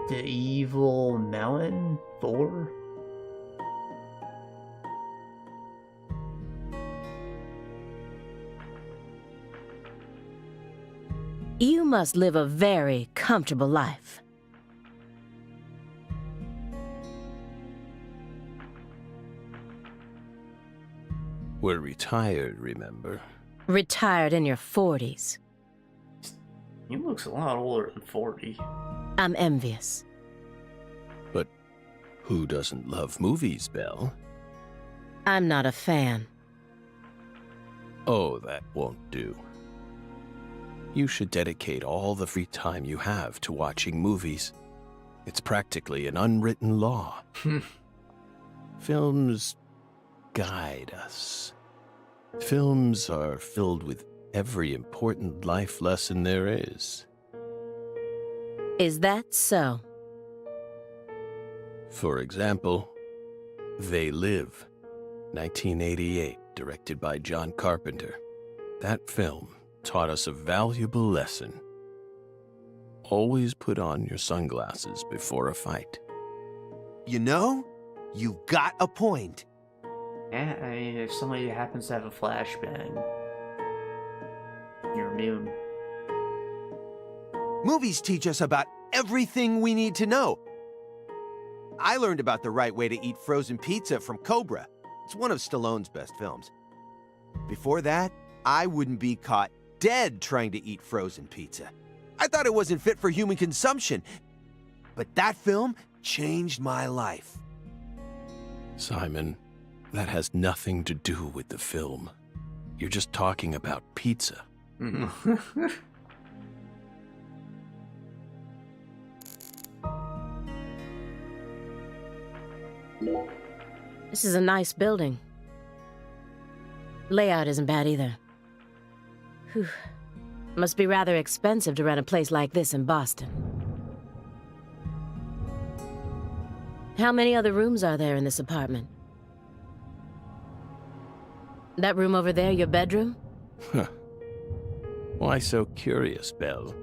The Evil Mountain 4? You must live a very comfortable life. We're retired, remember? Retired in your 40s. He looks a lot older than 40. I'm envious. But who doesn't love movies, Belle? I'm not a fan. Oh, that won't do. You should dedicate all the free time you have to watching movies. It's practically an unwritten law. Films guide us. Films are filled with every important life lesson there is. Is that so? For example, They Live, 1988, directed by John Carpenter. That film taught us a valuable lesson. Always put on your sunglasses before a fight. You know, you got a point. Yeah, I mean, if somebody happens to have a flashbang, you're immune. Movies teach us about everything we need to know. I learned about the right way to eat frozen pizza from Cobra. It's one of Stallone's best films. Before that, I wouldn't be caught dead trying to eat frozen pizza. I thought it wasn't fit for human consumption. But that film changed my life. Simon, that has nothing to do with the film. You're just talking about pizza. This is a nice building. Layout isn't bad either. Whew. Must be rather expensive to rent a place like this in Boston. How many other rooms are there in this apartment? That room over there, your bedroom? Huh. Why so curious, Belle?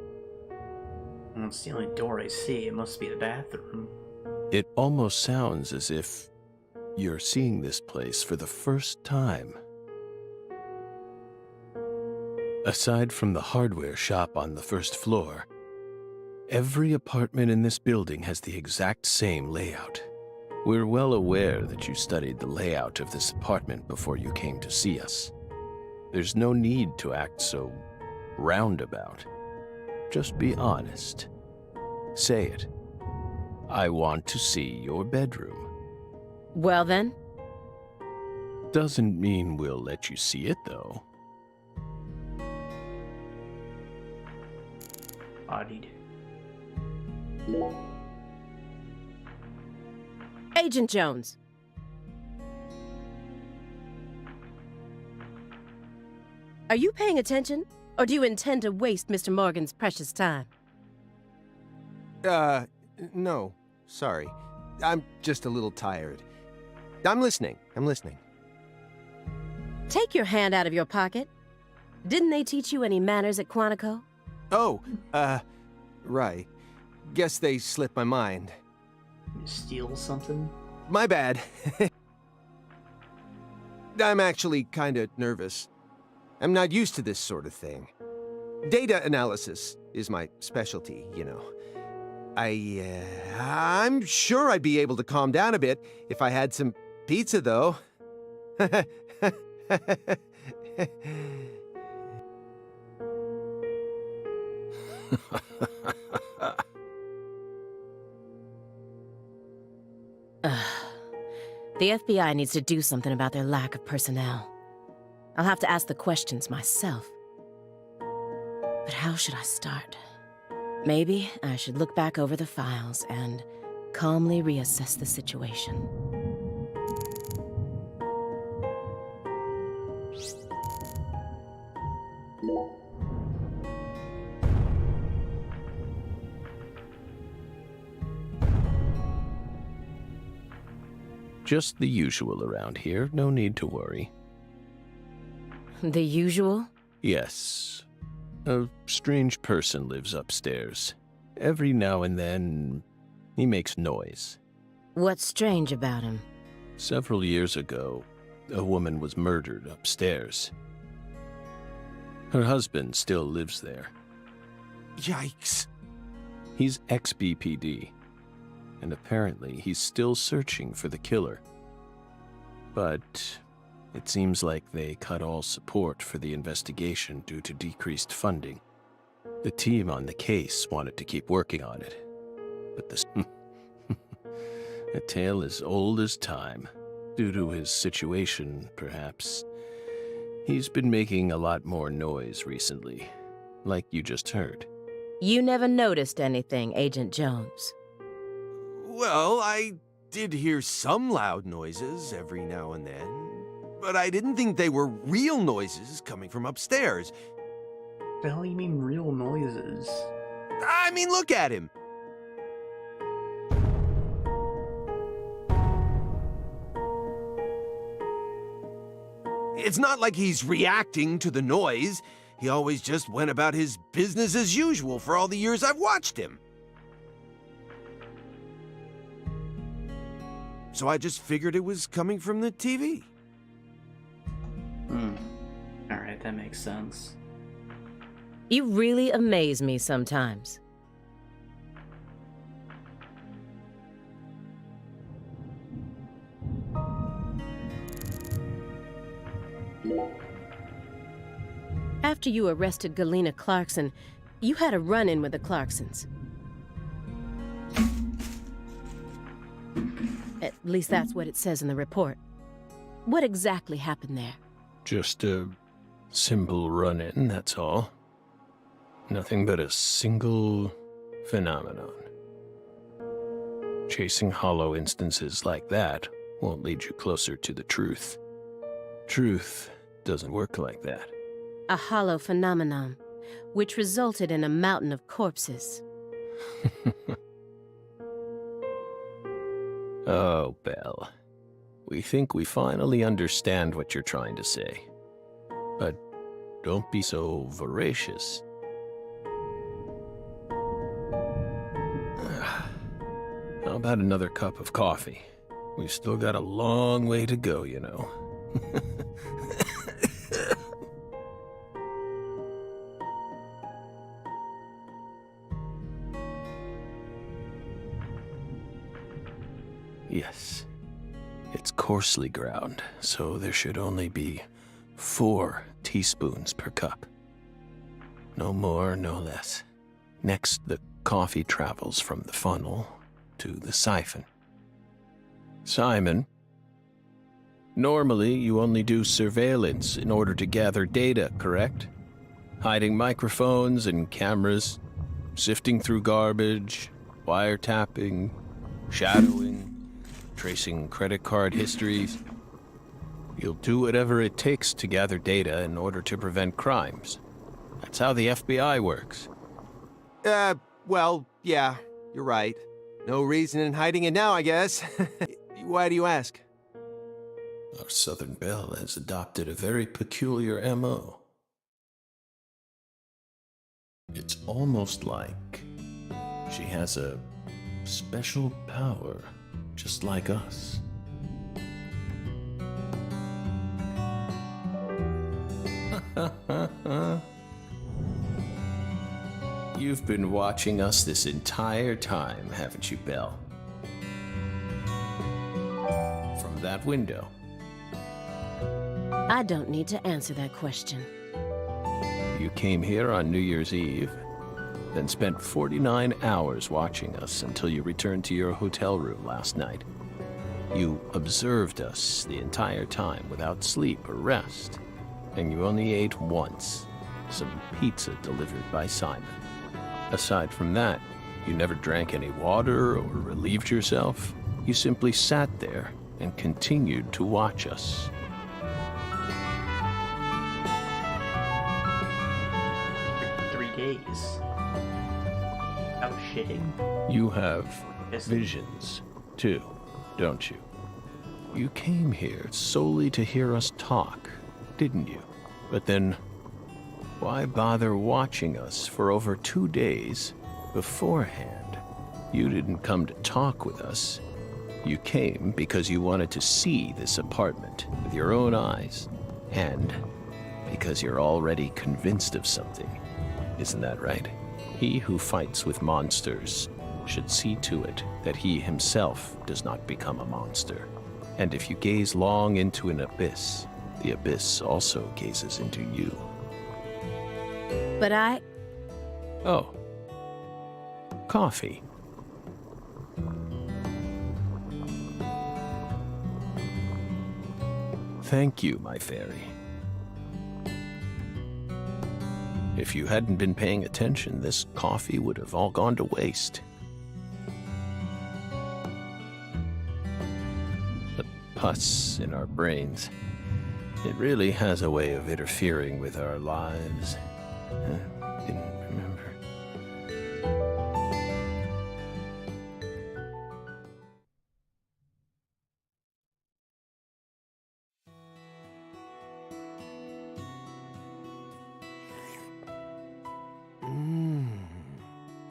Well, it's the only door I see. It must be the bathroom. It almost sounds as if you're seeing this place for the first time. Aside from the hardware shop on the first floor, every apartment in this building has the exact same layout. We're well aware that you studied the layout of this apartment before you came to see us. There's no need to act so roundabout. Just be honest. Say it. I want to see your bedroom. Well then? Doesn't mean we'll let you see it, though. Bodied. Agent Jones. Are you paying attention, or do you intend to waste Mr. Morgan's precious time? No. Sorry. I'm just a little tired. I'm listening. Take your hand out of your pocket. Didn't they teach you any manners at Quantico? Oh, right. Guess they slipped my mind. You steal something? My bad. I'm actually kinda nervous. I'm not used to this sort of thing. Data analysis is my specialty, you know. I'm sure I'd be able to calm down a bit if I had some pizza, though. The FBI needs to do something about their lack of personnel. I'll have to ask the questions myself. But how should I start? Maybe I should look back over the files and calmly reassess the situation. Just the usual around here, no need to worry. The usual? Yes. A strange person lives upstairs. Every now and then, he makes noise. What's strange about him? Several years ago, a woman was murdered upstairs. Her husband still lives there. Yikes. He's ex-BPD, and apparently he's still searching for the killer. But it seems like they cut all support for the investigation due to decreased funding. The team on the case wanted to keep working on it, but the tale is old as time. Due to his situation, perhaps. He's been making a lot more noise recently, like you just heard. You never noticed anything, Agent Jones. Well, I did hear some loud noises every now and then, but I didn't think they were real noises coming from upstairs. The hell you mean real noises? I mean, look at him. It's not like he's reacting to the noise. He always just went about his business as usual for all the years I've watched him. So I just figured it was coming from the TV. Alright, that makes sense. You really amaze me sometimes. After you arrested Galena Clarkson, you had a run-in with the Clarksons. At least that's what it says in the report. What exactly happened there? Just a simple run-in, that's all. Nothing but a single phenomenon. Chasing hollow instances like that won't lead you closer to the truth. Truth doesn't work like that. A hollow phenomenon, which resulted in a mountain of corpses. Oh, Belle. We think we finally understand what you're trying to say. But don't be so voracious. How about another cup of coffee? We've still got a long way to go, you know. Yes, it's coarsely ground, so there should only be 4 teaspoons per cup. No more, no less. Next, the coffee travels from the funnel to the siphon. Simon, normally you only do surveillance in order to gather data, correct? Hiding microphones and cameras, sifting through garbage, wiretapping, shadowing, tracing credit card histories. You'll do whatever it takes to gather data in order to prevent crimes. That's how the FBI works. Well, yeah, you're right. No reason in hiding it now, I guess. Why do you ask? Our Southern Belle has adopted a very peculiar MO. It's almost like she has a special power, just like us. You've been watching us this entire time, haven't you, Belle? From that window. I don't need to answer that question. You came here on New Year's Eve, then spent 49 hours watching us until you returned to your hotel room last night. You observed us the entire time without sleep or rest, and you only ate once, some pizza delivered by Simon. Aside from that, you never drank any water or relieved yourself. You simply sat there and continued to watch us. For 3 days. Out shitting. You have visions, too, don't you? You came here solely to hear us talk, didn't you? But then, why bother watching us for over 2 days beforehand? You didn't come to talk with us. You came because you wanted to see this apartment with your own eyes, and because you're already convinced of something. Isn't that right? He who fights with monsters should see to it that he himself does not become a monster. And if you gaze long into an abyss, the abyss also gazes into you. But I... Oh. Coffee. Thank you, my fairy. If you hadn't been paying attention, this coffee would have all gone to waste. The pus in our brains. It really has a way of interfering with our lives. Didn't remember.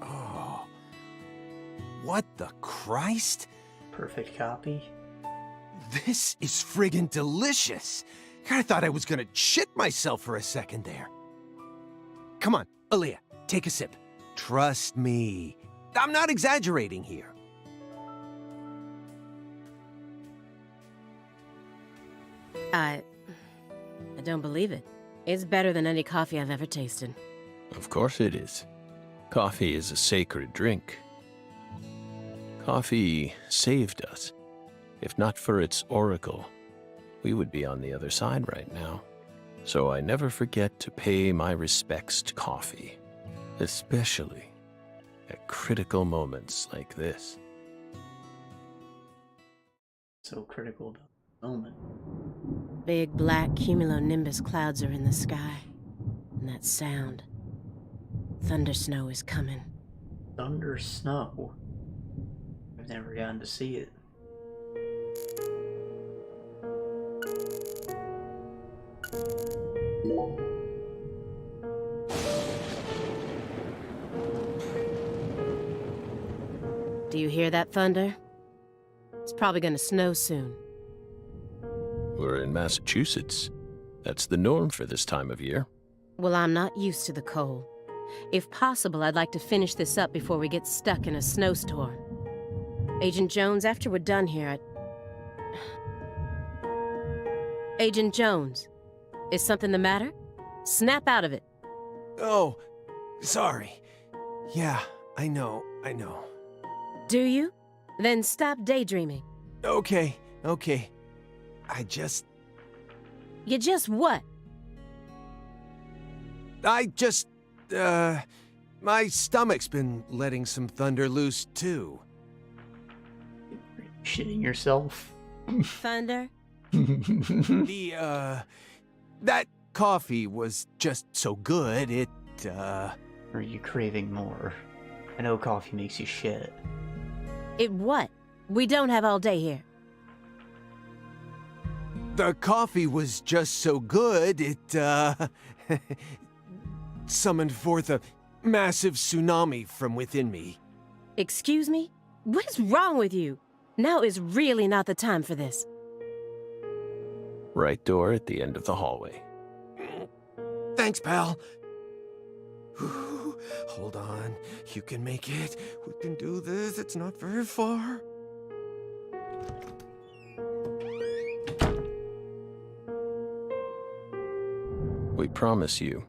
Oh. What the Christ? Perfect copy. This is friggin' delicious. I thought I was gonna shit myself for a second there. Come on, Aaliyah, take a sip. Trust me. I'm not exaggerating here. I don't believe it. It's better than any coffee I've ever tasted. Of course it is. Coffee is a sacred drink. Coffee saved us. If not for its oracle, we would be on the other side right now. So I never forget to pay my respects to coffee, especially at critical moments like this. So critical moment. Big black cumulonimbus clouds are in the sky. And that sound. Thunder snow is coming. Thunder snow? I've never gotten to see it. Do you hear that thunder? It's probably gonna snow soon. We're in Massachusetts. That's the norm for this time of year. Well, I'm not used to the cold. If possible, I'd like to finish this up before we get stuck in a snowstorm. Agent Jones, after we're done here, Agent Jones, is something the matter? Snap out of it. Oh, sorry. Yeah, I know. Do you? Then stop daydreaming. Okay. You just what? My stomach's been letting some thunder loose, too. Shitting yourself. Thunder? That coffee was just so good, Are you craving more? I know coffee makes you shit. It what? We don't have all day here. The coffee was just so good, it, summoned forth a massive tsunami from within me. Excuse me? What is wrong with you? Now is really not the time for this. Right door at the end of the hallway. Thanks, pal. Hold on. You can make it. We can do this. It's not very far. We promise you.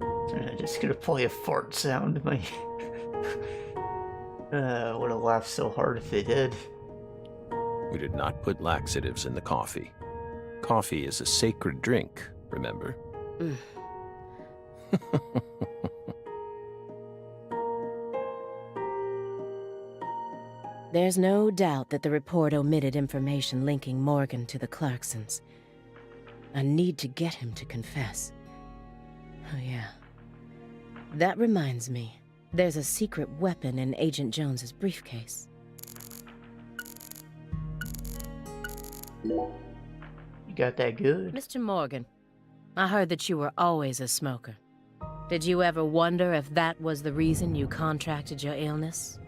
I'm just gonna play a fart sound. My would have laughed so hard if they did. We did not put laxatives in the coffee. Coffee is a sacred drink, remember? There's no doubt that the report omitted information linking Morgan to the Clarksons. I need to get him to confess. Oh yeah. That reminds me, there's a secret weapon in Agent Jones's briefcase. You got that good? Mr. Morgan, I heard that you were always a smoker. Did you ever wonder if that was the reason you contracted your illness?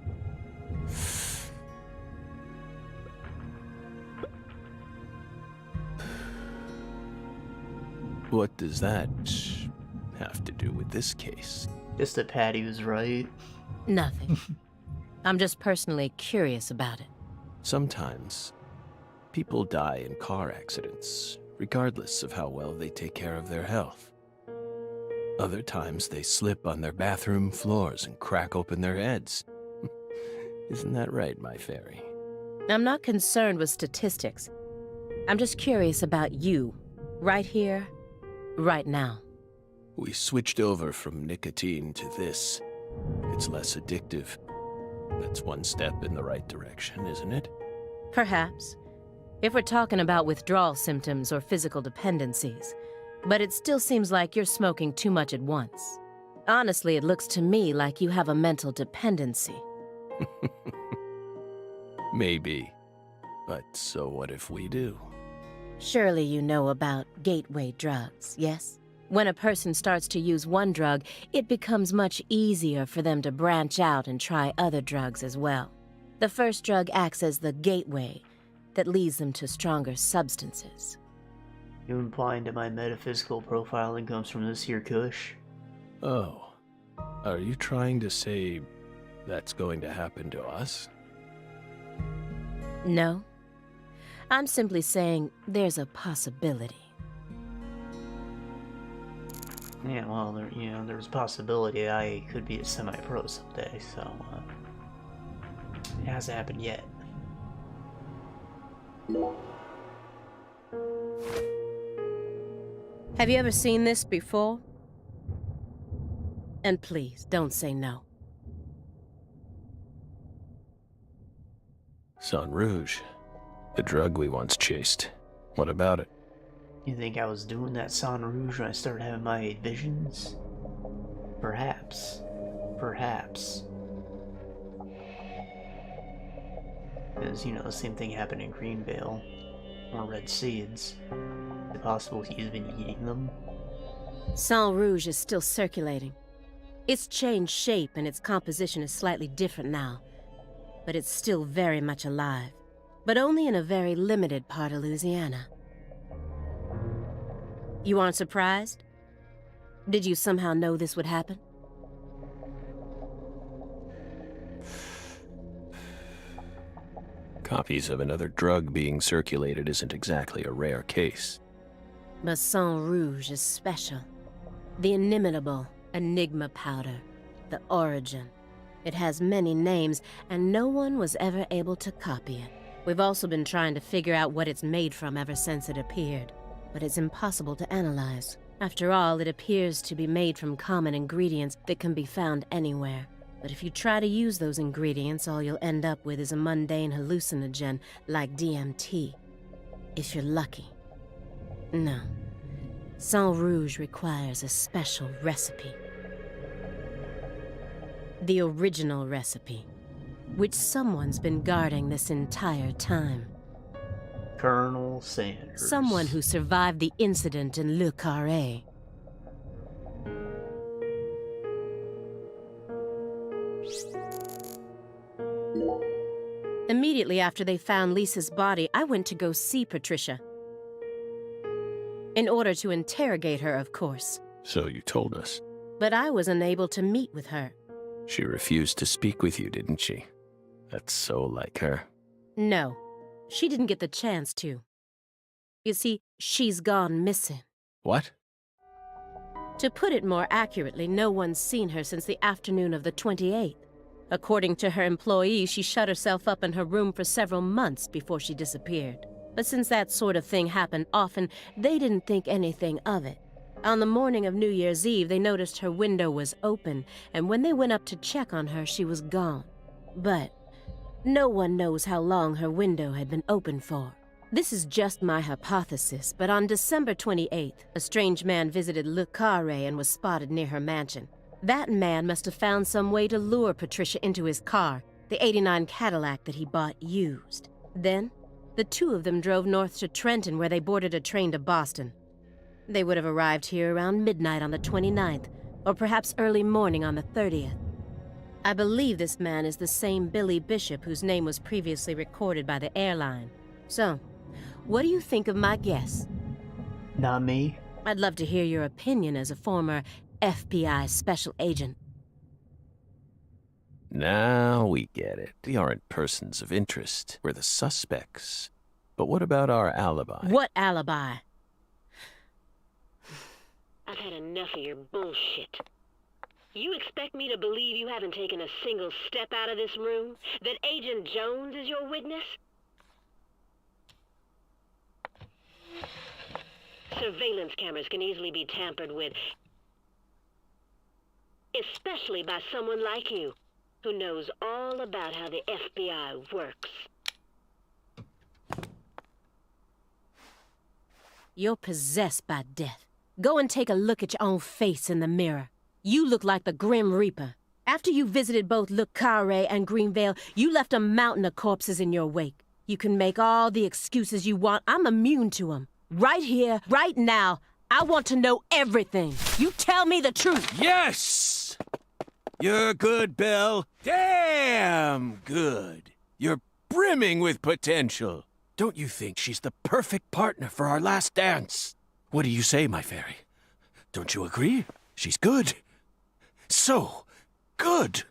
What does that have to do with this case? Just that Patty was right. Nothing. I'm just personally curious about it. Sometimes, people die in car accidents, regardless of how well they take care of their health. Other times, they slip on their bathroom floors and crack open their heads. Isn't that right, my fairy? I'm not concerned with statistics. I'm just curious about you, right here, right now. We switched over from nicotine to this. It's less addictive. That's one step in the right direction, isn't it? Perhaps. If we're talking about withdrawal symptoms or physical dependencies. But it still seems like you're smoking too much at once. Honestly, it looks to me like you have a mental dependency. Maybe. But so what if we do? Surely you know about gateway drugs, yes? When a person starts to use one drug, it becomes much easier for them to branch out and try other drugs as well. The first drug acts as the gateway that leads them to stronger substances. You implying that my metaphysical profiling comes from this here kush? Oh. Are you trying to say that's going to happen to us? No. I'm simply saying there's a possibility. Yeah, well, there's a possibility I could be a semi-pro someday, so, it hasn't happened yet. Have you ever seen this before? And please, don't say no. Sang Rouge. The drug we once chased. What about it? You think I was doing that Sang Rouge when I started having my visions? Perhaps. Perhaps. Because, the same thing happened in Greenvale. More red seeds. Is it possible he's been eating them? Sang Rouge is still circulating. It's changed shape and its composition is slightly different now, but it's still very much alive, but only in a very limited part of Louisiana. You aren't surprised? Did you somehow know this would happen? Copies of another drug being circulated isn't exactly a rare case. But Sang Rouge is special. The inimitable Enigma powder. The origin. It has many names, and no one was ever able to copy it. We've also been trying to figure out what it's made from ever since it appeared. But it's impossible to analyze. After all, it appears to be made from common ingredients that can be found anywhere. But if you try to use those ingredients, all you'll end up with is a mundane hallucinogen like DMT. If you're lucky. No. Sang Rouge requires a special recipe. The original recipe, which someone's been guarding this entire time. Colonel Sanders. Someone who survived the incident in Le Carré. Immediately after they found Lisa's body, I went to go see Patricia. In order to interrogate her, of course. So you told us. But I was unable to meet with her. She refused to speak with you, didn't she? That's so like her. No, she didn't get the chance to. You see, she's gone missing. What? To put it more accurately, no one's seen her since the afternoon of the 28th. According to her employees, she shut herself up in her room for several months before she disappeared. But since that sort of thing happened often, they didn't think anything of it. On the morning of New Year's Eve, they noticed her window was open, and when they went up to check on her, she was gone. But no one knows how long her window had been open for. This is just my hypothesis, but on December 28th, a strange man visited Le Carré and was spotted near her mansion. That man must have found some way to lure Patricia into his car, the '89 Cadillac that he bought used. Then, the two of them drove north to Trenton, where they boarded a train to Boston. They would have arrived here around midnight on the 29th, or perhaps early morning on the 30th. I believe this man is the same Billy Bishop whose name was previously recorded by the airline. So, what do you think of my guess? Not me. I'd love to hear your opinion as a former FBI special agent. Now we get it. We aren't persons of interest. We're the suspects. But what about our alibi? What alibi? I've had enough of your bullshit. You expect me to believe you haven't taken a single step out of this room? That Agent Jones is your witness? Surveillance cameras can easily be tampered with, especially by someone like you, who knows all about how the FBI works. You're possessed by death. Go and take a look at your own face in the mirror. You look like the Grim Reaper. After you visited both Le Carré and Greenvale, you left a mountain of corpses in your wake. You can make all the excuses you want. I'm immune to them. Right here, right now, I want to know everything. You tell me the truth. Yes! You're good, Bill. Damn good. You're brimming with potential. Don't you think she's the perfect partner for our last dance? What do you say, my fairy? Don't you agree? She's good. So good.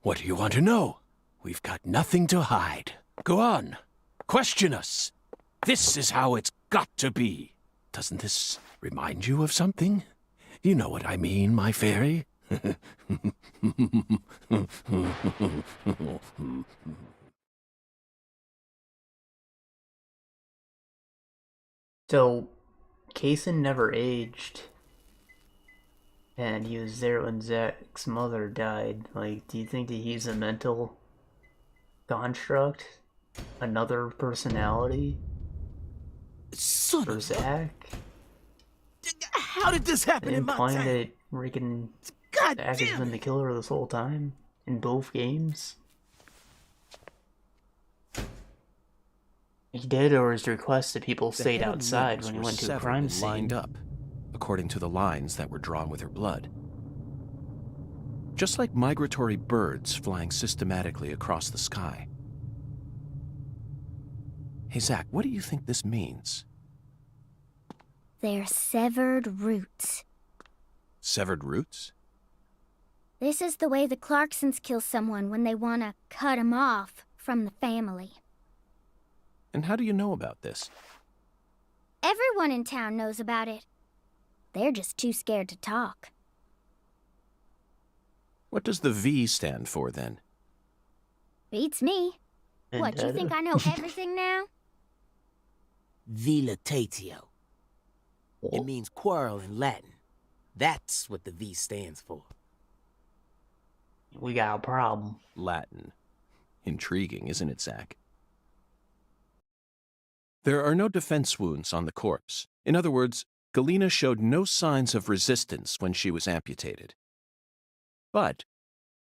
What do you want to know? We've got nothing to hide. Go on. Question us. This is how it's got to be. Doesn't this remind you of something? You know what I mean, my fairy. So, Kaysen never aged. And he was there when Zach's mother died. Like, do you think that he's a mental construct? Another personality? Son for Zach? How did this happen in my time? That freaking Zach has been the killer this whole time? In both games? He did, or his request that people stayed outside when he went to a crime scene. Lined up, according to the lines that were drawn with her blood. just like migratory birds flying systematically across the sky. Hey, Zach, what do you think this means? They're severed roots. Severed roots? This is the way the Clarksons kill someone when they want to cut 'em off from the family. And how do you know about this? Everyone in town knows about it. They're just too scared to talk. What does the V stand for, then? Beats me. What, you think I know everything now? Vilitatio. It means quarrel in Latin. That's what the V stands for. We got a problem. Latin. Intriguing, isn't it, Zach? There are no defense wounds on the corpse. In other words, Galena showed no signs of resistance when she was amputated. But,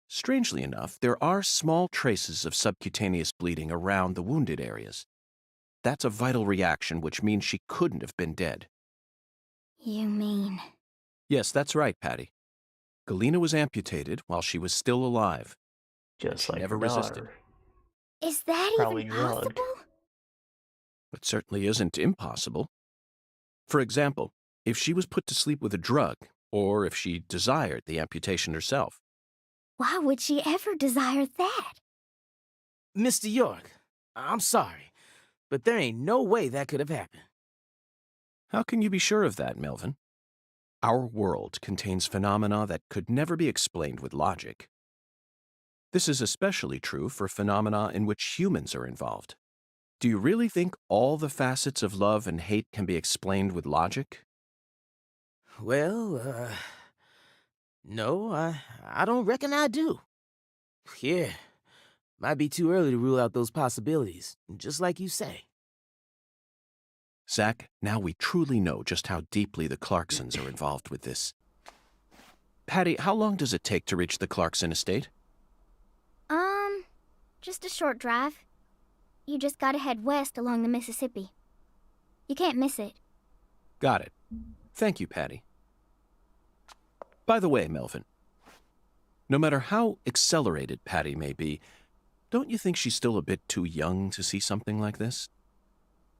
strangely enough, there are small traces of subcutaneous bleeding around the wounded areas. That's a vital reaction, which means she couldn't have been dead. You mean... Yes, that's right, Patty. Galena was amputated while she was still alive. Just like never her daughter. resisted. Is that Probably even drugged. possible? It certainly isn't impossible. For example, if she was put to sleep with a drug, or if she desired the amputation herself. Why would she ever desire that? Mr. York, I'm sorry, but there ain't no way that could have happened. How can you be sure of that, Melvin? Our world contains phenomena that could never be explained with logic. This is especially true for phenomena in which humans are involved. Do you really think all the facets of love and hate can be explained with logic? Well, no, I don't reckon I do. Yeah, might be too early to rule out those possibilities, just like you say. Zach, now we truly know just how deeply the Clarksons are involved with this. Patty, how long does it take to reach the Clarkson estate? Just a short drive. You just gotta head west along the Mississippi. You can't miss it. Got it. Thank you, Patty. By the way, Melvin, no matter how accelerated Patty may be, don't you think she's still a bit too young to see something like this?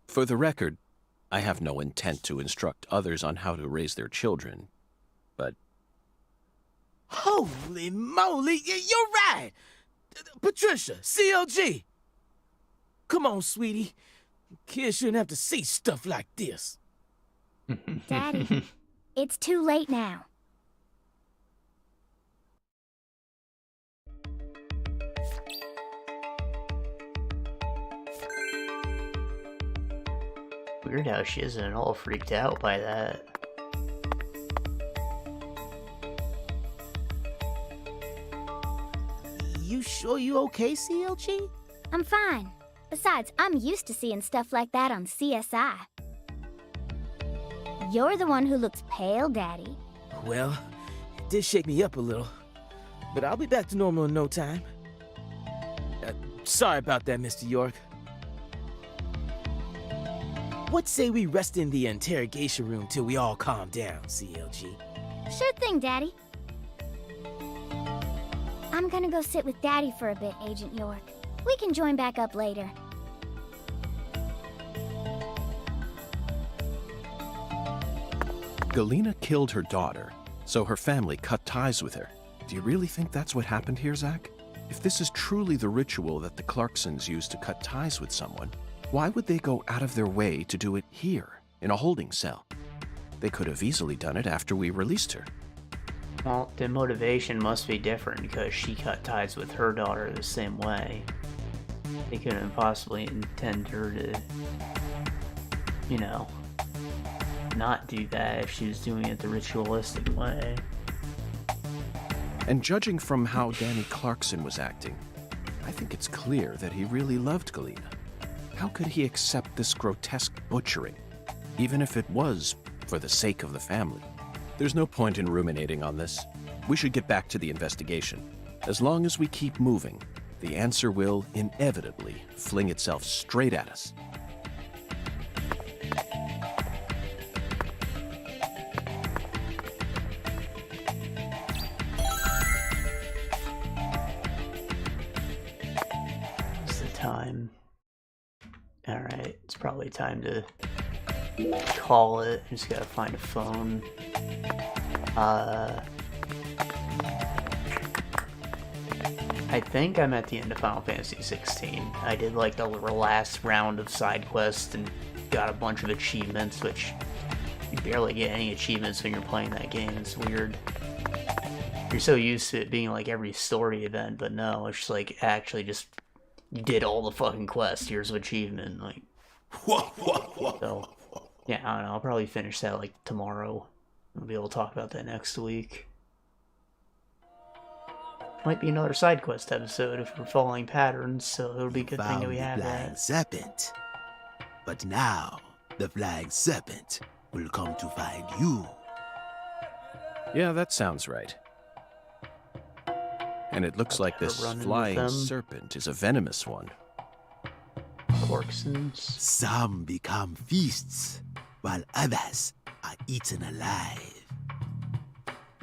For the record, I have no intent to instruct others on how to raise their children, but... Holy moly, you're right! Patricia, CLG! Come on, sweetie. Kids shouldn't have to see stuff like this. Daddy, it's too late now. Weird how she isn't all freaked out by that. You sure you okay, CLG? I'm fine. Besides, I'm used to seeing stuff like that on CSI. You're the one who looks pale, Daddy. Well, it did shake me up a little, but I'll be back to normal in no time. Sorry about that, Mr. York. What say we rest in the interrogation room till we all calm down, CLG? Sure thing, Daddy. I'm gonna go sit with Daddy for a bit, Agent York. We can join back up later. Galena killed her daughter, so her family cut ties with her. Do you really think that's what happened here, Zach? If this is truly the ritual that the Clarksons use to cut ties with someone, why would they go out of their way to do it here, in a holding cell? They could have easily done it after we released her. Well, the motivation must be different because she cut ties with her daughter the same way. They couldn't possibly intend her to, you know, not do that if she was doing it the ritualistic way. And judging from how Danny Clarkson was acting, I think it's clear that he really loved Galena. How could he accept this grotesque butchering, even if it was for the sake of the family? There's no point in ruminating on this. We should get back to the investigation. As long as we keep moving, the answer will inevitably fling itself straight at us. time. Alright, it's probably time to call it. Just gotta find a phone. I think I'm at the end of Final Fantasy 16. I did like the last round of side quests and got a bunch of achievements, which you barely get any achievements when you're playing that game. It's weird. You're so used to it being like every story event, but no, it's just like actually just you did all the fucking quests. Here's an achievement, like. So, yeah, I don't know. I'll probably finish that like tomorrow. We'll be able to talk about that next week. Might be another side quest episode if we're following patterns, so it'll be a good thing that we have that. Serpent. But now, the flying serpent will come to find you. Yeah, that sounds right. And it looks like this flying serpent is a venomous one. Corksons. Some become feasts, while others are eaten alive.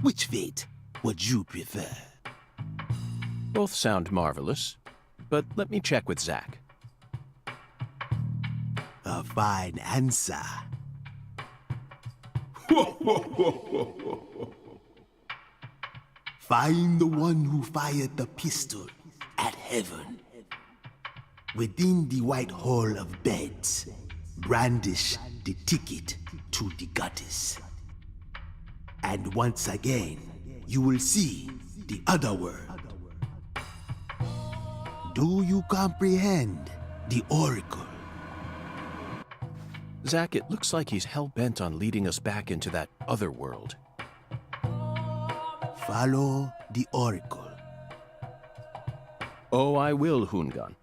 Which fate would you prefer? Both sound marvelous, but let me check with Zach. A fine answer. Find the one who fired the pistol at heaven. Within the white hall of beds, brandish the ticket to the goddess. And once again, you will see the other world. Do you comprehend the oracle? Zach, it looks like he's hell-bent on leading us back into that other world. Follow the oracle. Oh, I will, Hungan.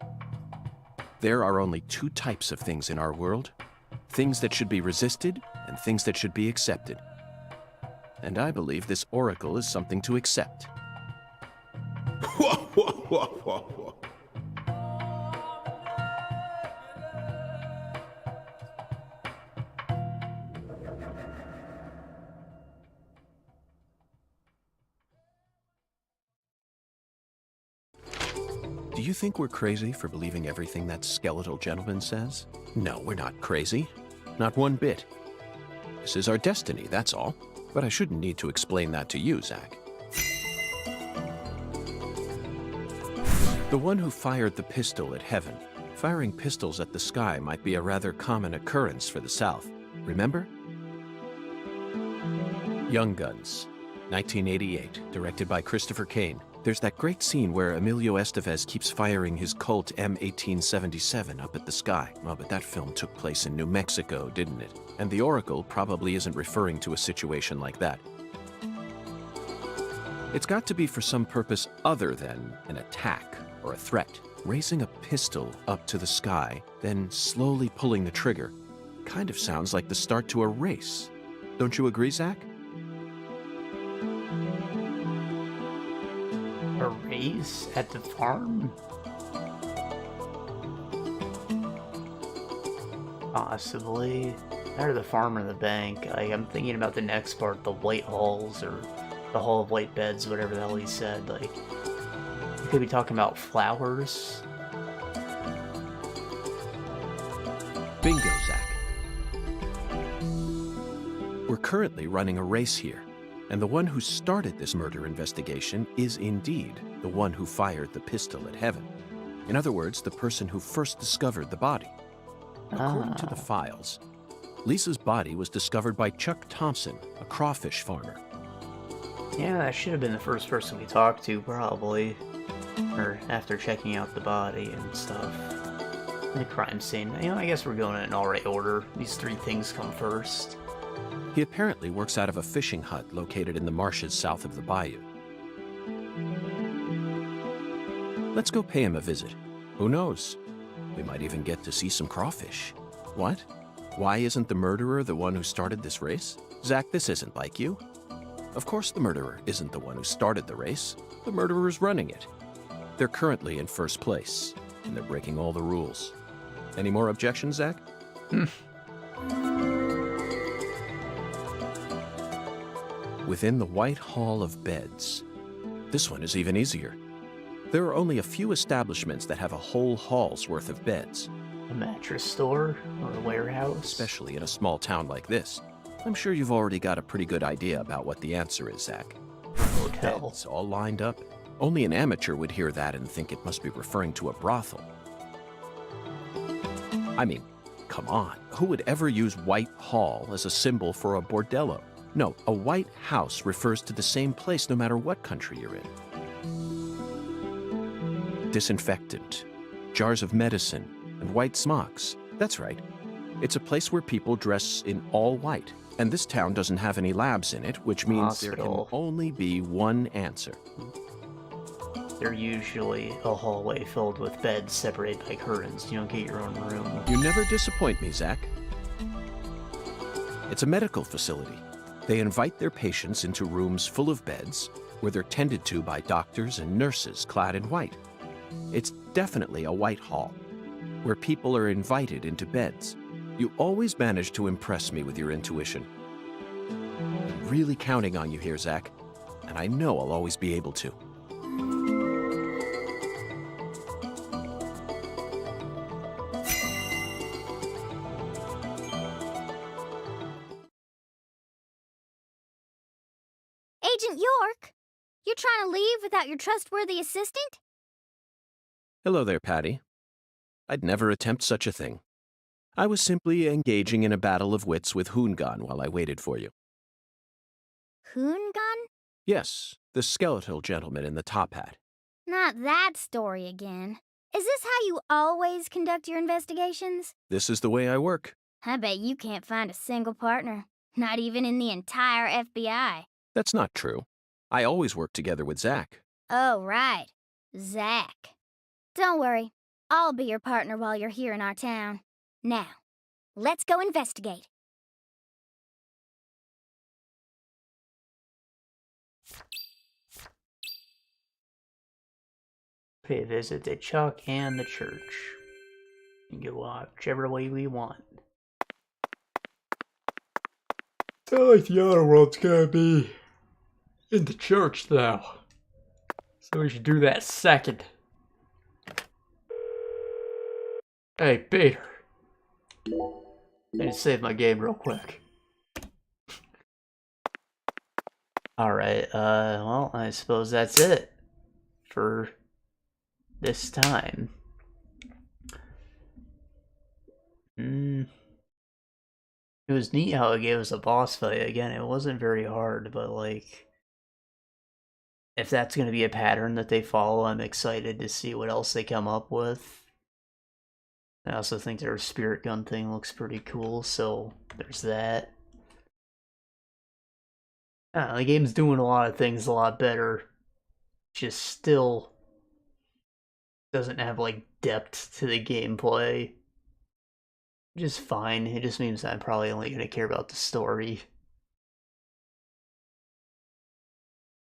There are only two types of things in our world. Things that should be resisted and things that should be accepted. And I believe this oracle is something to accept. Do you think we're crazy for believing everything that skeletal gentleman says? No, we're not crazy. Not one bit. This is our destiny, that's all. But I shouldn't need to explain that to you, Zach. The one who fired the pistol at heaven. Firing pistols at the sky might be a rather common occurrence for the South. Remember? Young Guns, 1988, directed by Christopher Kane. There's that great scene where Emilio Estevez keeps firing his Colt M1877 up at the sky. Oh, but that film took place in New Mexico, didn't it? And the Oracle probably isn't referring to a situation like that. It's got to be for some purpose other than an attack or a threat. Raising a pistol up to the sky, then slowly pulling the trigger, kind of sounds like the start to a race. Don't you agree, Zach? A race at the farm? Possibly. Either the farm or the bank. I'm thinking about the next part, the white halls or the hall of white beds, whatever the hell he said. Like, you could be talking about flowers. Bingo, Zach. We're currently running a race here. And the one who started this murder investigation is indeed the one who fired the pistol at heaven. In other words, the person who first discovered the body. According to the files, Lisa's body was discovered by Chuck Thompson, a crawfish farmer. Yeah, that should have been the first person we talked to, probably. Or after checking out the body and stuff. The crime scene. You know, I guess we're going in an alright order. These three things come first. He apparently works out of a fishing hut located in the marshes south of the bayou. Let's go pay him a visit. Who knows? We might even get to see some crawfish. What? Why isn't the murderer the one who started this race? Zach, this isn't like you. Of course the murderer isn't the one who started the race. The murderer's running it. They're currently in first place, and they're breaking all the rules. Any more objections, Zach? Within the White Hall of Beds. This one is even easier. There are only a few establishments that have a whole hall's worth of beds. A mattress store or a warehouse? Especially in a small town like this. I'm sure you've already got a pretty good idea about what the answer is, Zach. Hotel. Beds all lined up. Only an amateur would hear that and think it must be referring to a brothel. I mean, come on. Who would ever use White Hall as a symbol for a bordello? No, a white house refers to the same place no matter what country you're in. Disinfectant, jars of medicine, and white smocks. That's right. It's a place where people dress in all white. And this town doesn't have any labs in it, which means there can only be one answer. They're usually a hallway filled with beds separated by curtains. You don't get your own room. You never disappoint me, Zach. It's a medical facility. They invite their patients into rooms full of beds where they're tended to by doctors and nurses clad in white. It's definitely a white hall, where people are invited into beds. You always manage to impress me with your intuition. I'm really counting on you here, Zach, and I know I'll always be able to. Agent York, you're trying to leave without your trustworthy assistant? Hello there, Patty. I'd never attempt such a thing. I was simply engaging in a battle of wits with Hoongan while I waited for you. Hoongan? Yes, the skeletal gentleman in the top hat. Not that story again. Is this how you always conduct your investigations? This is the way I work. I bet you can't find a single partner. Not even in the entire FBI. That's not true. I always work together with Zach. Oh, right. Zach. Don't worry. I'll be your partner while you're here in our town. Now, let's go investigate. Okay, visit the Chuck and the church. You can go whichever way we want. So like the other world's gonna be in the church though. So we should do that second. Hey, Peter. I need to save my game real quick. Alright, well, I suppose that's it for this time. It was neat how it gave us a boss fight. Again, it wasn't very hard, but like, if that's going to be a pattern that they follow, I'm excited to see what else they come up with. I also think their spirit gun thing looks pretty cool, so there's that. The game's doing a lot of things a lot better. Just still doesn't have like depth to the gameplay. Just fine. It just means I'm probably only going to care about the story.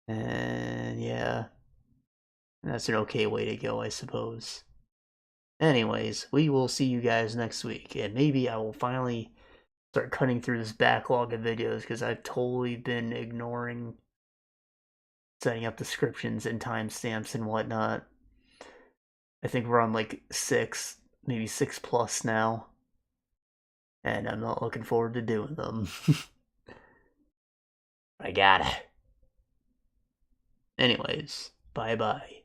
And yeah, that's an okay way to go, I suppose. Anyways, we will see you guys next week, and maybe I will finally start cutting through this backlog of videos, because I've totally been ignoring setting up descriptions and timestamps and whatnot. I think we're on like 6, maybe 6+ now, and I'm not looking forward to doing them. I gotta. Anyways, bye-bye.